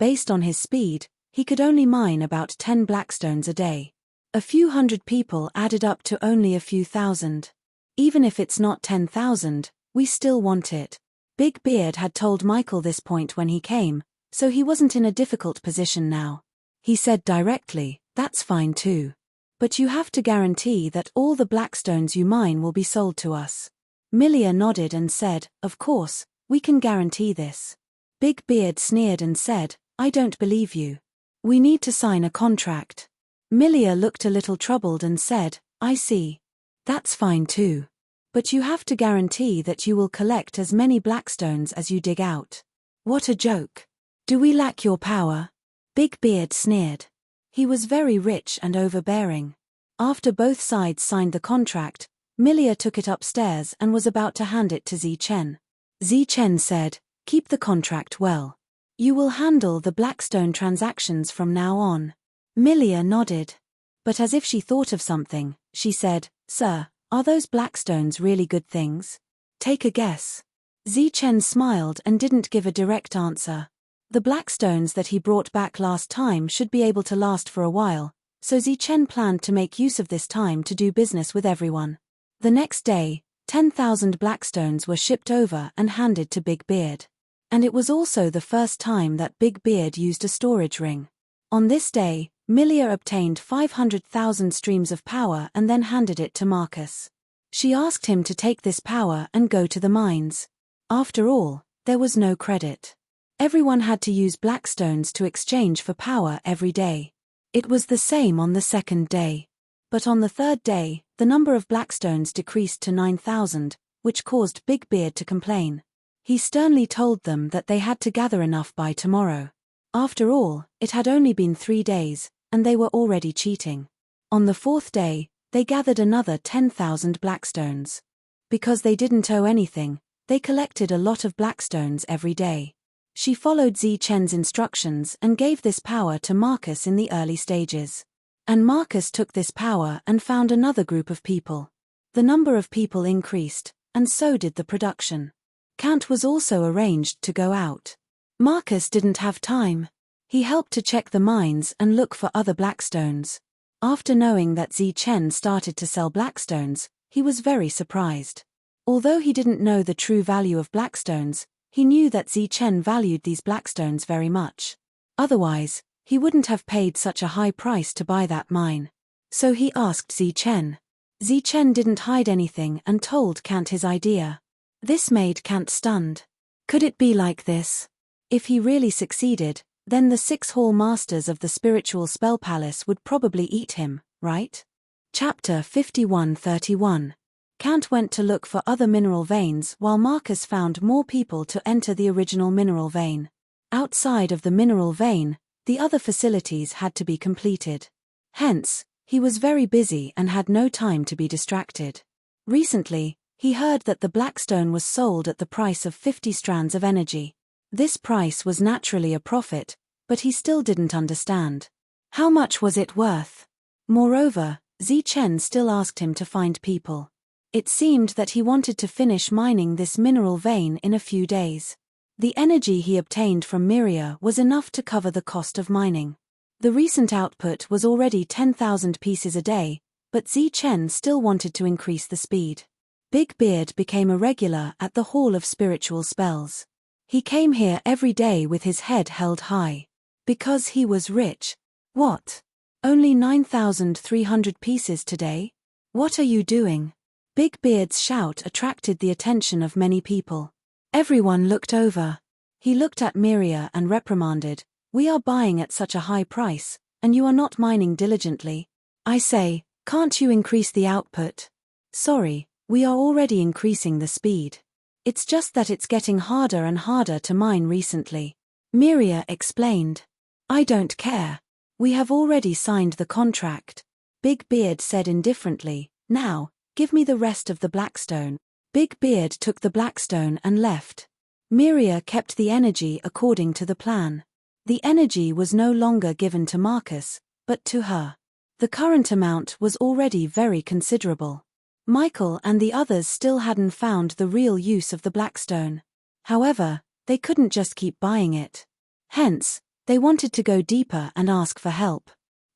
Based on his speed, he could only mine about 10 Blackstones a day. A few hundred people added up to only a few thousand. Even if it's not 10,000, we still want it. Big Beard had told Michael this point when he came, so he wasn't in a difficult position now. He said directly, "That's fine too. But you have to guarantee that all the Blackstones you mine will be sold to us." Milia nodded and said, "Of course, we can guarantee this." Big Beard sneered and said, "I don't believe you. We need to sign a contract." Milia looked a little troubled and said, "I see. That's fine too. But you have to guarantee that you will collect as many Blackstones as you dig out." "What a joke. Do we lack your power?" Big Beard sneered. He was very rich and overbearing. After both sides signed the contract, Milia took it upstairs and was about to hand it to Zichen. Zichen said, "Keep the contract well. You will handle the Blackstone transactions from now on." Milia nodded. But as if she thought of something, she said, "Sir, are those Blackstones really good things? Take a guess." Zichen smiled and didn't give a direct answer. The Blackstones that he brought back last time should be able to last for a while, so Zichen planned to make use of this time to do business with everyone. The next day, 10,000 Blackstones were shipped over and handed to Big Beard. And it was also the first time that Big Beard used a storage ring. On this day, Milia obtained 500,000 streams of power and then handed it to Marcus. She asked him to take this power and go to the mines. After all, there was no credit. Everyone had to use Blackstones to exchange for power every day. It was the same on the second day. But on the third day, the number of Blackstones decreased to 9,000, which caused Big Beard to complain. He sternly told them that they had to gather enough by tomorrow. After all, it had only been 3 days, and they were already cheating. On the fourth day, they gathered another 10,000 Blackstones. Because they didn't owe anything, they collected a lot of Blackstones every day. She followed Zichen's instructions and gave this power to Marcus in the early stages. And Marcus took this power and found another group of people. The number of people increased, and so did the production. Kant was also arranged to go out. Marcus didn't have time. He helped to check the mines and look for other Blackstones. After knowing that Zichen started to sell Blackstones, he was very surprised. Although he didn't know the true value of Blackstones, he knew that Zichen valued these Blackstones very much. Otherwise, he wouldn't have paid such a high price to buy that mine. So he asked Zichen. Zichen didn't hide anything and told Kant his idea. This made Kant stunned. Could it be like this? If he really succeeded, then the 6 Hall Masters of the Spiritual Spell Palace would probably eat him, right? Chapter 51:31. Kant went to look for other mineral veins while Marcus found more people to enter the original mineral vein. Outside of the mineral vein, the other facilities had to be completed. Hence, he was very busy and had no time to be distracted. Recently, he heard that the Blackstone was sold at the price of 50 strands of energy. This price was naturally a profit, but he still didn't understand. How much was it worth? Moreover, Zichen still asked him to find people. It seemed that he wanted to finish mining this mineral vein in a few days. The energy he obtained from Miria was enough to cover the cost of mining. The recent output was already 10,000 pieces a day, but Zichen still wanted to increase the speed. Big Beard became a regular at the Hall of Spiritual Spells. He came here every day with his head held high. Because he was rich. What? Only 9,300 pieces today? What are you doing? Big Beard's shout attracted the attention of many people. Everyone looked over. He looked at Miria and reprimanded, "We are buying at such a high price, and you are not mining diligently. I say, can't you increase the output?" "Sorry, we are already increasing the speed. It's just that it's getting harder and harder to mine recently," Miria explained. "I don't care. We have already signed the contract," Big Beard said indifferently. "Now, give me the rest of the blackstone." Big Beard took the blackstone and left. Miria kept the energy according to the plan. The energy was no longer given to Marcus, but to her. The current amount was already very considerable. Michael and the others still hadn't found the real use of the blackstone. However, they couldn't just keep buying it. Hence, they wanted to go deeper and ask for help.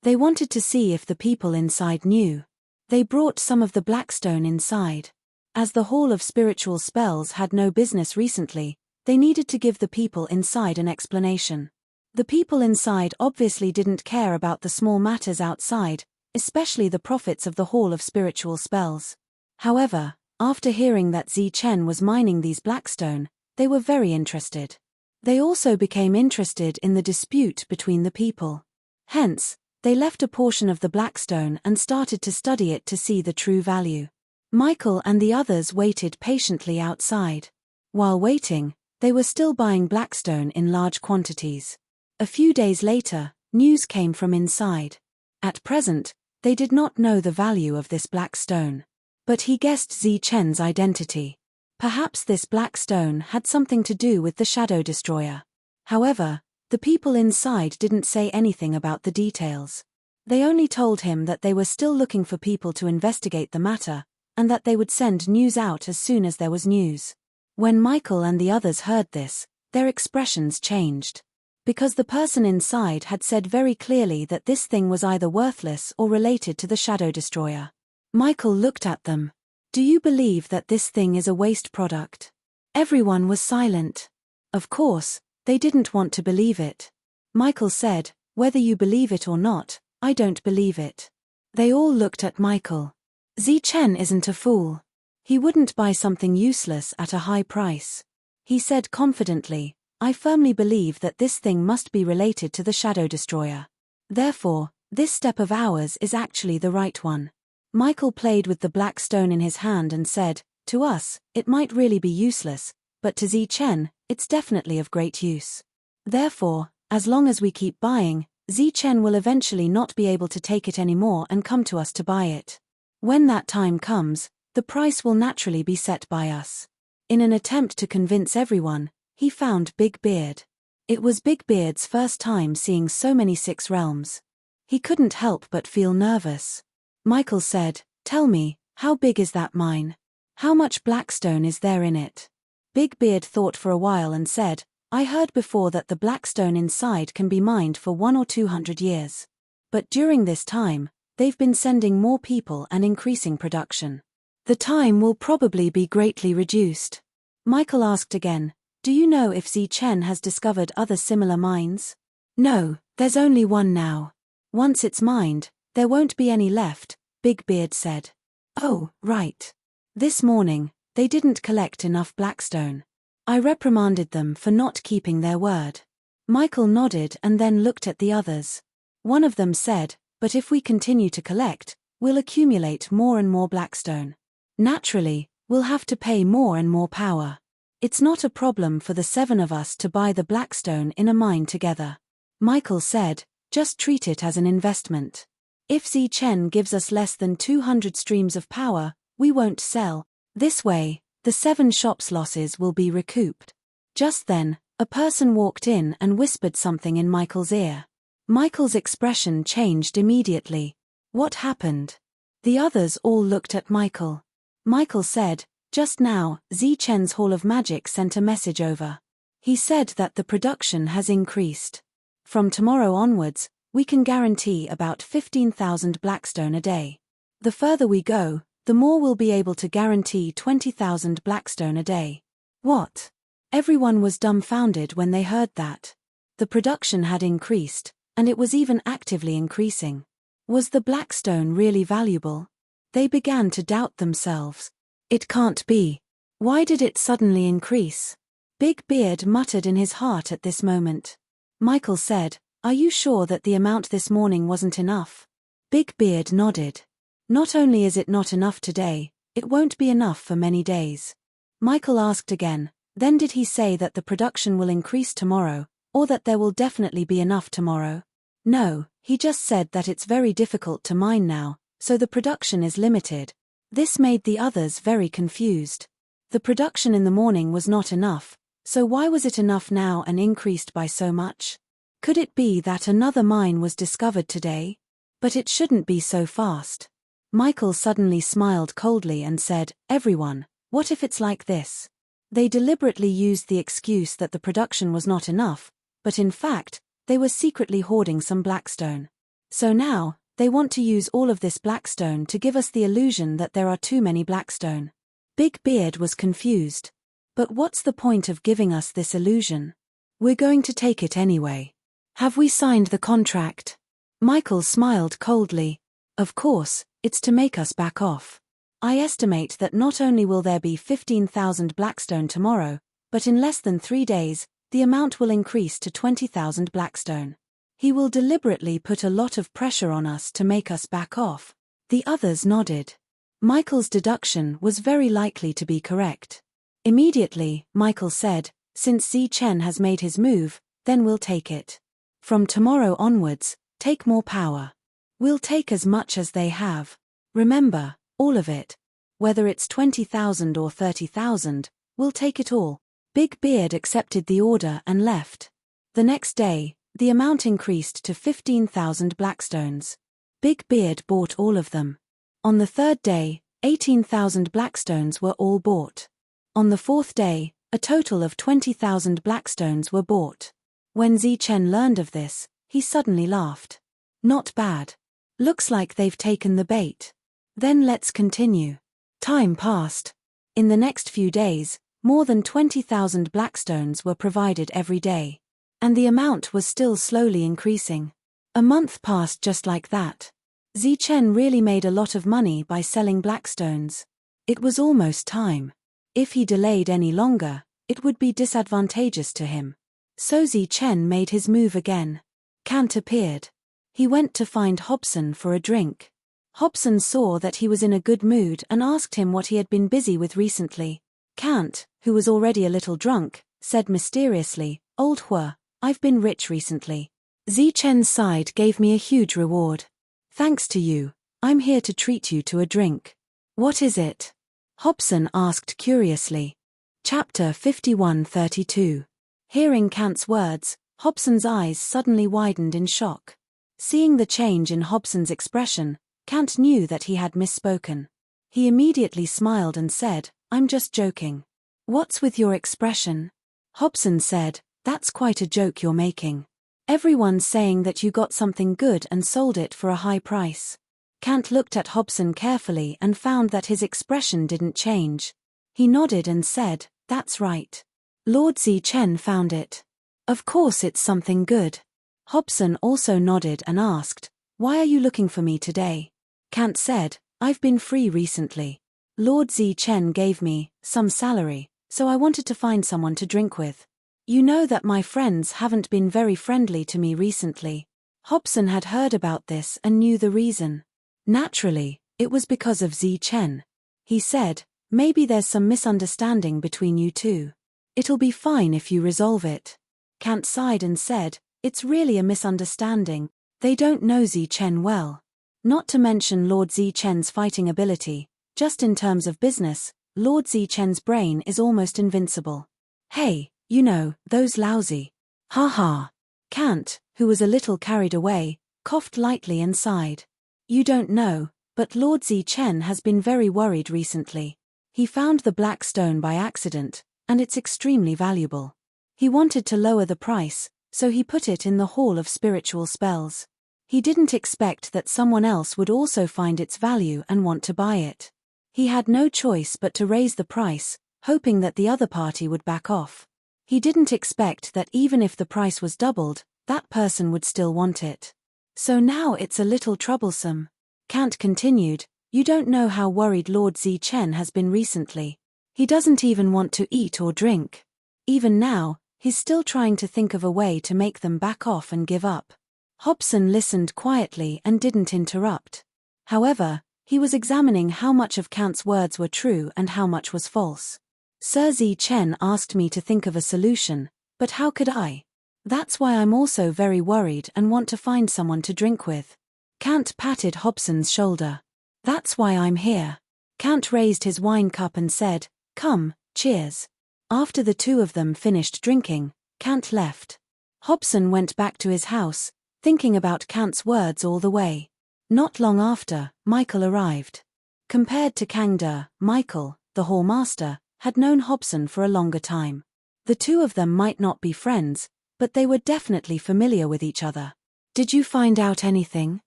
They wanted to see if the people inside knew. They brought some of the blackstone inside. As the Hall of Spiritual Spells had no business recently, they needed to give the people inside an explanation. The people inside obviously didn't care about the small matters outside, especially the profits of the Hall of Spiritual Spells. However, after hearing that Zi Chen was mining these blackstone, they were very interested. They also became interested in the dispute between the people. Hence, they left a portion of the blackstone and started to study it to see the true value. Michael and the others waited patiently outside. While waiting, they were still buying blackstone in large quantities. A few days later, news came from inside. At present, they did not know the value of this black stone. But he guessed Zi Chen's identity. Perhaps this black stone had something to do with the Shadow Destroyer. However, the people inside didn't say anything about the details. They only told him that they were still looking for people to investigate the matter, and that they would send news out as soon as there was news. When Michael and the others heard this, their expressions changed. Because the person inside had said very clearly that this thing was either worthless or related to the Shadow Destroyer. Michael looked at them. "Do you believe that this thing is a waste product?" Everyone was silent. Of course, they didn't want to believe it. Michael said, "Whether you believe it or not, I don't believe it." They all looked at Michael. Zi Chen isn't a fool. He wouldn't buy something useless at a high price. He said confidently, "I firmly believe that this thing must be related to the Shadow Destroyer. Therefore, this step of ours is actually the right one." Michael played with the black stone in his hand and said, "To us, it might really be useless, but to Zi Chen, it's definitely of great use. Therefore, as long as we keep buying, Zi Chen will eventually not be able to take it anymore and come to us to buy it. When that time comes, the price will naturally be set by us." In an attempt to convince everyone, he found Big Beard. It was Big Beard's first time seeing so many Six Realms. He couldn't help but feel nervous. Michael said, "Tell me, how big is that mine? How much blackstone is there in it?" Big Beard thought for a while and said, "I heard before that the blackstone inside can be mined for 100 or 200 years. But during this time, they've been sending more people and increasing production. The time will probably be greatly reduced." Michael asked again, "Do you know if Zi Chen has discovered other similar mines?" "No, there's only one now. Once it's mined, there won't be any left," Big Beard said. "Oh, right. This morning, they didn't collect enough blackstone. I reprimanded them for not keeping their word." Michael nodded and then looked at the others. One of them said, "But if we continue to collect, we'll accumulate more and more blackstone. Naturally, we'll have to pay more and more power. It's not a problem for the 7 of us to buy the blackstone in a mine together." Michael said, "Just treat it as an investment. If Zi Chen gives us less than 200 streams of power, we won't sell. This way, the 7 shops' losses will be recouped." Just then, a person walked in and whispered something in Michael's ear. Michael's expression changed immediately. What happened? The others all looked at Michael. Michael said, "Just now, Zi Chen's Hall of Magic sent a message over. He said that the production has increased. From tomorrow onwards, we can guarantee about 15,000 blackstone a day. The further we go, The more we'll be able to guarantee 20,000 blackstone a day. What? Everyone was dumbfounded when they heard that. The production had increased, and it was even actively increasing. Was the blackstone really valuable? They began to doubt themselves. It can't be. Why did it suddenly increase? Big Beard muttered in his heart at this moment. Michael said, "Are you sure that the amount this morning wasn't enough?" Big Beard nodded. "Not only is it not enough today, it won't be enough for many days." Michael asked again, "Then did he say that the production will increase tomorrow, or that there will definitely be enough tomorrow?" "No, he just said that it's very difficult to mine now, so the production is limited." This made the others very confused. The production in the morning was not enough, so why was it enough now and increased by so much? Could it be that another mine was discovered today? But it shouldn't be so fast. Michael suddenly smiled coldly and said, "Everyone, what if it's like this?" They deliberately used the excuse that the production was not enough, but in fact, they were secretly hoarding some blackstone. So now, they want to use all of this blackstone to give us the illusion that there are too many blackstone. Big Beard was confused. But what's the point of giving us this illusion? We're going to take it anyway. Have we signed the contract? Michael smiled coldly. Of course, it's to make us back off. I estimate that not only will there be 15,000 blackstone tomorrow, but in less than 3 days, the amount will increase to 20,000 blackstone. He will deliberately put a lot of pressure on us to make us back off. The others nodded. Michael's deduction was very likely to be correct. Immediately, Michael said, "Since Zi Chen has made his move, then we'll take it. From tomorrow onwards, take more power. We'll take as much as they have. Remember, all of it. Whether it's 20,000 or 30,000, we'll take it all." Big Beard accepted the order and left. The next day, the amount increased to 15,000 blackstones. Big Beard bought all of them. On the third day, 18,000 blackstones were all bought. On the fourth day, a total of 20,000 blackstones were bought. When Zi Chen learned of this, he suddenly laughed. "Not bad. Looks like they've taken the bait. Then let's continue." Time passed. In the next few days, more than 20,000 blackstones were provided every day. And the amount was still slowly increasing. A month passed just like that. Zi Chen really made a lot of money by selling blackstones. It was almost time. If he delayed any longer, it would be disadvantageous to him. So Zi Chen made his move again. Kant appeared. He went to find Hobson for a drink. Hobson saw that he was in a good mood and asked him what he had been busy with recently. Kant, who was already a little drunk, said mysteriously, "Old Hua, I've been rich recently. Zi Chen's side gave me a huge reward. Thanks to you, I'm here to treat you to a drink." "What is it?" Hobson asked curiously. Chapter 51-32. Hearing Kant's words, Hobson's eyes suddenly widened in shock. Seeing the change in Hobson's expression, Kant knew that he had misspoken. He immediately smiled and said, "I'm just joking." "What's with your expression?" Hobson said, "That's quite a joke you're making. Everyone's saying that you got something good and sold it for a high price." Kant looked at Hobson carefully and found that his expression didn't change. He nodded and said, "That's right. Lord Zi Chen found it. Of course it's something good." Hobson also nodded and asked, "Why are you looking for me today?" Kant said, "I've been free recently. Lord Zi Chen gave me some salary, so I wanted to find someone to drink with. You know that my friends haven't been very friendly to me recently." Hobson had heard about this and knew the reason. Naturally, it was because of Zi Chen. He said, "Maybe there's some misunderstanding between you two. It'll be fine if you resolve it." Kant sighed and said, "It's really a misunderstanding. They don't know Zi Chen well. Not to mention Lord Zi Chen's fighting ability, just in terms of business, Lord Zi Chen's brain is almost invincible. Hey, you know, those lousy. Ha ha." Kant, who was a little carried away, coughed lightly and sighed. "You don't know, but Lord Zi Chen has been very worried recently. He found the black stone by accident, and it's extremely valuable. He wanted to lower the price, so he put it in the Hall of Spiritual Spells. He didn't expect that someone else would also find its value and want to buy it. He had no choice but to raise the price, hoping that the other party would back off. He didn't expect that even if the price was doubled, that person would still want it. So now it's a little troublesome. Kant continued, you don't know how worried Lord Zichen has been recently. He doesn't even want to eat or drink. Even now, he's still trying to think of a way to make them back off and give up. Hobson listened quietly and didn't interrupt. However, he was examining how much of Kant's words were true and how much was false. Sir Zichen asked me to think of a solution, but how could I? That's why I'm also very worried and want to find someone to drink with. Kant patted Hobson's shoulder. That's why I'm here. Kant raised his wine cup and said, come, cheers. After the two of them finished drinking, Kant left. Hobson went back to his house, thinking about Kant's words all the way. Not long after, Michael arrived. Compared to Kangda, Michael, the hall master, had known Hobson for a longer time. The two of them might not be friends, but they were definitely familiar with each other. Did you find out anything?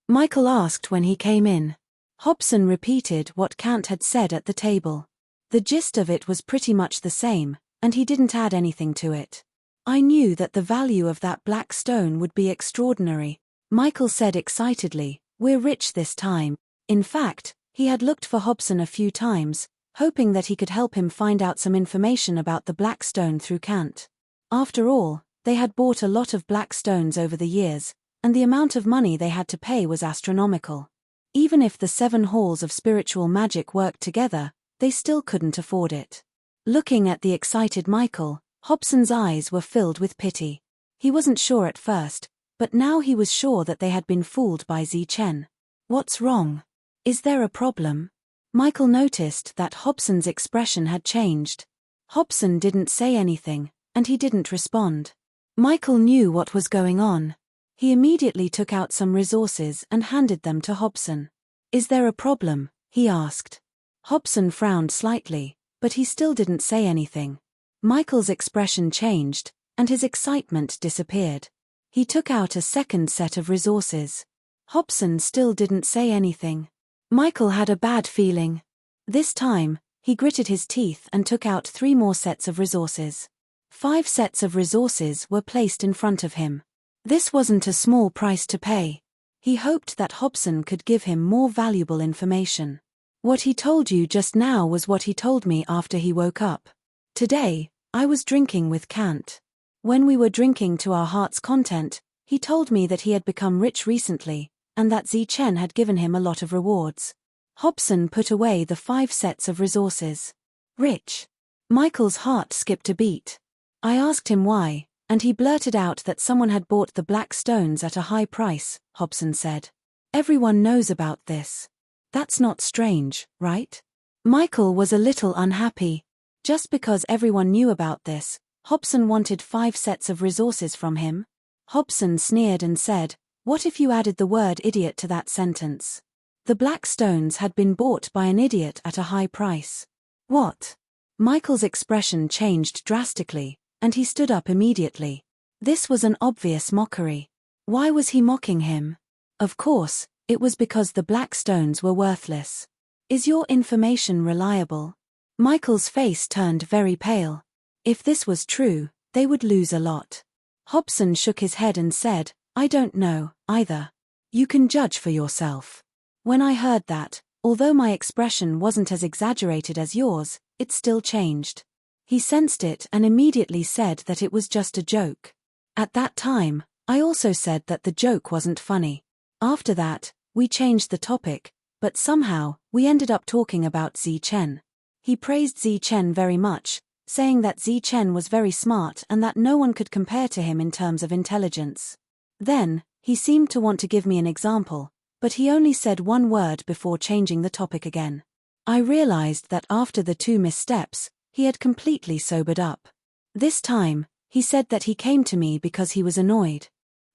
Michael asked when he came in. Hobson repeated what Kant had said at the table. The gist of it was pretty much the same, and he didn't add anything to it. I knew that the value of that black stone would be extraordinary, Michael said excitedly. We're rich this time. In fact, he had looked for Hobson a few times, hoping that he could help him find out some information about the black stone through Kant. After all, they had bought a lot of black stones over the years, and the amount of money they had to pay was astronomical. Even if the 7 halls of spiritual magic worked together, they still couldn't afford it. Looking at the excited Michael, Hobson's eyes were filled with pity. He wasn't sure at first, but now he was sure that they had been fooled by Zichen. What's wrong? Is there a problem? Michael noticed that Hobson's expression had changed. Hobson didn't say anything, and he didn't respond. Michael knew what was going on. He immediately took out some resources and handed them to Hobson. Is there a problem? He asked. Hobson frowned slightly, but he still didn't say anything. Michael's expression changed, and his excitement disappeared. He took out a second set of resources. Hobson still didn't say anything. Michael had a bad feeling. This time, he gritted his teeth and took out 3 more sets of resources. 5 sets of resources were placed in front of him. This wasn't a small price to pay. He hoped that Hobson could give him more valuable information. What he told you just now was what he told me after he woke up. Today, I was drinking with Kant. When we were drinking to our heart's content, he told me that he had become rich recently, and that Zichen had given him a lot of rewards. Hobson put away the 5 sets of resources. Rich. Michael's heart skipped a beat. I asked him why, and he blurted out that someone had bought the black stones at a high price, Hobson said. Everyone knows about this. That's not strange, right? Michael was a little unhappy. Just because everyone knew about this, Hobson wanted 5 sets of resources from him. Hobson sneered and said, what if you added the word idiot to that sentence? The black stones had been bought by an idiot at a high price. What? Michael's expression changed drastically, and he stood up immediately. This was an obvious mockery. Why was he mocking him? Of course, it was because the black stones were worthless. Is your information reliable? Michael's face turned very pale. If this was true, they would lose a lot. Hobson shook his head and said, I don't know, either. You can judge for yourself. When I heard that, although my expression wasn't as exaggerated as yours, it still changed. He sensed it and immediately said that it was just a joke. At that time, I also said that the joke wasn't funny. After that, we changed the topic, but somehow, we ended up talking about Zichen. He praised Zichen very much, saying that Zichen was very smart and that no one could compare to him in terms of intelligence. Then, he seemed to want to give me an example, but he only said one word before changing the topic again. I realized that after the 2 missteps, he had completely sobered up. This time, he said that he came to me because he was annoyed.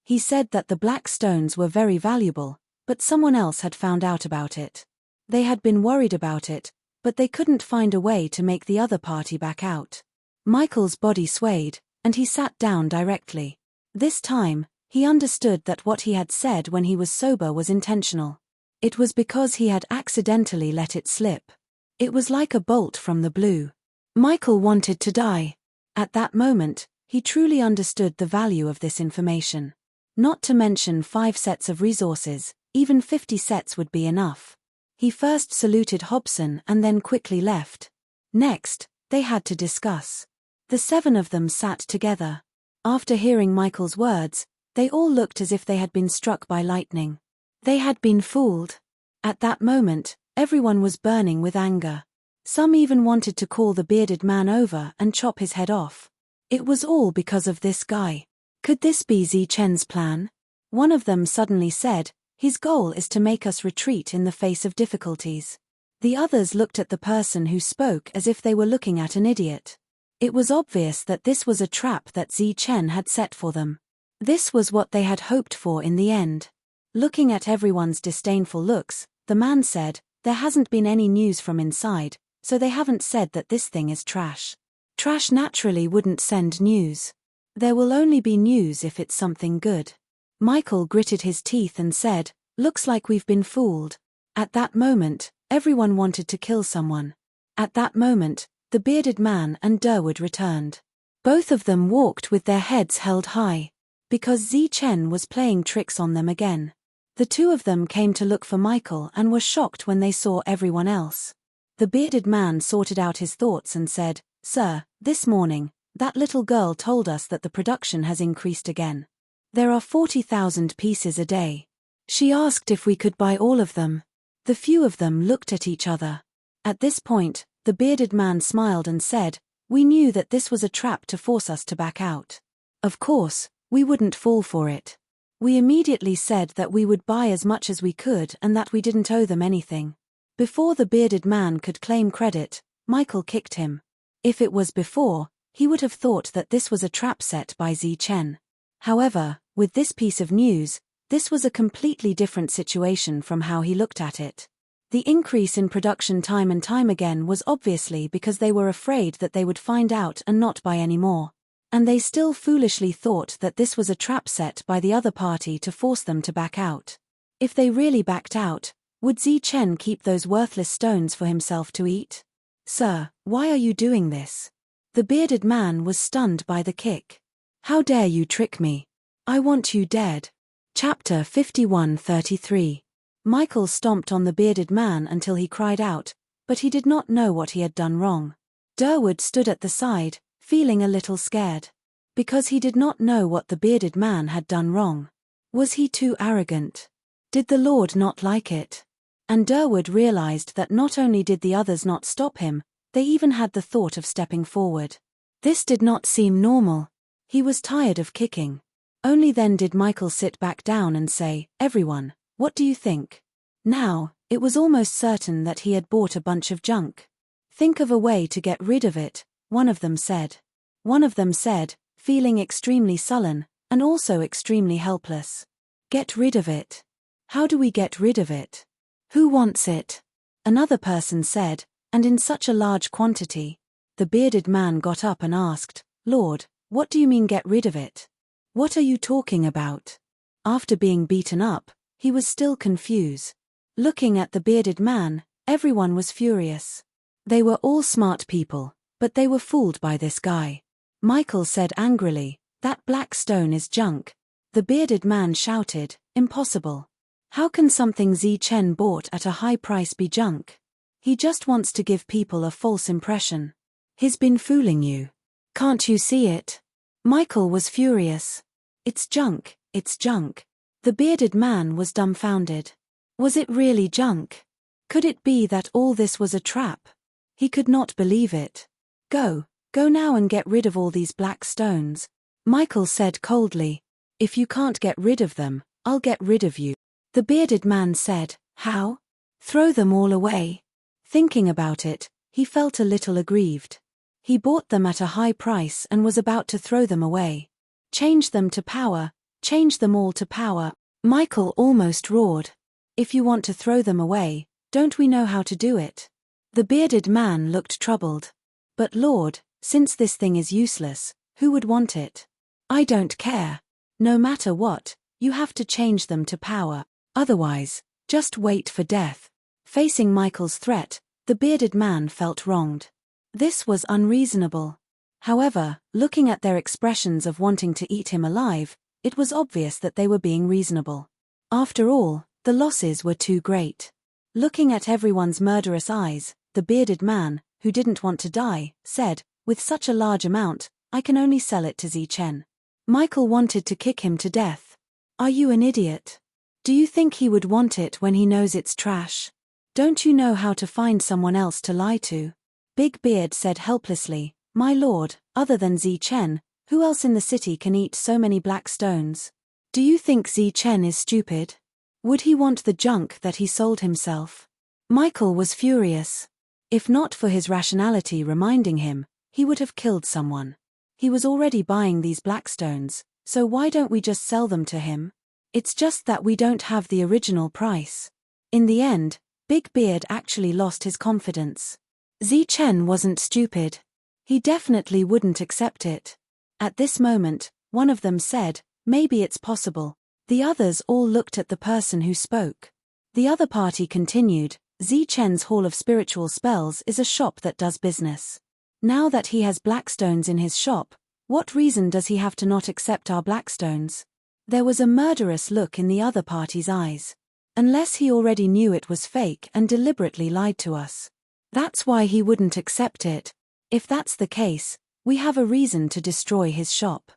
He said that the black stones were very valuable, but someone else had found out about it. They had been worried about it, but they couldn't find a way to make the other party back out. Michael's body swayed, and he sat down directly. This time, he understood that what he had said when he was sober was intentional. It was because he had accidentally let it slip. It was like a bolt from the blue. Michael wanted to die. At that moment, he truly understood the value of this information. Not to mention 5 sets of resources, even 50 sets would be enough. He first saluted Hobson and then quickly left. Next, they had to discuss. The 7 of them sat together. After hearing Michael's words, they all looked as if they had been struck by lightning. They had been fooled. At that moment, everyone was burning with anger. Some even wanted to call the bearded man over and chop his head off. It was all because of this guy. Could this be Zi Chen's plan? One of them suddenly said, "His goal is to make us retreat in the face of difficulties." The others looked at the person who spoke as if they were looking at an idiot. It was obvious that this was a trap that Zi Chen had set for them. This was what they had hoped for in the end. Looking at everyone's disdainful looks, the man said, "There hasn't been any news from inside, so they haven't said that this thing is trash. Trash naturally wouldn't send news. There will only be news if it's something good." Michael gritted his teeth and said, "Looks like we've been fooled." At that moment, everyone wanted to kill someone. At that moment, the bearded man and Durwood returned. Both of them walked with their heads held high. Because Zi Chen was playing tricks on them again. The 2 of them came to look for Michael and were shocked when they saw everyone else. The bearded man sorted out his thoughts and said, "Sir, this morning, that little girl told us that the production has increased again. There are 40,000 pieces a day. She asked if we could buy all of them." The few of them looked at each other. At this point, the bearded man smiled and said, "We knew that this was a trap to force us to back out. Of course, we wouldn't fall for it. We immediately said that we would buy as much as we could and that we didn't owe them anything." Before the bearded man could claim credit, Michael kicked him. If it was before, he would have thought that this was a trap set by Zi Chen. However, with this piece of news, this was a completely different situation from how he looked at it. The increase in production time and time again was obviously because they were afraid that they would find out and not buy any more. And they still foolishly thought that this was a trap set by the other party to force them to back out. If they really backed out, would Zi Chen keep those worthless stones for himself to eat? "Sir, why are you doing this?" The bearded man was stunned by the kick. "How dare you trick me? I want you dead." Chapter 51:33. Michael stomped on the bearded man until he cried out, but he did not know what he had done wrong. Durwood stood at the side, feeling a little scared. Because he did not know what the bearded man had done wrong. Was he too arrogant? Did the Lord not like it? And Durwood realized that not only did the others not stop him, they even had the thought of stepping forward. This did not seem normal. He was tired of kicking. Only then did Michael sit back down and say, "Everyone, what do you think?" Now, it was almost certain that he had bought a bunch of junk. "Think of a way to get rid of it," one of them said. One of them said, feeling extremely sullen, and also extremely helpless. "Get rid of it. How do we get rid of it? Who wants it?" Another person said, "And in such a large quantity." The bearded man got up and asked, "Lord, what do you mean get rid of it? What are you talking about?" After being beaten up, he was still confused. Looking at the bearded man, everyone was furious. They were all smart people, but they were fooled by this guy. Michael said angrily, "That black stone is junk." The bearded man shouted, "Impossible. How can something Zi Chen bought at a high price be junk? He just wants to give people a false impression. He's been fooling you. Can't you see it?" Michael was furious. "It's junk, it's junk." The bearded man was dumbfounded. Was it really junk? Could it be that all this was a trap? He could not believe it. Go now and get rid of all these black stones," Michael said coldly. "If you can't get rid of them, I'll get rid of you." The bearded man said, "How?" "Throw them all away." Thinking about it, he felt a little aggrieved. He bought them at a high price and was about to throw them away. "Change them to power, change them all to power," Michael almost roared. "If you want to throw them away, don't we know how to do it?" The bearded man looked troubled. "But Lord, since this thing is useless, who would want it?" "I don't care. No matter what, you have to change them to power. Otherwise, just wait for death." Facing Michael's threat, The bearded man felt wronged. This was unreasonable. However, looking at their expressions of wanting to eat him alive, it was obvious that they were being reasonable. After all, the losses were too great. Looking at everyone's murderous eyes, the bearded man, who didn't want to die, said, "With such a large amount, I can only sell it to Zichen." Michael wanted to kick him to death. "Are you an idiot? Do you think he would want it when he knows it's trash? Don't you know how to find someone else to lie to?" Big Beard said helplessly, "My lord, other than Zichen, who else in the city can eat so many black stones? Do you think Zichen is stupid? Would he want the junk that he sold himself?" Michael was furious. If not for his rationality reminding him, he would have killed someone. He was already buying these black stones, so why don't we just sell them to him? It's just that we don't have the original price. In the end, Big Beard actually lost his confidence. Zichen wasn't stupid. He definitely wouldn't accept it. At this moment, one of them said, "Maybe it's possible." The others all looked at the person who spoke. The other party continued, "Zichen's Hall of Spiritual Spells is a shop that does business. Now that he has blackstones in his shop, what reason does he have to not accept our blackstones?" There was a murderous look in the other party's eyes. "Unless he already knew it was fake and deliberately lied to us. That's why he wouldn't accept it. If that's the case, we have a reason to destroy his shop."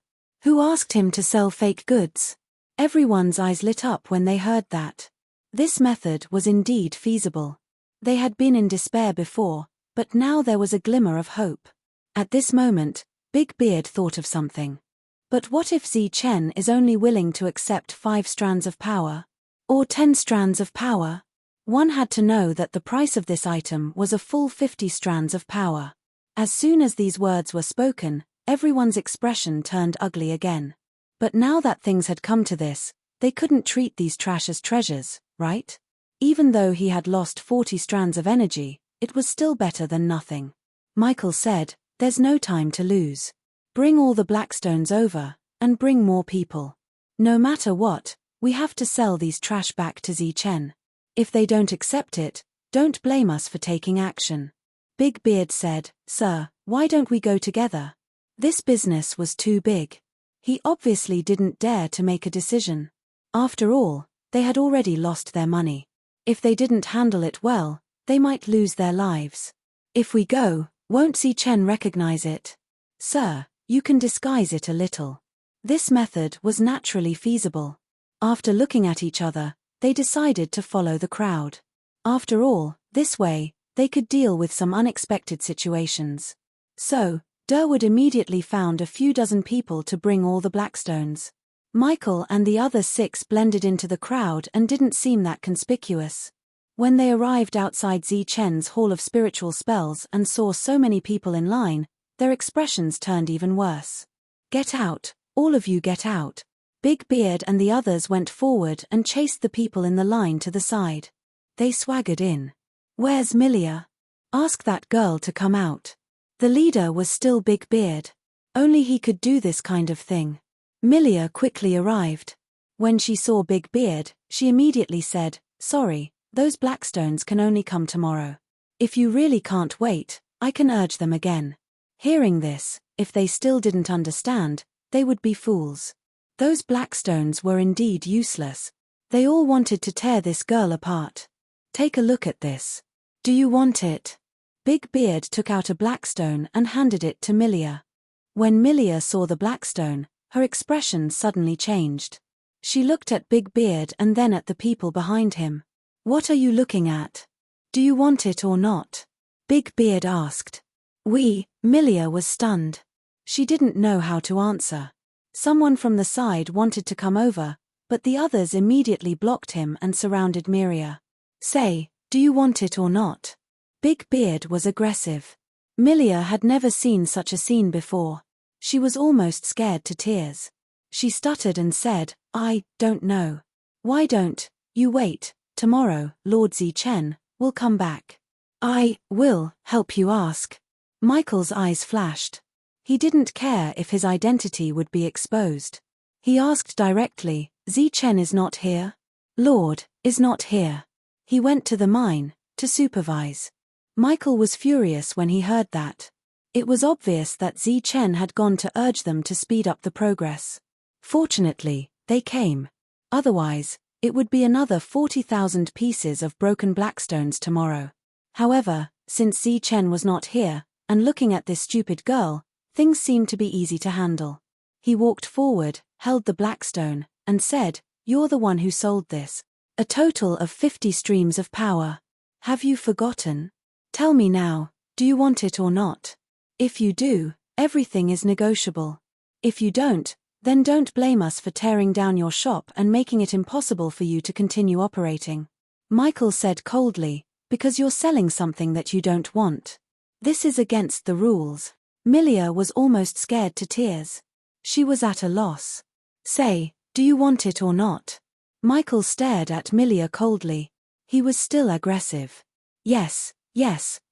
"Who asked him to sell fake goods?" Everyone's eyes lit up when they heard that. This method was indeed feasible. They had been in despair before, but now there was a glimmer of hope. At this moment, Big Beard thought of something. But what if Zichen is only willing to accept 5 strands of power? Or 10 strands of power? One had to know that the price of this item was a full 50 strands of power. As soon as these words were spoken, everyone's expression turned ugly again. But now that things had come to this, they couldn't treat these trash as treasures, right? Even though he had lost 40 strands of energy, it was still better than nothing. Michael said, "There's no time to lose. Bring all the blackstones over, and bring more people. No matter what, we have to sell these trash back to Zichen. If they don't accept it, don't blame us for taking action." Big Beard said, "Sir, why don't we go together?" This business was too big. He obviously didn't dare to make a decision. After all, they had already lost their money. If they didn't handle it well, they might lose their lives. "If we go, won't Zichen recognize it?" "Sir, you can disguise it a little." This method was naturally feasible. After looking at each other, they decided to follow the crowd. After all, this way, they could deal with some unexpected situations. So, Durwood immediately found a few dozen people to bring all the blackstones. Michael and the other 6 blended into the crowd and didn't seem that conspicuous. When they arrived outside Zichen's Hall of Spiritual Spells and saw so many people in line, their expressions turned even worse. "Get out, all of you get out." Big Beard and the others went forward and chased the people in the line to the side. They swaggered in. "Where's Milia? Ask that girl to come out." The leader was still Big Beard. Only he could do this kind of thing. Milia quickly arrived. When she saw Big Beard, she immediately said, "Sorry, those blackstones can only come tomorrow. If you really can't wait, I can urge them again." Hearing this, if they still didn't understand, they would be fools. Those blackstones were indeed useless. They all wanted to tear this girl apart. "Take a look at this. Do you want it?" Big Beard took out a blackstone and handed it to Milia. When Milia saw the blackstone, her expression suddenly changed. She looked at Big Beard and then at the people behind him. "What are you looking at? Do you want it or not?" Big Beard asked. Milia was stunned. She didn't know how to answer. Someone from the side wanted to come over, but the others immediately blocked him and surrounded Miria. "Say, do you want it or not?" Big Beard was aggressive. Milia had never seen such a scene before. She was almost scared to tears. She stuttered and said, "I don't know." "Why don't you wait? Tomorrow, Lord Zichen will come back. I will help you ask." Michael's eyes flashed. He didn't care if his identity would be exposed. He asked directly, "Zichen is not here?" "Lord is not here. He went to the mine to supervise." Michael was furious when he heard that. It was obvious that Zi Chen had gone to urge them to speed up the progress. Fortunately, they came. Otherwise, it would be another 40,000 pieces of broken blackstones tomorrow. However, since Zi Chen was not here, and looking at this stupid girl, things seemed to be easy to handle. He walked forward, held the blackstone, and said, "You're the one who sold this. A total of 50 streams of power. Have you forgotten? Tell me now, do you want it or not? If you do, everything is negotiable. If you don't, then don't blame us for tearing down your shop and making it impossible for you to continue operating." Michael said coldly, "Because you're selling something that you don't want. This is against the rules." Milia was almost scared to tears. She was at a loss. "Say, do you want it or not?" Michael stared at Milia coldly. He was still aggressive. Yes,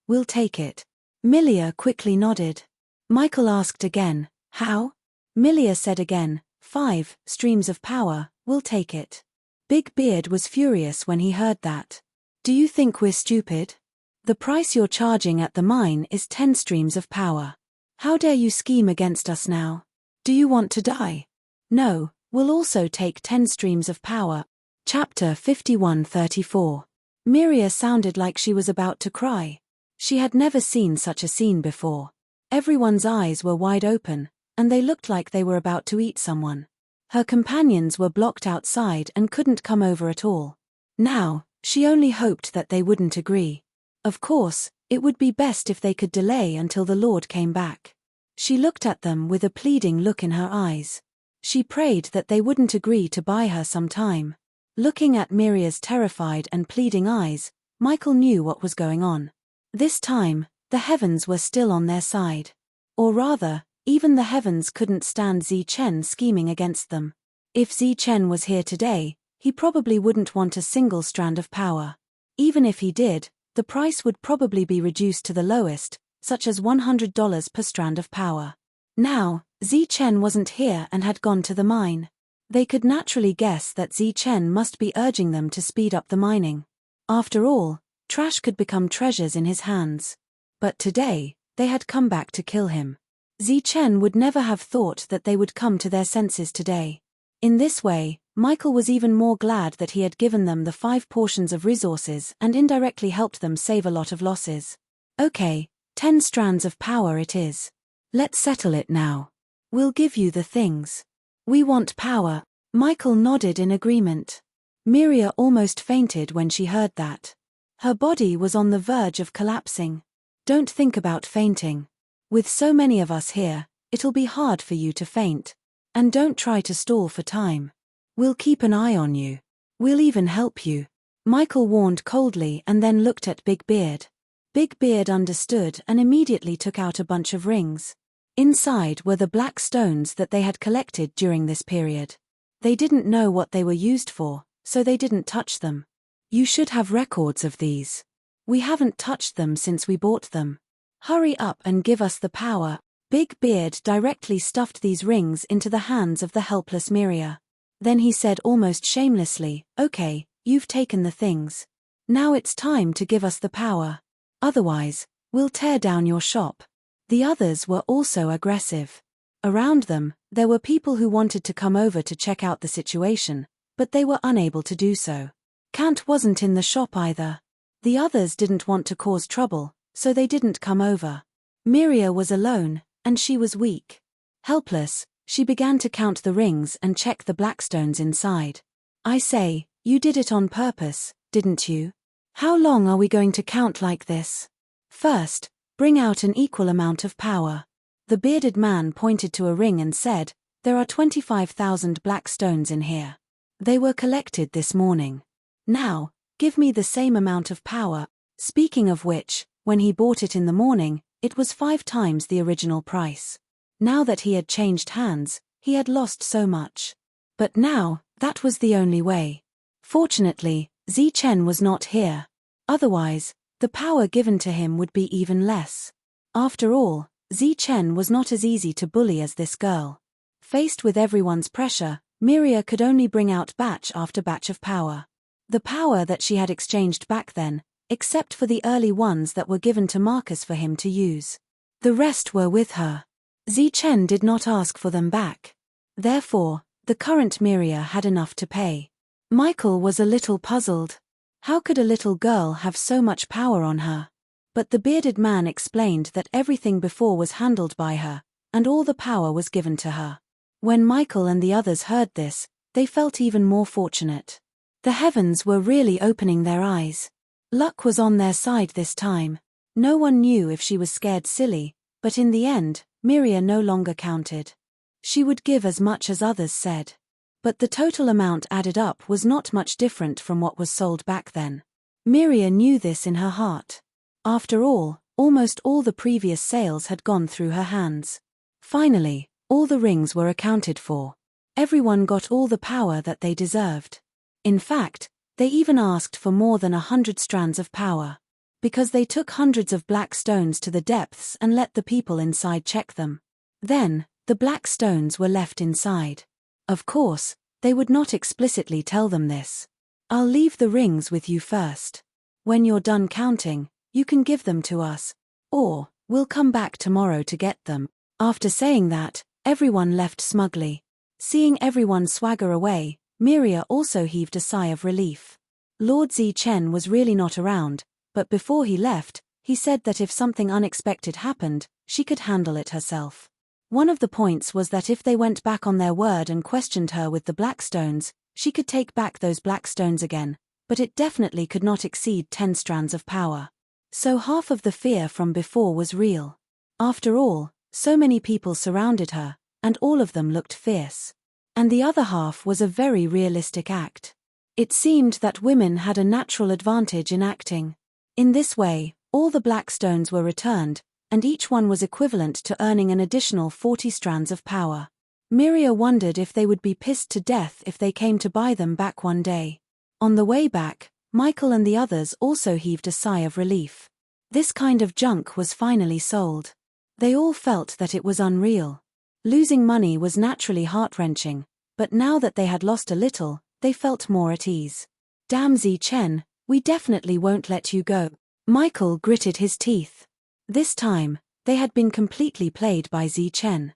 we'll take it." Milia quickly nodded. Michael asked again, "How?" Milia said again, 5 streams of power, we'll take it." Big Beard was furious when he heard that. "Do you think we're stupid? The price you're charging at the mine is 10 streams of power. How dare you scheme against us now? Do you want to die? No, we'll also take 10 streams of power." Chapter 51:34. Miria sounded like she was about to cry. She had never seen such a scene before. Everyone's eyes were wide open, and they looked like they were about to eat someone. Her companions were blocked outside and couldn't come over at all. Now, she only hoped that they wouldn't agree. Of course, it would be best if they could delay until the Lord came back. She looked at them with a pleading look in her eyes. She prayed that they wouldn't agree to buy her some time. Looking at Miria's terrified and pleading eyes, Michael knew what was going on. This time, the heavens were still on their side. Or rather, even the heavens couldn't stand Zi Chen scheming against them. If Zi Chen was here today, he probably wouldn't want a single strand of power. Even if he did, the price would probably be reduced to the lowest, such as $100 per strand of power. Now, Zi Chen wasn't here and had gone to the mine. They could naturally guess that Zi Chen must be urging them to speed up the mining. After all, trash could become treasures in his hands. But today, they had come back to kill him. Zi Chen would never have thought that they would come to their senses today. In this way, Michael was even more glad that he had given them the 5 portions of resources and indirectly helped them save a lot of losses. Okay, 10 strands of power it is. Let's settle it now. We'll give you the things. We want power. Michael nodded in agreement. Miria almost fainted when she heard that. Her body was on the verge of collapsing. Don't think about fainting. With so many of us here, it'll be hard for you to faint. And don't try to stall for time. We'll keep an eye on you. We'll even help you. Michael warned coldly and then looked at Big Beard. Big Beard understood and immediately took out a bunch of rings. Inside were the black stones that they had collected during this period. They didn't know what they were used for, so they didn't touch them. You should have records of these. We haven't touched them since we bought them. Hurry up and give us the power. Big Beard directly stuffed these rings into the hands of the helpless Miria. Then he said almost shamelessly, "Okay, you've taken the things. Now it's time to give us the power. Otherwise, we'll tear down your shop." The others were also aggressive. Around them, there were people who wanted to come over to check out the situation, but they were unable to do so. Kant wasn't in the shop either. The others didn't want to cause trouble, so they didn't come over. Miria was alone, and she was weak. Helpless, she began to count the rings and check the blackstones inside. "I say, you did it on purpose, didn't you? How long are we going to count like this? First, bring out an equal amount of power." The bearded man pointed to a ring and said, "There are 25,000 black stones in here. They were collected this morning. Now, give me the same amount of power." Speaking of which, when he bought it in the morning, it was 5 times the original price. Now that he had changed hands, he had lost so much. But now, that was the only way. Fortunately, Zi Chen was not here. Otherwise, the power given to him would be even less. After all, Zi Chen was not as easy to bully as this girl. Faced with everyone's pressure, Miria could only bring out batch after batch of power. The power that she had exchanged back then, except for the early ones that were given to Marcus for him to use. The rest were with her. Zichen did not ask for them back. Therefore, the current Miria had enough to pay. Michael was a little puzzled. How could a little girl have so much power on her? But the bearded man explained that everything before was handled by her, and all the power was given to her. When Michael and the others heard this, they felt even more fortunate. The heavens were really opening their eyes. Luck was on their side this time. No one knew if she was scared silly, but in the end, Miria no longer counted. She would give as much as others said. But the total amount added up was not much different from what was sold back then. Miria knew this in her heart. After all, almost all the previous sales had gone through her hands. Finally, all the rings were accounted for. Everyone got all the power that they deserved. In fact, they even asked for more than 100 strands of power. Because they took hundreds of black stones to the depths and let the people inside check them. Then, the black stones were left inside. Of course, they would not explicitly tell them this. I'll leave the rings with you first. When you're done counting, you can give them to us. Or, we'll come back tomorrow to get them. After saying that, everyone left smugly. Seeing everyone swagger away, Miria also heaved a sigh of relief. Lord Zichen was really not around, but before he left, he said that if something unexpected happened, she could handle it herself. One of the points was that if they went back on their word and questioned her with the black stones, she could take back those black stones again, but it definitely could not exceed 10 strands of power. So half of the fear from before was real. After all, so many people surrounded her, and all of them looked fierce. And the other half was a very realistic act. It seemed that women had a natural advantage in acting. In this way, all the black stones were returned, and each one was equivalent to earning an additional 40 strands of power. Miria wondered if they would be pissed to death if they came to buy them back one day. On the way back, Michael and the others also heaved a sigh of relief. This kind of junk was finally sold. They all felt that it was unreal. Losing money was naturally heart-wrenching, but now that they had lost a little, they felt more at ease. Damn Zichen, we definitely won't let you go. Michael gritted his teeth. This time, they had been completely played by Zichen.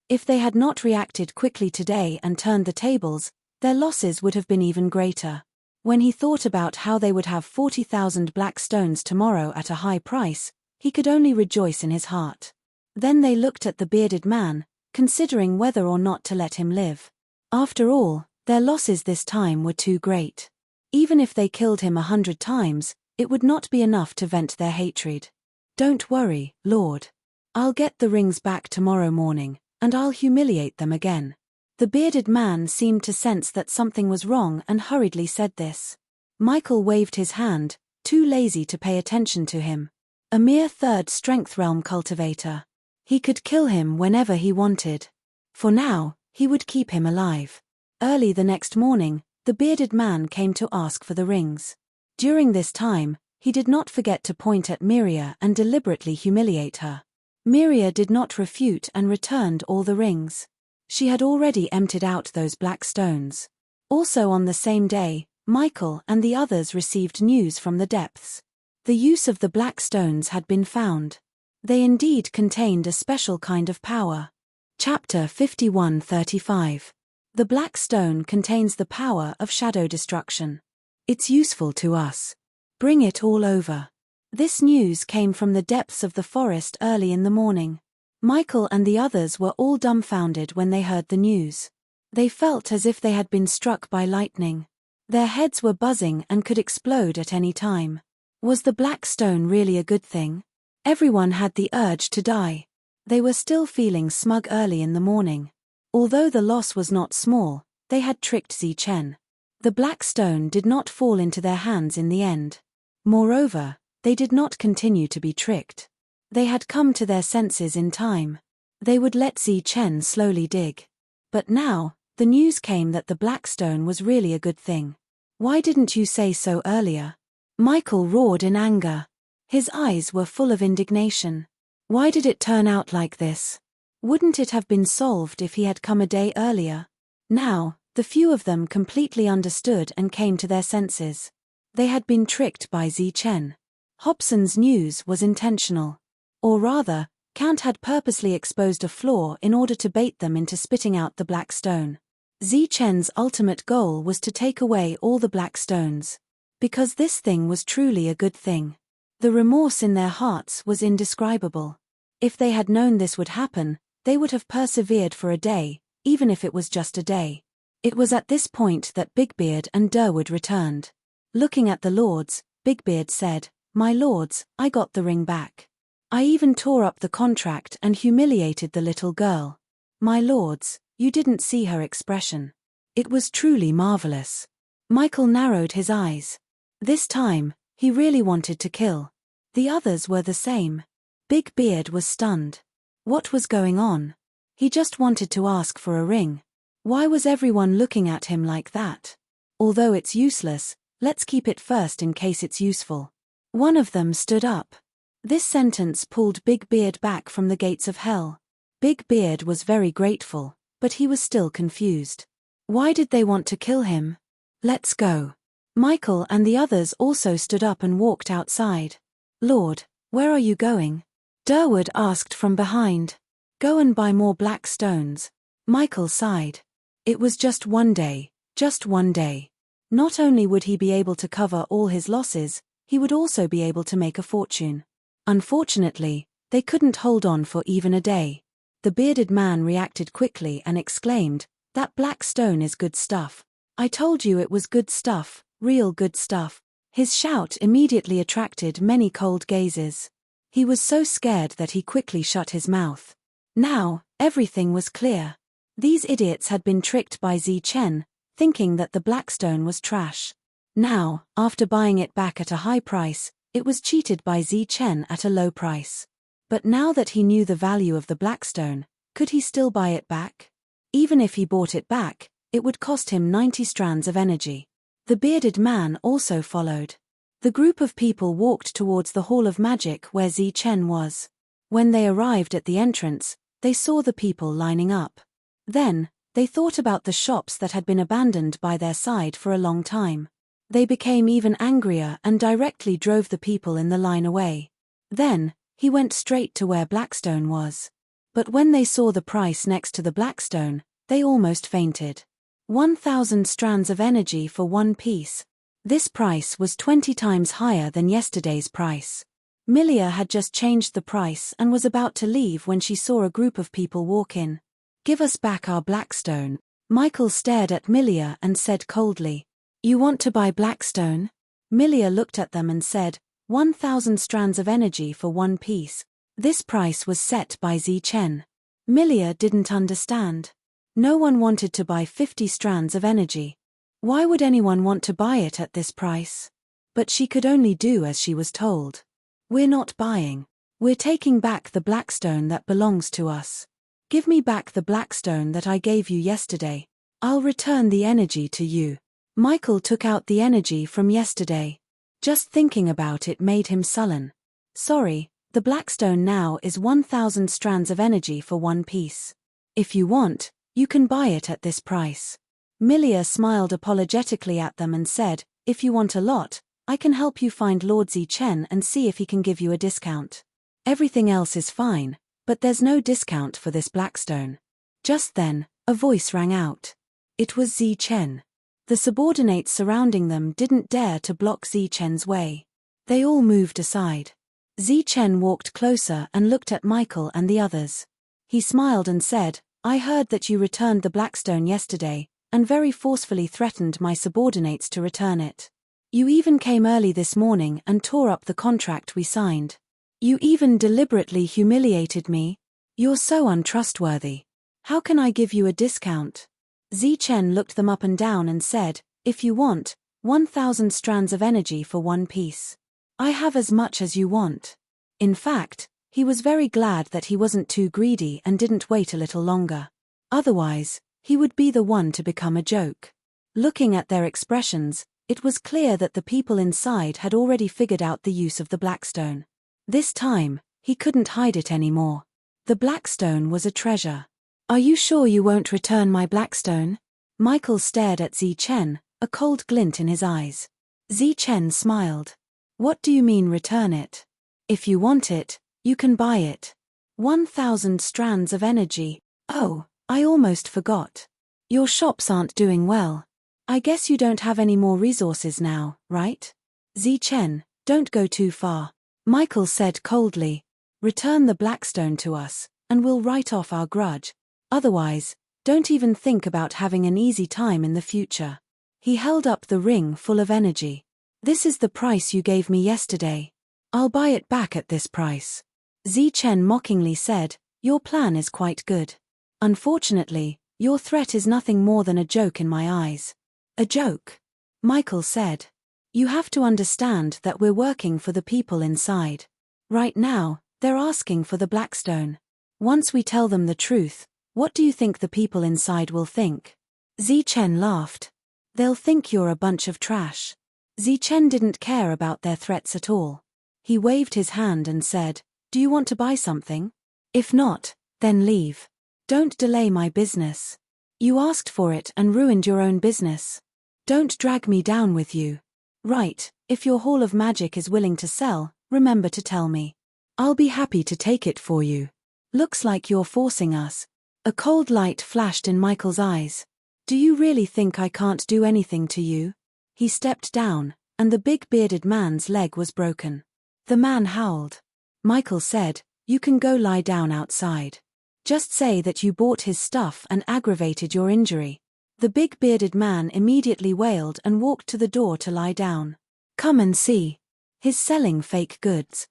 If they had not reacted quickly today and turned the tables, their losses would have been even greater. When he thought about how they would have 40,000 black stones tomorrow at a high price, he could only rejoice in his heart. Then they looked at the bearded man, considering whether or not to let him live. After all, their losses this time were too great. Even if they killed him 100 times, it would not be enough to vent their hatred. Don't worry, Lord. I'll get the rings back tomorrow morning, and I'll humiliate them again. The bearded man seemed to sense that something was wrong and hurriedly said this. Michael waved his hand, too lazy to pay attention to him. A mere third strength realm cultivator. He could kill him whenever he wanted. For now, he would keep him alive. Early the next morning, the bearded man came to ask for the rings. During this time, he did not forget to point at Miria and deliberately humiliate her. Miria did not refute and returned all the rings. She had already emptied out those black stones. Also on the same day, Michael and the others received news from the depths. The use of the black stones had been found. They indeed contained a special kind of power. Chapter 51:35. The black stone contains the power of shadow destruction. It's useful to us. Bring it all over. This news came from the depths of the forest early in the morning. Michael and the others were all dumbfounded when they heard the news. They felt as if they had been struck by lightning. Their heads were buzzing and could explode at any time. Was the black stone really a good thing? Everyone had the urge to die. They were still feeling smug early in the morning. Although the loss was not small, they had tricked Zichen. The black stone did not fall into their hands in the end. Moreover, they did not continue to be tricked. They had come to their senses in time. They would let Zichen slowly dig. But now, the news came that the black stone was really a good thing. Why didn't you say so earlier? Michael roared in anger. His eyes were full of indignation. Why did it turn out like this? Wouldn't it have been solved if he had come a day earlier? Now, the few of them completely understood and came to their senses. They had been tricked by Zichen. Hobson's news was intentional. Or rather, Kant had purposely exposed a flaw in order to bait them into spitting out the black stone. Zichen's ultimate goal was to take away all the black stones. Because this thing was truly a good thing. The remorse in their hearts was indescribable. If they had known this would happen, they would have persevered for a day, even if it was just a day. It was at this point that Bigbeard and Durwood returned. Looking at the lords, Bigbeard said, "My lords, I got the ring back. I even tore up the contract and humiliated the little girl. My lords, you didn't see her expression. It was truly marvelous." Michael narrowed his eyes. This time, he really wanted to kill. The others were the same. Bigbeard was stunned. What was going on? He just wanted to ask for a ring. Why was everyone looking at him like that? Although it's useless, let's keep it first in case it's useful. One of them stood up. This sentence pulled Bigbeard back from the gates of hell. Bigbeard was very grateful, but he was still confused. Why did they want to kill him? Let's go. Michael and the others also stood up and walked outside. Lord, where are you going? Durwood asked from behind. Go and buy more black stones. Michael sighed. It was just one day, just one day. Not only would he be able to cover all his losses, he would also be able to make a fortune. Unfortunately, they couldn't hold on for even a day. The bearded man reacted quickly and exclaimed, "That black stone is good stuff. I told you it was good stuff, real good stuff." His shout immediately attracted many cold gazes. He was so scared that he quickly shut his mouth. Now, everything was clear. These idiots had been tricked by Zichen, thinking that the blackstone was trash. Now, after buying it back at a high price, it was cheated by Zichen at a low price. But now that he knew the value of the blackstone, could he still buy it back? Even if he bought it back, it would cost him 90 strands of energy. The bearded man also followed. The group of people walked towards the Hall of Magic where Zichen was. When they arrived at the entrance, they saw the people lining up. Then, they thought about the shops that had been abandoned by their side for a long time. They became even angrier and directly drove the people in the line away. Then, he went straight to where Blackstone was. But when they saw the price next to the Blackstone, they almost fainted. 1,000 strands of energy for one piece. This price was 20 times higher than yesterday's price. Milia had just changed the price and was about to leave when she saw a group of people walk in. "Give us back our Blackstone." Michael stared at Milia and said coldly, "You want to buy Blackstone?" Milia looked at them and said, 1,000 strands of energy for one piece. This price was set by Zichen. Milia didn't understand. No one wanted to buy 50 strands of energy. Why would anyone want to buy it at this price? But she could only do as she was told. "We're not buying. We're taking back the Blackstone that belongs to us. Give me back the Blackstone that I gave you yesterday. I'll return the energy to you." Michael took out the energy from yesterday. Just thinking about it made him sullen. "Sorry, the Blackstone now is 1,000 strands of energy for one piece. If you want, you can buy it at this price." Milia smiled apologetically at them and said, "If you want a lot, I can help you find Lord Zichen and see if he can give you a discount. Everything else is fine, but there's no discount for this Blackstone." Just then, a voice rang out. It was Zichen. The subordinates surrounding them didn't dare to block Zichen's way. They all moved aside. Zichen walked closer and looked at Michael and the others. He smiled and said, "I heard that you returned the Blackstone yesterday, and very forcefully threatened my subordinates to return it. You even came early this morning and tore up the contract we signed. You even deliberately humiliated me. You're so untrustworthy. How can I give you a discount?" Zichen looked them up and down and said, "If you want, 1,000 strands of energy for one piece. I have as much as you want." In fact, he was very glad that he wasn't too greedy and didn't wait a little longer. Otherwise, he would be the one to become a joke. Looking at their expressions, it was clear that the people inside had already figured out the use of the Blackstone. This time, he couldn't hide it anymore. The Blackstone was a treasure. "Are you sure you won't return my Blackstone?" Michael stared at Zichen, a cold glint in his eyes. Zichen smiled. What do you mean return it? If you want it, you can buy it. 1,000 strands of energy. Oh, I almost forgot. Your shops aren't doing well. I guess you don't have any more resources now, right? Zichen, don't go too far. Michael said coldly. Return the Blackstone to us, and we'll write off our grudge. Otherwise, don't even think about having an easy time in the future. He held up the ring full of energy. This is the price you gave me yesterday. I'll buy it back at this price. Zichen mockingly said, your plan is quite good. Unfortunately, your threat is nothing more than a joke in my eyes. A joke? Michael said. You have to understand that we're working for the people inside. Right now, they're asking for the Blackstone. Once we tell them the truth, what do you think the people inside will think? Zichen laughed. They'll think you're a bunch of trash. Zichen didn't care about their threats at all. He waved his hand and said, do you want to buy something? If not, then leave. Don't delay my business. You asked for it and ruined your own business. Don't drag me down with you. Right, if your Hall of Magic is willing to sell, remember to tell me. I'll be happy to take it for you. Looks like you're forcing us. A cold light flashed in Michael's eyes. Do you really think I can't do anything to you? He stepped down, and the big bearded man's leg was broken. The man howled. Michael said, you can go lie down outside. Just say that you bought his stuff and aggravated your injury. The big bearded man immediately wailed and walked to the door to lie down. Come and see. He's selling fake goods.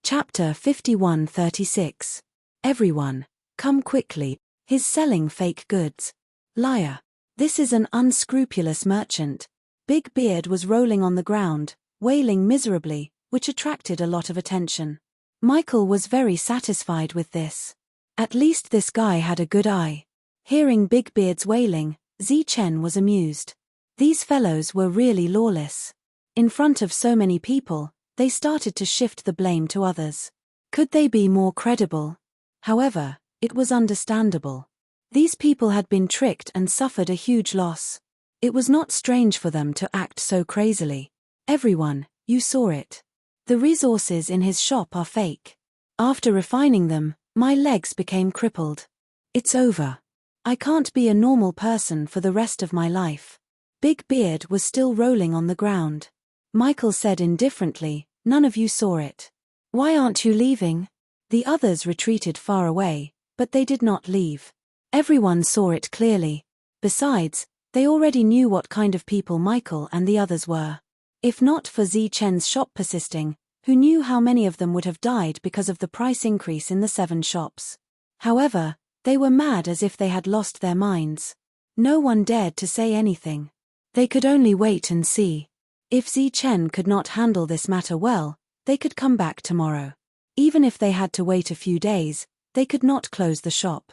Chapter 51:36. Everyone, come quickly. He's selling fake goods. Liar. This is an unscrupulous merchant. Big Beard was rolling on the ground, wailing miserably, which attracted a lot of attention. Michael was very satisfied with this. At least this guy had a good eye. Hearing Big Beard's wailing, Zichen was amused. These fellows were really lawless. In front of so many people, they started to shift the blame to others. Could they be more credible? However, it was understandable. These people had been tricked and suffered a huge loss. It was not strange for them to act so crazily. Everyone, you saw it. The resources in his shop are fake. After refining them, my legs became crippled. It's over. I can't be a normal person for the rest of my life. Big Beard was still rolling on the ground. Michael said indifferently, none of you saw it. Why aren't you leaving? The others retreated far away, but they did not leave. Everyone saw it clearly. Besides, they already knew what kind of people Michael and the others were. If not for Zichen's shop persisting, who knew how many of them would have died because of the price increase in the 7 shops. However, they were mad as if they had lost their minds. No one dared to say anything. They could only wait and see. If Zichen could not handle this matter well, they could come back tomorrow. Even if they had to wait a few days, they could not close the shop.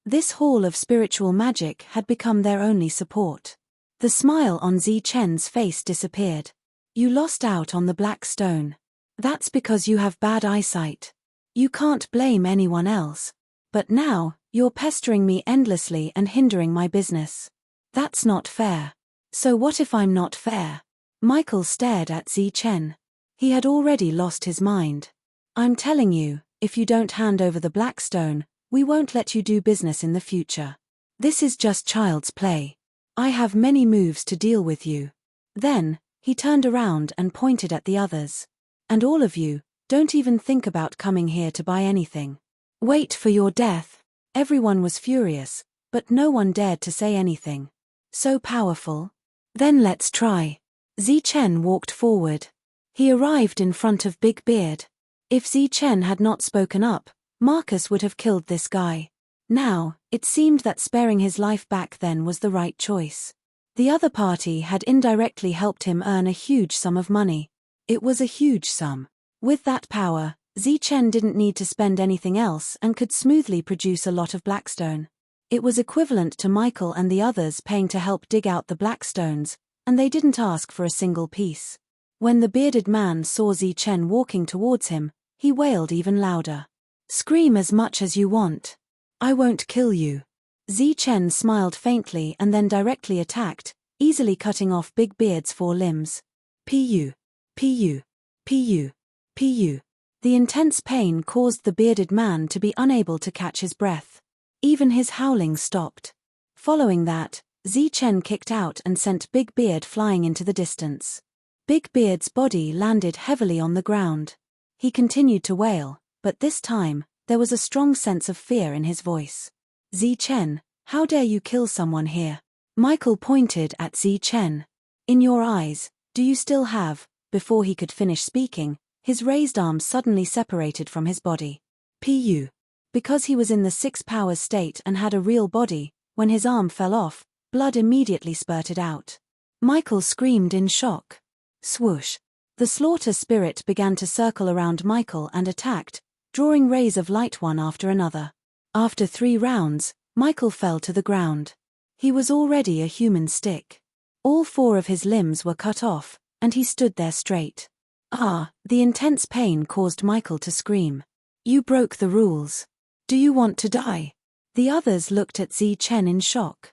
This hall of spiritual magic had become their only support. The smile on Zichen's face disappeared. You lost out on the Blackstone. That's because you have bad eyesight. You can't blame anyone else. But now, you're pestering me endlessly and hindering my business. That's not fair. So what if I'm not fair? Michael stared at Zichen. He had already lost his mind. I'm telling you, if you don't hand over the Blackstone, we won't let you do business in the future. This is just child's play. I have many moves to deal with you. Then, he turned around and pointed at the others. And all of you, don't even think about coming here to buy anything. Wait for your death. Everyone was furious, but no one dared to say anything. So powerful. Then let's try. Zichen walked forward. He arrived in front of Big Beard. If Zichen had not spoken up, Marcus would have killed this guy. Now, it seemed that sparing his life back then was the right choice. The other party had indirectly helped him earn a huge sum of money. It was a huge sum. With that power, Zichen didn't need to spend anything else and could smoothly produce a lot of Blackstone. It was equivalent to Michael and the others paying to help dig out the Blackstones, and they didn't ask for a single piece. When the bearded man saw Zichen walking towards him, he wailed even louder. Scream as much as you want. I won't kill you. Zichen smiled faintly and then directly attacked, easily cutting off Big Beard's 4 limbs. Pu. Pu. Pu. Pu. The intense pain caused the bearded man to be unable to catch his breath. Even his howling stopped. Following that, Zichen kicked out and sent Big Beard flying into the distance. Big Beard's body landed heavily on the ground. He continued to wail, but this time, there was a strong sense of fear in his voice. Zichen, how dare you kill someone here? Michael pointed at Zichen. In your eyes, do you still have? Before he could finish speaking, his raised arm suddenly separated from his body. Pu. Because he was in the 6 powers state and had a real body, when his arm fell off, blood immediately spurted out. Michael screamed in shock. Swoosh. The slaughter spirit began to circle around Michael and attacked, drawing rays of light one after another. After 3 rounds, Michael fell to the ground. He was already a human stick. All 4 of his limbs were cut off, and he stood there straight. The intense pain caused Michael to scream. You broke the rules. Do you want to die? The others looked at Zichen in shock.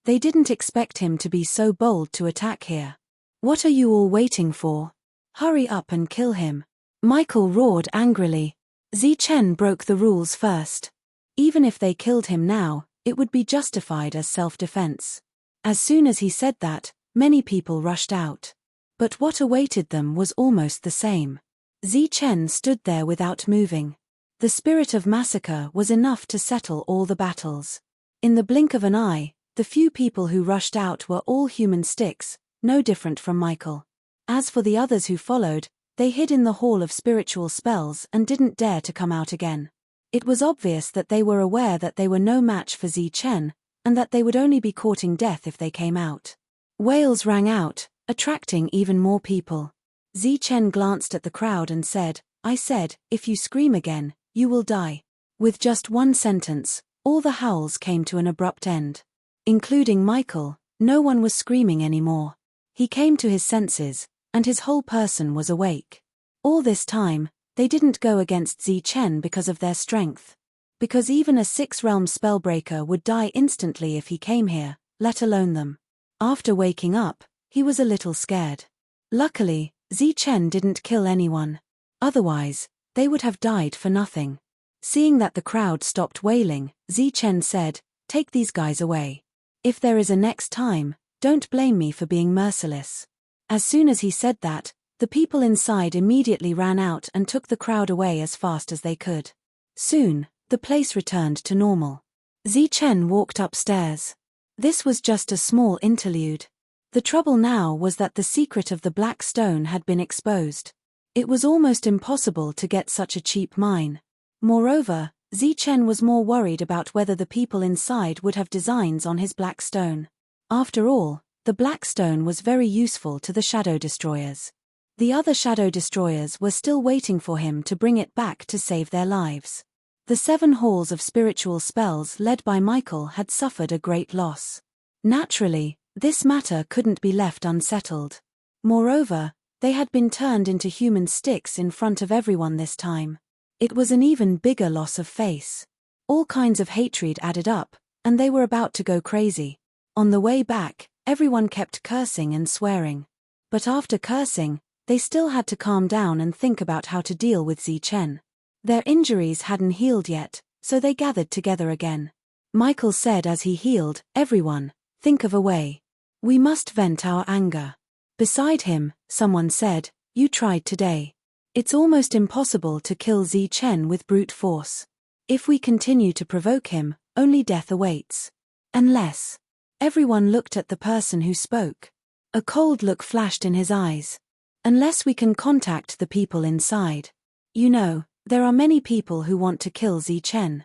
They didn't expect him to be so bold to attack here. What are you all waiting for? Hurry up and kill him. Michael roared angrily. Zichen broke the rules first. Even if they killed him now, it would be justified as self-defense. As soon as he said that, many people rushed out. But what awaited them was almost the same. Zichen stood there without moving. The spirit of massacre was enough to settle all the battles. In the blink of an eye, the few people who rushed out were all human sticks, no different from Michael. As for the others who followed, they hid in the Hall of Spiritual Spells and didn't dare to come out again. It was obvious that they were aware that they were no match for Zichen, and that they would only be courting death if they came out. Wails rang out, attracting even more people. Zichen glanced at the crowd and said, I said, if you scream again, you will die. With just one sentence, all the howls came to an abrupt end. Including Michael, no one was screaming anymore. He came to his senses, and his whole person was awake. All this time, they didn't go against Zichen because of their strength. Because even a 6-realm spellbreaker would die instantly if he came here, let alone them. After waking up, he was a little scared. Luckily, Zichen didn't kill anyone. Otherwise, they would have died for nothing. Seeing that the crowd stopped wailing, Zichen said, take these guys away. If there is a next time, don't blame me for being merciless. As soon as he said that, the people inside immediately ran out and took the crowd away as fast as they could. Soon, the place returned to normal. Zichen walked upstairs. This was just a small interlude. The trouble now was that the secret of the black stone had been exposed. It was almost impossible to get such a cheap mine. Moreover, Zichen was more worried about whether the people inside would have designs on his black stone. After all, the black stone was very useful to the shadow destroyers. The other shadow destroyers were still waiting for him to bring it back to save their lives. The 7 halls of spiritual spells led by Michael had suffered a great loss. Naturally, this matter couldn't be left unsettled. Moreover, they had been turned into human sticks in front of everyone this time. It was an even bigger loss of face. All kinds of hatred added up, and they were about to go crazy. On the way back, everyone kept cursing and swearing. But after cursing, they still had to calm down and think about how to deal with Zichen. Their injuries hadn't healed yet, so they gathered together again. Michael said as he healed, everyone, think of a way. We must vent our anger. Beside him, someone said, you tried today. It's almost impossible to kill Zichen with brute force. If we continue to provoke him, only death awaits. Unless. Everyone looked at the person who spoke. A cold look flashed in his eyes. Unless we can contact the people inside. You know, there are many people who want to kill Zichen.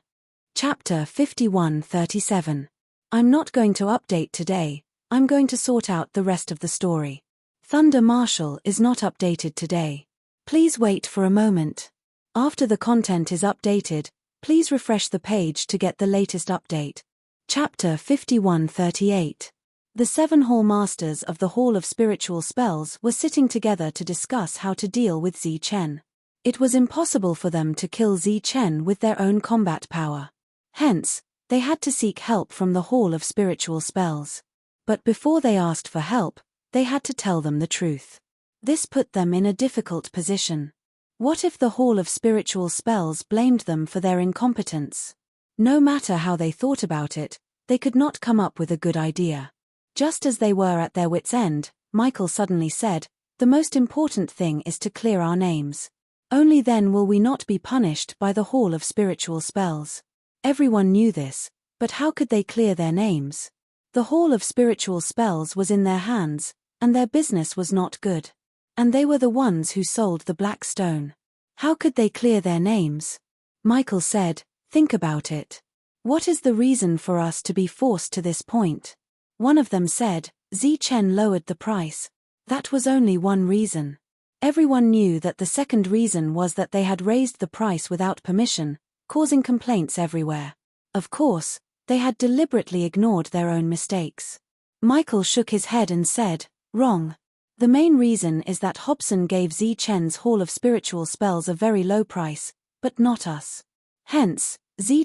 Chapter 51:37. I'm not going to update today, I'm going to sort out the rest of the story. Thunder Marshal is not updated today. Please wait for a moment. After the content is updated, please refresh the page to get the latest update. Chapter 51:38. The 7 Hall Masters of the Hall of Spiritual Spells were sitting together to discuss how to deal with Zichen. It was impossible for them to kill Zichen with their own combat power. Hence, they had to seek help from the Hall of Spiritual Spells. But before they asked for help, they had to tell them the truth. This put them in a difficult position. What if the Hall of Spiritual Spells blamed them for their incompetence? No matter how they thought about it, they could not come up with a good idea. Just as they were at their wits' end, Michael suddenly said, "The most important thing is to clear our names. Only then will we not be punished by the Hall of Spiritual Spells." Everyone knew this, but how could they clear their names? The Hall of Spiritual Spells was in their hands, and their business was not good. And they were the ones who sold the black stone. How could they clear their names? Michael said, "Think about it. What is the reason for us to be forced to this point?" One of them said, "Chen lowered the price." That was only one reason. Everyone knew that the second reason was that they had raised the price without permission, causing complaints everywhere. Of course, they had deliberately ignored their own mistakes. Michael shook his head and said, "Wrong. The main reason is that Hobson gave Chen's Hall of Spiritual Spells a very low price, but not us. Hence,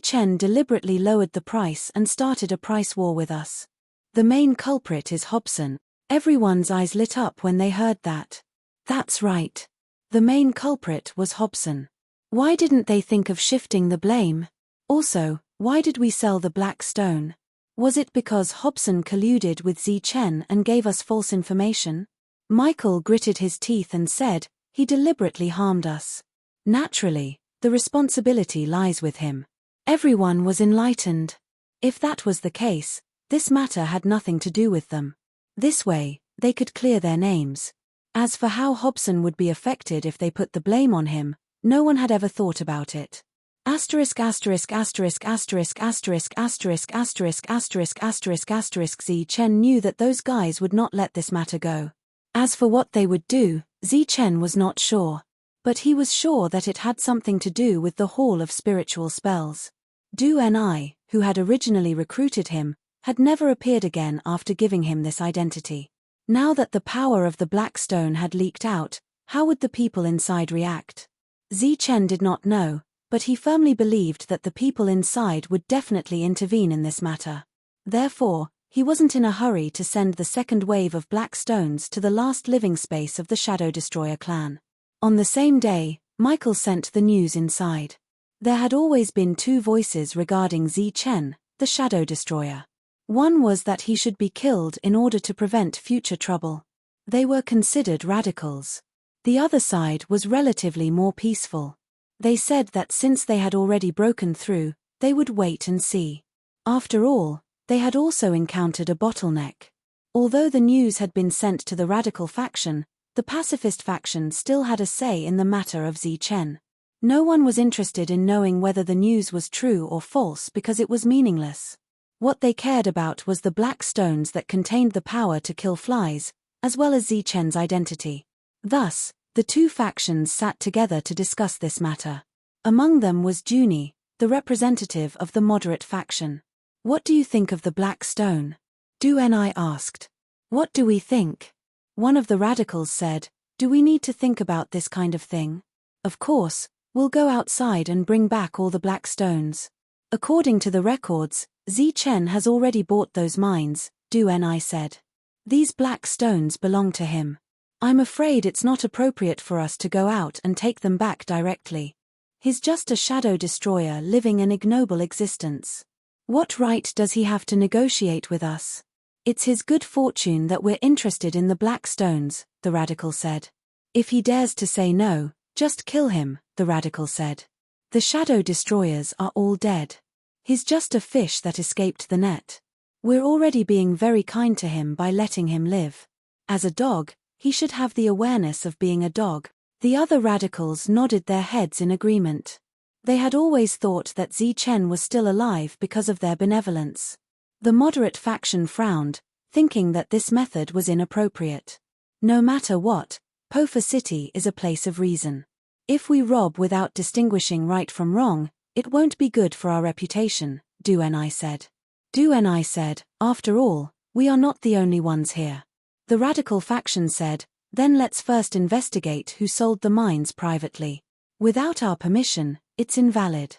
Chen deliberately lowered the price and started a price war with us. The main culprit is Hobson." Everyone's eyes lit up when they heard that. That's right. The main culprit was Hobson. Why didn't they think of shifting the blame? Also, why did we sell the black stone? Was it because Hobson colluded with Chen and gave us false information? Michael gritted his teeth and said, "He deliberately harmed us. Naturally, the responsibility lies with him." Everyone was enlightened. If that was the case, this matter had nothing to do with them. This way, they could clear their names. As for how Hobson would be affected if they put the blame on him, no one had ever thought about it. Ch Chen knew that those guys would not let this matter go. As for what they would do, Chen was not sure. But he was sure that it had something to do with the Hall of Spiritual Spells. Ni, who had originally recruited him, had never appeared again after giving him this identity. Now that the power of the black stone had leaked out, how would the people inside react? Chen did not know, but he firmly believed that the people inside would definitely intervene in this matter. Therefore, he wasn't in a hurry to send the second wave of black stones to the last living space of the Shadow Destroyer clan. On the same day, Michael sent the news inside. There had always been two voices regarding Chen, the Shadow Destroyer. One was that he should be killed in order to prevent future trouble. They were considered radicals. The other side was relatively more peaceful. They said that since they had already broken through, they would wait and see. After all, they had also encountered a bottleneck. Although the news had been sent to the radical faction, the pacifist faction still had a say in the matter of Chen. No one was interested in knowing whether the news was true or false because it was meaningless. What they cared about was the black stones that contained the power to kill flies, as well as Chen's identity. Thus, the two factions sat together to discuss this matter. Among them was Junie, the representative of the moderate faction. "What do you think of the black stone?" Ni asked. "What do we think?" One of the radicals said, "Do we need to think about this kind of thing? Of course, we'll go outside and bring back all the black stones. According to the records, Chen has already bought those mines," Ni said. "These black stones belong to him. I'm afraid it's not appropriate for us to go out and take them back directly. He's just a shadow destroyer living an ignoble existence. What right does he have to negotiate with us? It's his good fortune that we're interested in the black stones," the radical said. "If he dares to say no, just kill him," the radical said. "The shadow destroyers are all dead. He's just a fish that escaped the net. We're already being very kind to him by letting him live. As a dog, he should have the awareness of being a dog." The other radicals nodded their heads in agreement. They had always thought that Chen was still alive because of their benevolence. The moderate faction frowned, thinking that this method was inappropriate. No matter what, Pofa City is a place of reason. If we rob without distinguishing right from wrong, it won't be good for our reputation, Ni said. Ni said, "After all, we are not the only ones here." The radical faction said, "Then let's first investigate who sold the mines privately. Without our permission, it's invalid."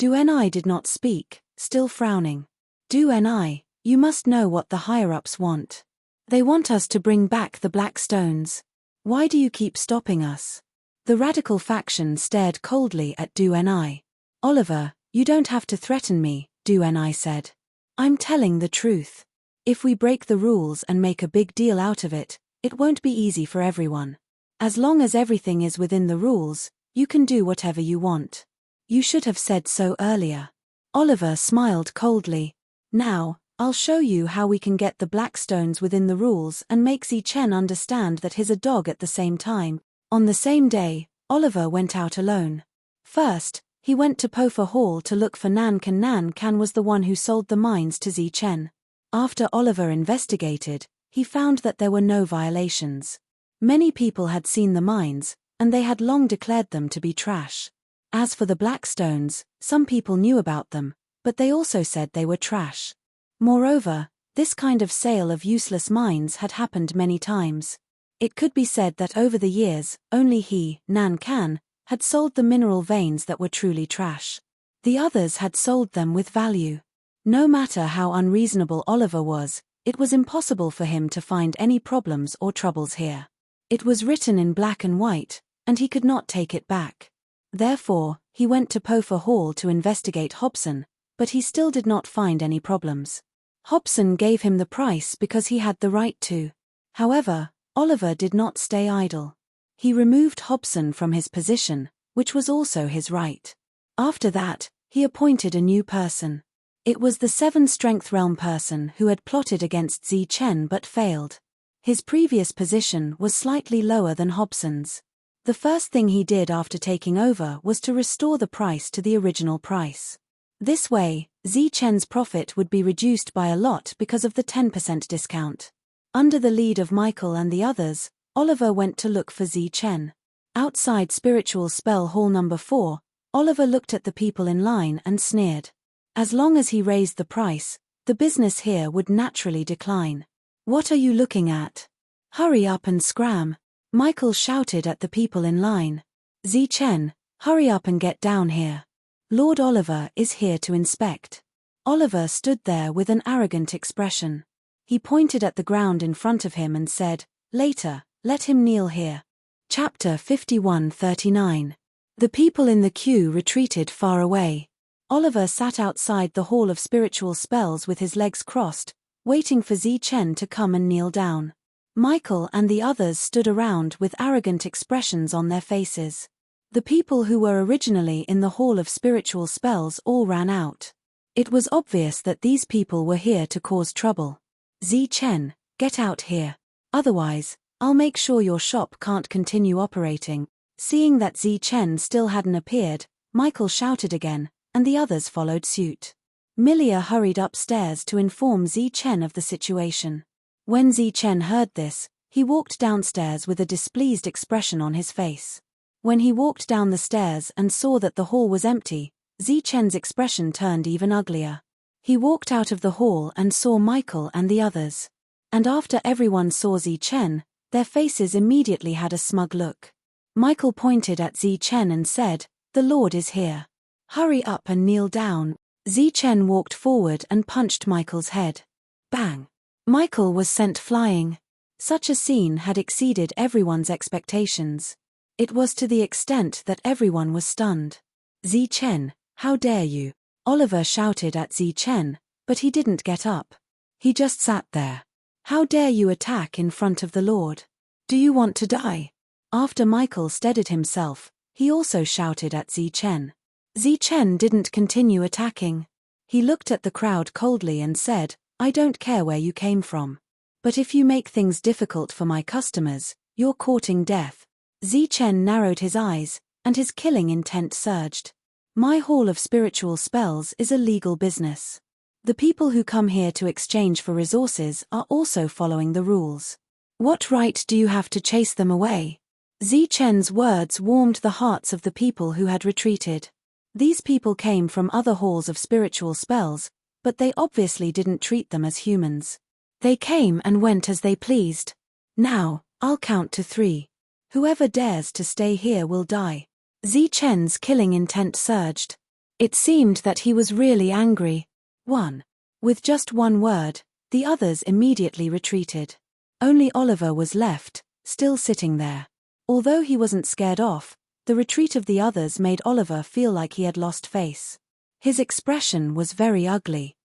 Ni did not speak, still frowning. Ni, you must know what the higher-ups want. They want us to bring back the black stones. Why do you keep stopping us? The radical faction stared coldly at Du-ni. Oliver, you don't have to threaten me, Du-ni said. I'm telling the truth. If we break the rules and make a big deal out of it, it won't be easy for everyone. As long as everything is within the rules, you can do whatever you want. You should have said so earlier. Oliver smiled coldly. Now, I'll show you how we can get the Blackstones within the rules and make Zi-Chen understand that he's a dog at the same time. On the same day, Oliver went out alone. First, he went to Pofa Hall to look for Nan Can. Nan Can was the one who sold the mines to Zi-Chen. After Oliver investigated, he found that there were no violations. Many people had seen the mines, and they had long declared them to be trash. As for the Blackstones, some people knew about them, but they also said they were trash. Moreover, this kind of sale of useless mines had happened many times. It could be said that over the years, only he, Nan Can, had sold the mineral veins that were truly trash. The others had sold them with value. No matter how unreasonable Oliver was, it was impossible for him to find any problems or troubles here. It was written in black and white, and he could not take it back. Therefore, he went to Pofa Hall to investigate Hobson, but he still did not find any problems. Hobson gave him the price because he had the right to. However, Oliver did not stay idle. He removed Hobson from his position, which was also his right. After that, he appointed a new person. It was the 7-strength realm person who had plotted against Zi-Chen but failed. His previous position was slightly lower than Hobson's. The first thing he did after taking over was to restore the price to the original price. This way, Zi-Chen's profit would be reduced by a lot because of the 10% discount. Under the lead of Michael and the others, Oliver went to look for Zi-Chen. Outside Spiritual Spell Hall number 4, Oliver looked at the people in line and sneered. As long as he raised the price, the business here would naturally decline. What are you looking at? Hurry up and scram. Michael shouted at the people in line. Zi-Chen, hurry up and get down here. Lord Oliver is here to inspect. Oliver stood there with an arrogant expression. He pointed at the ground in front of him and said, "Later, let him kneel here." Chapter 51:39. The people in the queue retreated far away. Oliver sat outside the Hall of Spiritual Spells with his legs crossed, waiting for Zi-Chen to come and kneel down. Michael and the others stood around with arrogant expressions on their faces. The people who were originally in the Hall of Spiritual Spells all ran out. It was obvious that these people were here to cause trouble. Zi-Chen, get out here. Otherwise, I'll make sure your shop can't continue operating. Seeing that Zi-Chen still hadn't appeared, Michael shouted again, and the others followed suit. Milia hurried upstairs to inform Zi-Chen of the situation. When Zi-Chen heard this, he walked downstairs with a displeased expression on his face. When he walked down the stairs and saw that the hall was empty, Zi-Chen's expression turned even uglier. He walked out of the hall and saw Michael and the others. And after everyone saw Zi-Chen, their faces immediately had a smug look. Michael pointed at Zi-Chen and said, "The Lord is here. Hurry up and kneel down." Zi-Chen walked forward and punched Michael's head. Bang! Michael was sent flying. Such a scene had exceeded everyone's expectations. It was to the extent that everyone was stunned. "Zi-Chen, how dare you?" Oliver shouted at Zi-Chen, but he didn't get up. He just sat there. "How dare you attack in front of the Lord? Do you want to die?" After Michael steadied himself, he also shouted at Zi-Chen. Zi-Chen didn't continue attacking. He looked at the crowd coldly and said, "I don't care where you came from. But if you make things difficult for my customers, you're courting death." Zi-Chen narrowed his eyes, and his killing intent surged. "My Hall of Spiritual Spells is a legal business. The people who come here to exchange for resources are also following the rules. What right do you have to chase them away?" Zi-Chen's words warmed the hearts of the people who had retreated. These people came from other halls of spiritual spells, but they obviously didn't treat them as humans. They came and went as they pleased. "Now, I'll count to 3. Whoever dares to stay here will die." Zi-Chen's killing intent surged. It seemed that he was really angry. 1. With just one word, the others immediately retreated. Only Oliver was left, still sitting there. Although he wasn't scared off, the retreat of the others made Oliver feel like he had lost face. His expression was very ugly.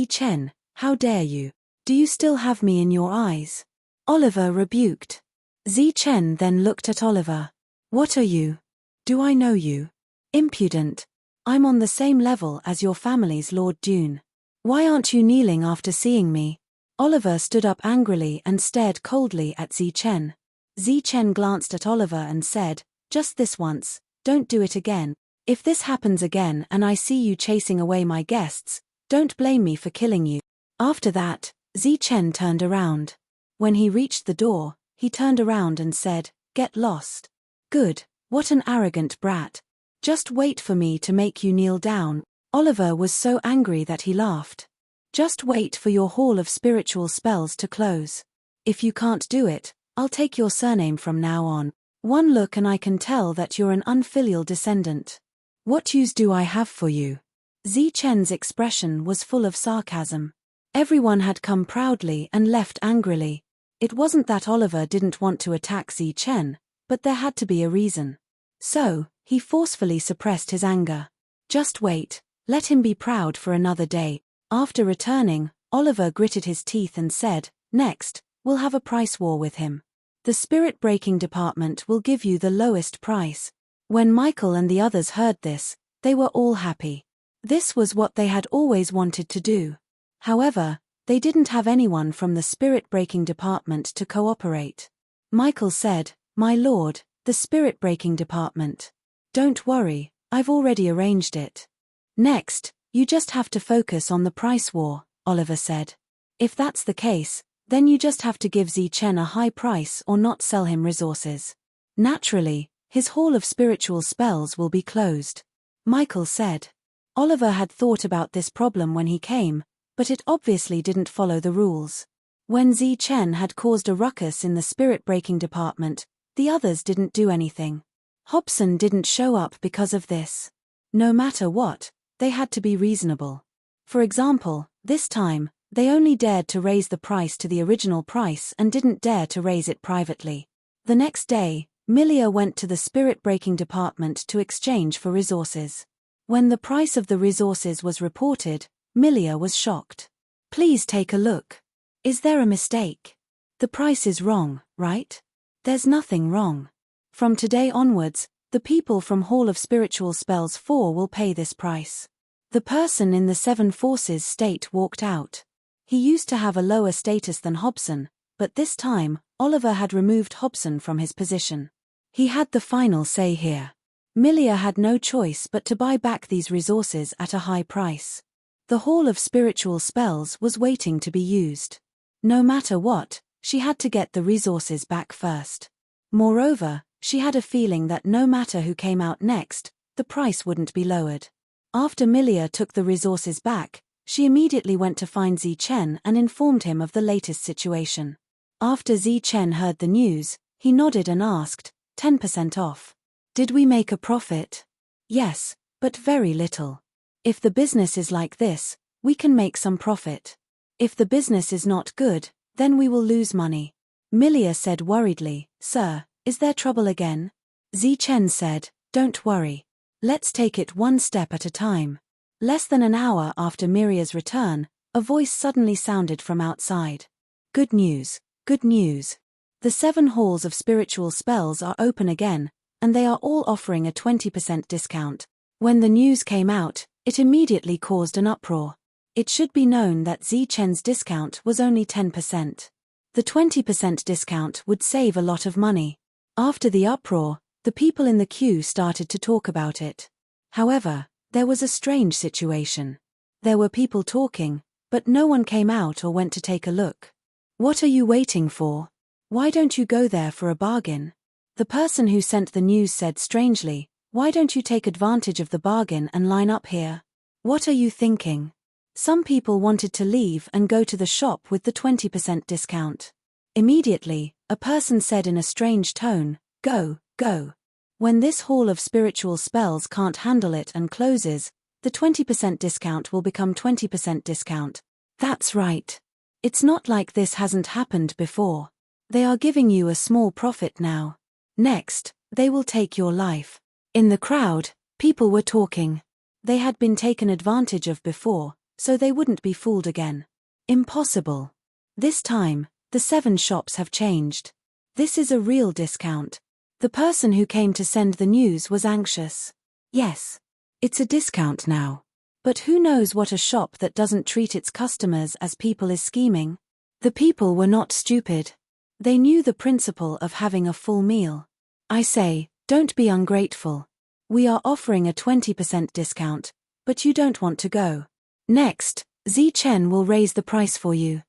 Chen, how dare you? Do you still have me in your eyes? Oliver rebuked. Chen then looked at Oliver. What are you? Do I know you? Impudent. I'm on the same level as your family's Lord Dune. Why aren't you kneeling after seeing me? Oliver stood up angrily and stared coldly at Chen. Chen glanced at Oliver and said, just this once, don't do it again. If this happens again and I see you chasing away my guests, don't blame me for killing you. After that, Chen turned around. When he reached the door, he turned around and said, get lost. Good, what an arrogant brat. Just wait for me to make you kneel down. Oliver was so angry that he laughed. Just wait for your hall of spiritual spells to close. If you can't do it, I'll take your surname from now on. One look and I can tell that you're an unfilial descendant. What use do I have for you? Chen's expression was full of sarcasm. Everyone had come proudly and left angrily. It wasn't that Oliver didn't want to attack Chen, but there had to be a reason. So, he forcefully suppressed his anger. Just wait, let him be proud for another day. After returning, Oliver gritted his teeth and said, next, we'll have a price war with him. The spirit-breaking department will give you the lowest price. When Michael and the others heard this, they were all happy. This was what they had always wanted to do. However, they didn't have anyone from the spirit-breaking department to cooperate. Michael said, my lord, the spirit-breaking department. Don't worry, I've already arranged it. Next, you just have to focus on the price war, Oliver said. If that's the case, then you just have to give Chen a high price or not sell him resources. Naturally, his hall of spiritual spells will be closed. Michael said. Oliver had thought about this problem when he came, but it obviously didn't follow the rules. When Chen had caused a ruckus in the spirit-breaking department, the others didn't do anything. Hobson didn't show up because of this. No matter what, they had to be reasonable. For example, this time, they only dared to raise the price to the original price and didn't dare to raise it privately. The next day, Milia went to the spirit-breaking department to exchange for resources. When the price of the resources was reported, Milia was shocked. Please take a look. Is there a mistake? The price is wrong, right? There's nothing wrong. From today onwards, the people from Hall of Spiritual Spells 4 will pay this price. The person in the Seven Forces state walked out. He used to have a lower status than Hobson, but this time, Oliver had removed Hobson from his position. He had the final say here. Milia had no choice but to buy back these resources at a high price. The Hall of Spiritual Spells was waiting to be used. No matter what, she had to get the resources back first. Moreover, she had a feeling that no matter who came out next, the price wouldn't be lowered. After Milia took the resources back, she immediately went to find Chen and informed him of the latest situation. After Chen heard the news, he nodded and asked, 10% off. Did we make a profit? Yes, but very little. If the business is like this, we can make some profit. If the business is not good, then we will lose money. Milia said worriedly, Sir, is there trouble again? Chen said, Don't worry. Let's take it one step at a time. Less than an hour after Miria's return, a voice suddenly sounded from outside. Good news, good news. The 7 halls of spiritual spells are open again, and they are all offering a 20% discount. When the news came out, it immediately caused an uproar. It should be known that Chen's discount was only 10%. The 20% discount would save a lot of money. After the uproar, the people in the queue started to talk about it. However, there was a strange situation. There were people talking, but no one came out or went to take a look. What are you waiting for? Why don't you go there for a bargain? The person who sent the news said strangely, Why don't you take advantage of the bargain and line up here? What are you thinking? Some people wanted to leave and go to the shop with the 20% discount. Immediately, a person said in a strange tone, Go, go. When this hall of spiritual spells can't handle it and closes, the 20% discount will become 20% discount. That's right. It's not like this hasn't happened before. They are giving you a small profit now. Next, they will take your life. In the crowd, people were talking. They had been taken advantage of before, so they wouldn't be fooled again. Impossible. This time, the 7 shops have changed. This is a real discount. The person who came to send the news was anxious. Yes. It's a discount now. But who knows what a shop that doesn't treat its customers as people is scheming? The people were not stupid. They knew the principle of having a full meal. I say, don't be ungrateful. We are offering a 20% discount, but you don't want to go. Next, Chen will raise the price for you.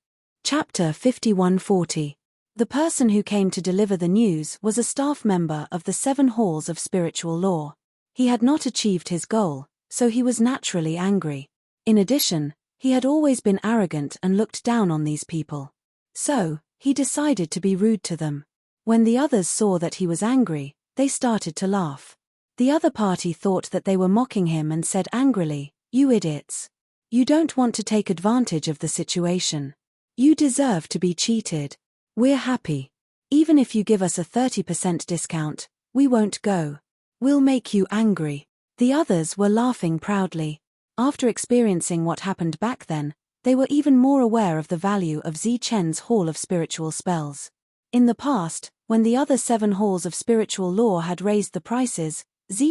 Chapter 5140. The person who came to deliver the news was a staff member of the 7 halls of spiritual law. He had not achieved his goal, so he was naturally angry. In addition, he had always been arrogant and looked down on these people. So, he decided to be rude to them. When the others saw that he was angry, they started to laugh. The other party thought that they were mocking him and said angrily, "You idiots. You don't want to take advantage of the situation. You deserve to be cheated. We're happy. Even if you give us a 30% discount, we won't go. We'll make you angry." The others were laughing proudly. After experiencing what happened back then, they were even more aware of the value of Chen's Hall of Spiritual Spells. In the past, when the other 7 halls of spiritual law had raised the prices,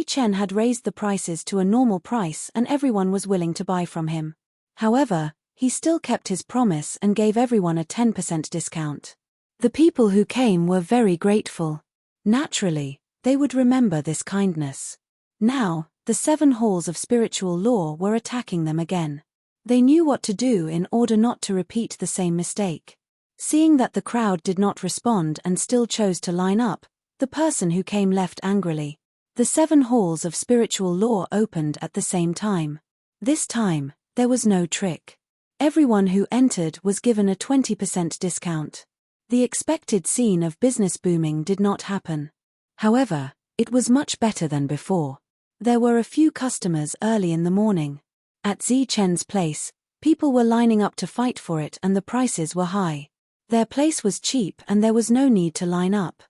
Chen had raised the prices to a normal price and everyone was willing to buy from him. However, he still kept his promise and gave everyone a 10% discount. The people who came were very grateful. Naturally, they would remember this kindness. Now, the 7 halls of spiritual law were attacking them again. They knew what to do in order not to repeat the same mistake. Seeing that the crowd did not respond and still chose to line up, the person who came left angrily. The 7 halls of spiritual law opened at the same time. This time, there was no trick. Everyone who entered was given a 20% discount. The expected scene of business booming did not happen. However, it was much better than before. There were a few customers early in the morning. At Chen's place, people were lining up to fight for it and the prices were high. Their place was cheap and there was no need to line up.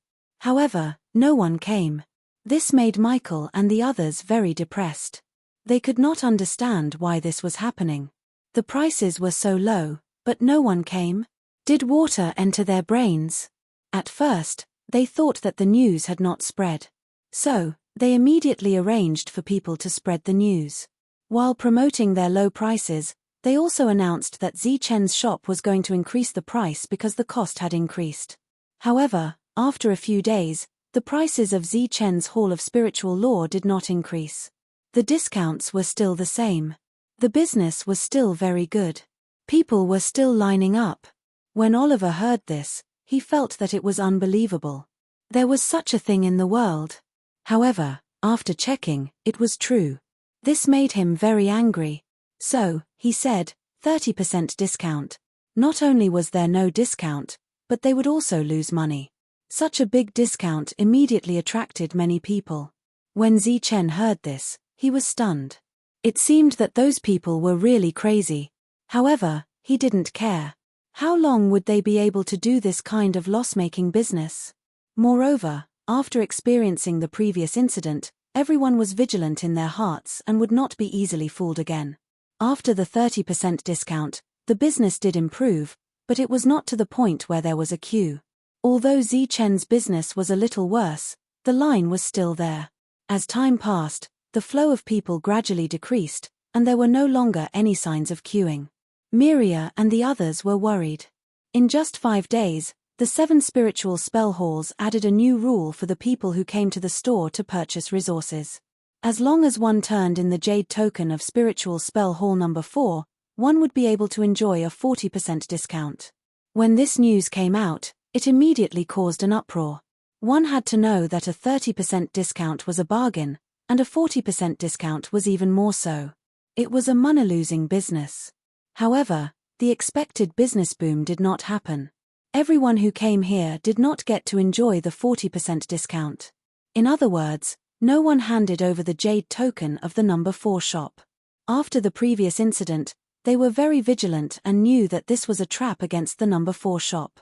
However, no one came. This made Michael and the others very depressed. They could not understand why this was happening. The prices were so low, but no one came. Did water enter their brains? At first, they thought that the news had not spread. So, they immediately arranged for people to spread the news. While promoting their low prices, they also announced that Chen's shop was going to increase the price because the cost had increased. However, after a few days, the prices of Chen's Hall of Spiritual Law did not increase. The discounts were still the same. The business was still very good. People were still lining up. When Oliver heard this, he felt that it was unbelievable. There was such a thing in the world. However, after checking, it was true. This made him very angry. So, he said, 30% discount. Not only was there no discount, but they would also lose money. Such a big discount immediately attracted many people. When Chen heard this, he was stunned. It seemed that those people were really crazy. However, he didn't care. How long would they be able to do this kind of loss-making business? Moreover, after experiencing the previous incident, everyone was vigilant in their hearts and would not be easily fooled again. After the 30% discount, the business did improve, but it was not to the point where there was a queue. Although Chen's business was a little worse, the line was still there. As time passed, the flow of people gradually decreased, and there were no longer any signs of queuing. Miria and the others were worried. In just 5 days, the 7 spiritual spell halls added a new rule for the people who came to the store to purchase resources. As long as one turned in the jade token of spiritual spell hall number 4, one would be able to enjoy a 40% discount. When this news came out, it immediately caused an uproar. One had to know that a 30% discount was a bargain, and a 40% discount was even more so. It was a money-losing business. However, the expected business boom did not happen. Everyone who came here did not get to enjoy the 40% discount. In other words, no one handed over the jade token of the number 4 shop. After the previous incident, they were very vigilant and knew that this was a trap against the number 4 shop.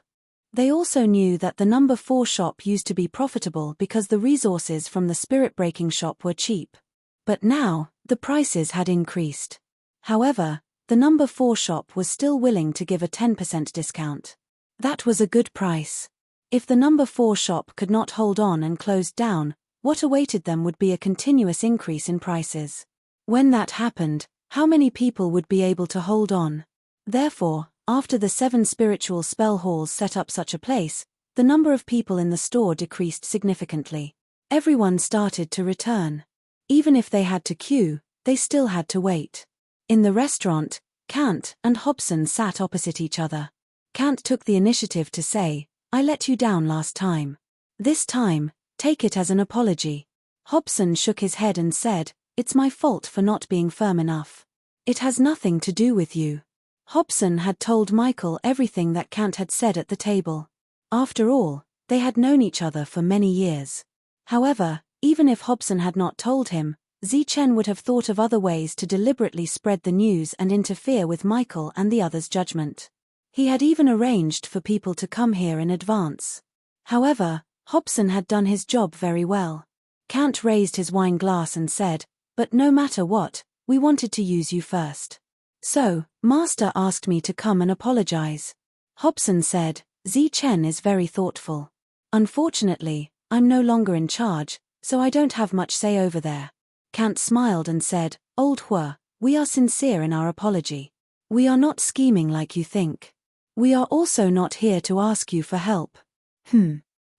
They also knew that the number 4 shop used to be profitable because the resources from the spirit-breaking shop were cheap. But now, the prices had increased. However, the number 4 shop was still willing to give a 10% discount. That was a good price. If the number 4 shop could not hold on and closed down, what awaited them would be a continuous increase in prices. When that happened, how many people would be able to hold on? Therefore, after the 7 spiritual spell halls set up such a place, the number of people in the store decreased significantly. Everyone started to return. Even if they had to queue, they still had to wait. In the restaurant, Kant and Hobson sat opposite each other. Kant took the initiative to say, "I let you down last time. This time, take it as an apology." Hobson shook his head and said, "It's my fault for not being firm enough. It has nothing to do with you." Hobson had told Michael everything that Kant had said at the table. After all, they had known each other for many years. However, even if Hobson had not told him, Zichen would have thought of other ways to deliberately spread the news and interfere with Michael and the others' judgment. He had even arranged for people to come here in advance. However, Hobson had done his job very well. Kant raised his wine glass and said, "But no matter what, we wanted to use you first. So, Master asked me to come and apologize." Hobson said, "Zichen is very thoughtful. Unfortunately, I'm no longer in charge, so I don't have much say over there." Kant smiled and said, "Old Hua, we are sincere in our apology. We are not scheming like you think. We are also not here to ask you for help."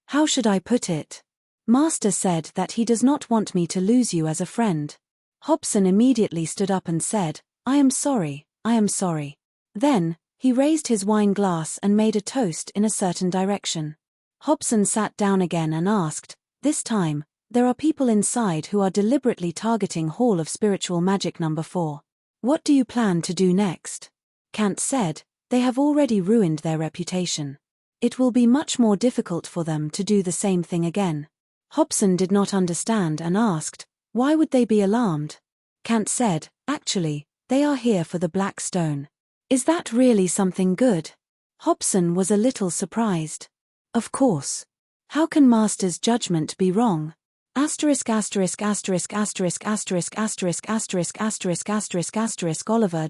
How should I put it? Master said that he does not want me to lose you as a friend." Hobson immediately stood up and said, "I am sorry, I am sorry." Then, he raised his wine glass and made a toast in a certain direction. Hobson sat down again and asked, "This time, there are people inside who are deliberately targeting Hall of Spiritual Magic number 4. What do you plan to do next?" Kant said, "They have already ruined their reputation. It will be much more difficult for them to do the same thing again." Hobson did not understand and asked, "Why would they be alarmed?" Kant said, "Actually, they are here for the black stone." "Is that really something good?" Hobson was a little surprised. "Of course. How can Master's judgment be wrong? Oliver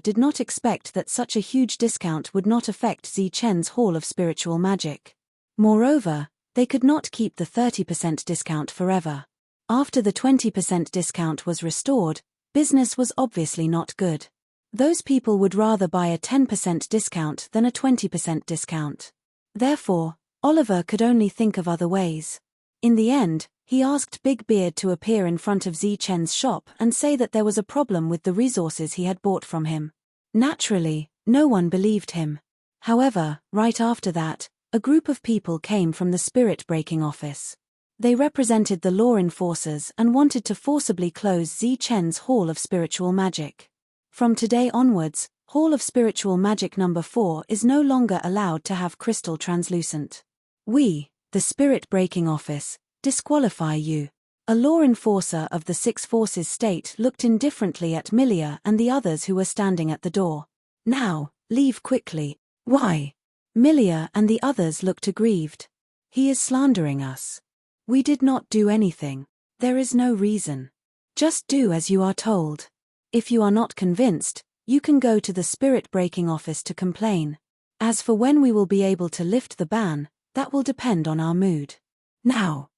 did not expect that such a huge discount would not affect Zichen's Hall of Spiritual Magic. Moreover, they could not keep the 30% discount forever. After the 20% discount was restored, business was obviously not good. Those people would rather buy a 10% discount than a 20% discount. Therefore, Oliver could only think of other ways. In the end, he asked Big Beard to appear in front of Zichen's shop and say that there was a problem with the resources he had bought from him. Naturally, no one believed him. However, right after that, a group of people came from the spirit-breaking office. They represented the law enforcers and wanted to forcibly close Zichen's Hall of Spiritual Magic. From today onwards, Hall of Spiritual Magic number 4 is no longer allowed to have crystal translucent. We, the spirit-breaking office, disqualify you. A law enforcer of the 6 Forces state looked indifferently at Milia and the others who were standing at the door. "Now, leave quickly." "Why?" Milia and the others looked aggrieved. "He is slandering us. We did not do anything. There is no reason. Just do as you are told. If you are not convinced, you can go to the spirit-breaking office to complain. As for when we will be able to lift the ban, that will depend on our mood. Now."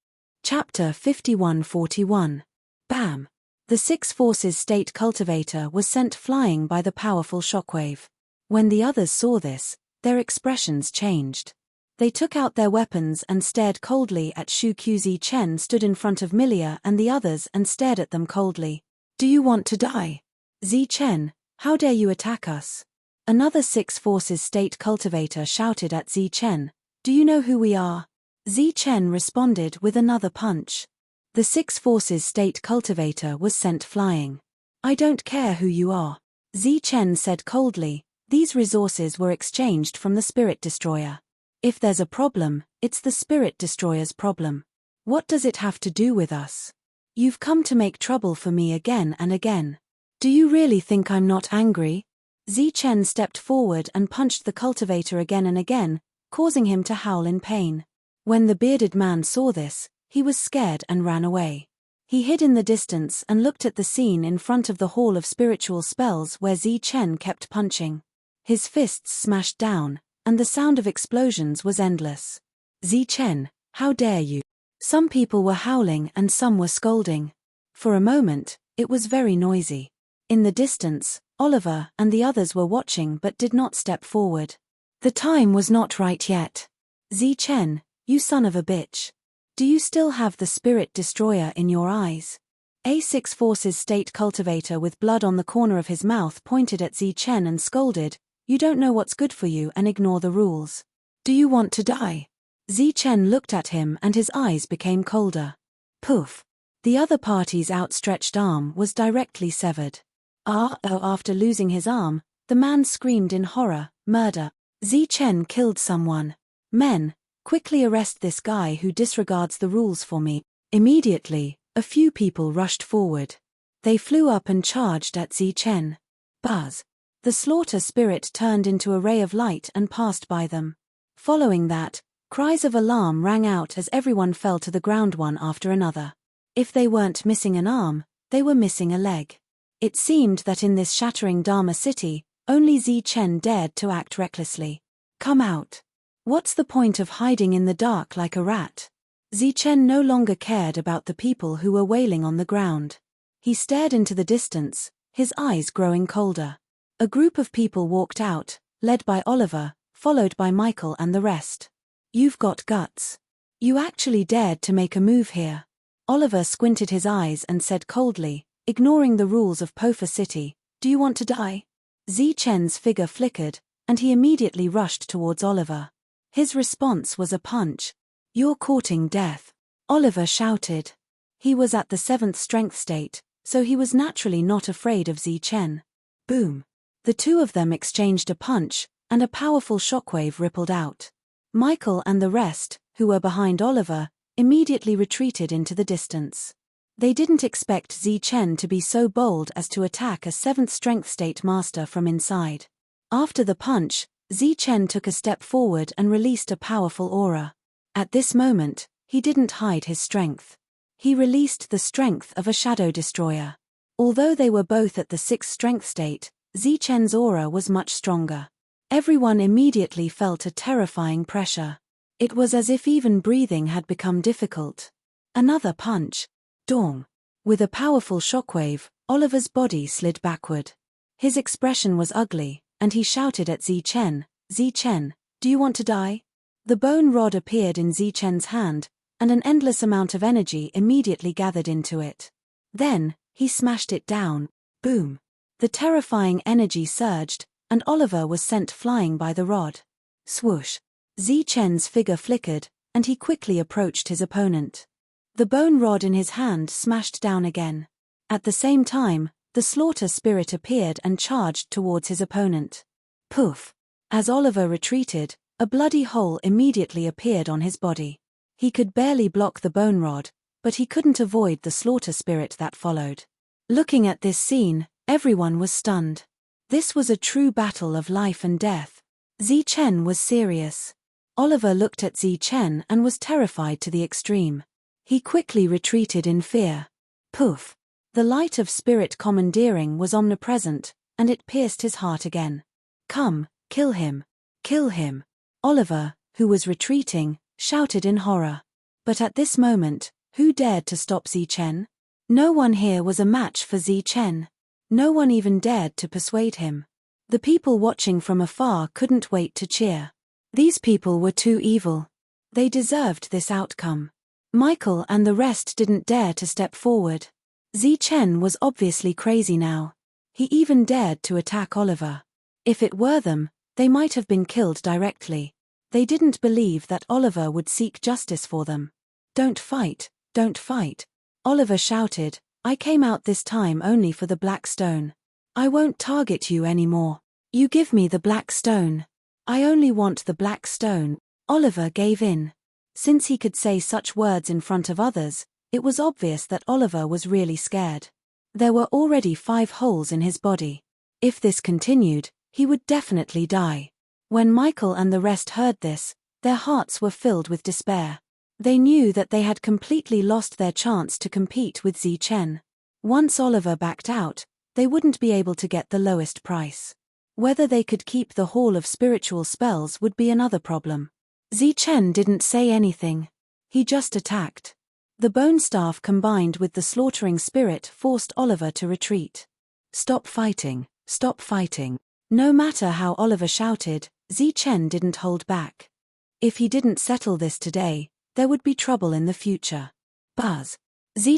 Chapter 51-41. Bam! The 6 Forces state cultivator was sent flying by the powerful shockwave. When the others saw this, their expressions changed. They took out their weapons and stared coldly at Shu Qzi Chen stood in front of Milia and the others and stared at them coldly. "Do you want to die? Zichen, how dare you attack us?" Another 6 Forces state cultivator shouted at Zichen, "Do you know who we are?" Zichen responded with another punch. The 6 Forces state cultivator was sent flying. "I don't care who you are," Zichen said coldly. "These resources were exchanged from the Spirit Destroyer. If there's a problem, it's the Spirit Destroyer's problem. What does it have to do with us? You've come to make trouble for me again and again. Do you really think I'm not angry?" Zichen stepped forward and punched the cultivator again and again, causing him to howl in pain. When the bearded man saw this, he was scared and ran away. He hid in the distance and looked at the scene in front of the Hall of Spiritual Spells where Chen kept punching. His fists smashed down, and the sound of explosions was endless. Chen, how dare you? Some people were howling and some were scolding. For a moment, it was very noisy. In the distance, Oliver and the others were watching but did not step forward. The time was not right yet. Chen, you son of a bitch. Do you still have the spirit destroyer in your eyes? A6 Forces State Cultivator with blood on the corner of his mouth pointed at Chen and scolded, "You don't know what's good for you and ignore the rules. Do you want to die?" Chen looked at him and his eyes became colder. Poof! The other party's outstretched arm was directly severed. After losing his arm, the man screamed in horror, "Murder! Chen killed someone. Men, quickly arrest this guy who disregards the rules for me." Immediately, a few people rushed forward. They flew up and charged at Chen. Buzz! The slaughter spirit turned into a ray of light and passed by them. Following that, cries of alarm rang out as everyone fell to the ground one after another. If they weren't missing an arm, they were missing a leg. It seemed that in this shattering Dharma city, only Chen dared to act recklessly. Come out. What's the point of hiding in the dark like a rat? Chen no longer cared about the people who were wailing on the ground. He stared into the distance, his eyes growing colder. A group of people walked out, led by Oliver, followed by Michael and the rest. "You've got guts. You actually dared to make a move here." Oliver squinted his eyes and said coldly, ignoring the rules of Pofa City, "Do you want to die?" Chen's figure flickered, and he immediately rushed towards Oliver. His response was a punch. "You're courting death," Oliver shouted. He was at the 7th strength state, so he was naturally not afraid of Chen. Boom! The two of them exchanged a punch, and a powerful shockwave rippled out. Michael and the rest, who were behind Oliver, immediately retreated into the distance. They didn't expect Chen to be so bold as to attack a 7th strength state master from inside. After the punch, Chen took a step forward and released a powerful aura. At this moment, he didn't hide his strength. He released the strength of a shadow destroyer. Although they were both at the 6th strength state, Chen's aura was much stronger. Everyone immediately felt a terrifying pressure. It was as if even breathing had become difficult. Another punch. Dong. With a powerful shockwave, Oliver's body slid backward. His expression was ugly, and he shouted at Chen, "Chen, do you want to die?" The bone rod appeared in Chen's hand, and an endless amount of energy immediately gathered into it. Then, he smashed it down. Boom! The terrifying energy surged, and Oliver was sent flying by the rod. Swoosh! Chen's figure flickered, and he quickly approached his opponent. The bone rod in his hand smashed down again. At the same time, the slaughter spirit appeared and charged towards his opponent. Poof! As Oliver retreated, a bloody hole immediately appeared on his body. He could barely block the bone rod, but he couldn't avoid the slaughter spirit that followed. Looking at this scene, everyone was stunned. This was a true battle of life and death. Chen was serious. Oliver looked at Chen and was terrified to the extreme. He quickly retreated in fear. Poof! The light of spirit commandeering was omnipresent, and it pierced his heart again. "Come, kill him! Kill him!" Oliver, who was retreating, shouted in horror. But at this moment, who dared to stop Chen? No one here was a match for Chen. No one even dared to persuade him. The people watching from afar couldn't wait to cheer. These people were too evil. They deserved this outcome. Michael and the rest didn't dare to step forward. Chen was obviously crazy now. He even dared to attack Oliver. If it were them, they might have been killed directly. They didn't believe that Oliver would seek justice for them. "Don't fight, don't fight," Oliver shouted. "I came out this time only for the black stone. I won't target you anymore. You give me the black stone. I only want the black stone." Oliver gave in. Since he could say such words in front of others, it was obvious that Oliver was really scared. There were already 5 holes in his body. If this continued, he would definitely die. When Michael and the rest heard this, Their hearts were filled with despair. They knew that they had completely lost their chance to compete with Chen. Once Oliver backed out, they wouldn't be able to get the lowest price. Whether they could keep the Hall of Spiritual Spells would be another problem. Chen didn't say anything. He just attacked. The bone staff combined with the slaughtering spirit forced Oliver to retreat. Stop fighting, stop fighting. No matter how Oliver shouted, Chen didn't hold back. If he didn't settle this today, there would be trouble in the future. Buzz.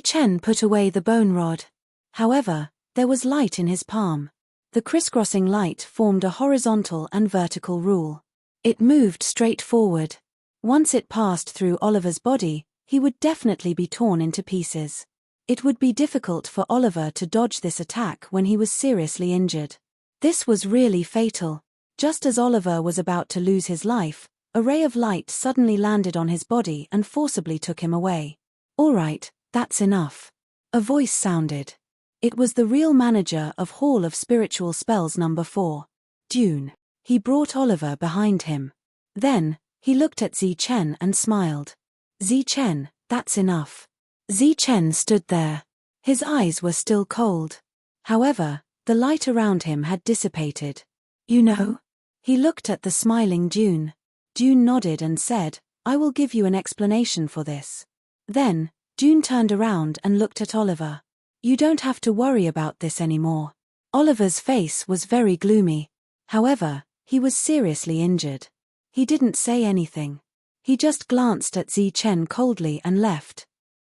Chen put away the bone rod. However, there was light in his palm. The crisscrossing light formed a horizontal and vertical rule. It moved straight forward. Once it passed through Oliver's body, he would definitely be torn into pieces. It would be difficult for Oliver to dodge this attack when he was seriously injured. This was really fatal. Just as Oliver was about to lose his life, a ray of light suddenly landed on his body and forcibly took him away. "All right, that's enough." A voice sounded. It was the real manager of Hall of Spiritual Spells number 4. Dune. He brought Oliver behind him. Then, he looked at Chen and smiled. "Chen, that's enough." Chen stood there. His eyes were still cold. However, the light around him had dissipated. "You know?" He looked at the smiling Dune. Dune nodded and said, "I will give you an explanation for this." Then, Dune turned around and looked at Oliver. "You don't have to worry about this anymore." Oliver's face was very gloomy. However, he was seriously injured. He didn't say anything. He just glanced at Chen coldly and left.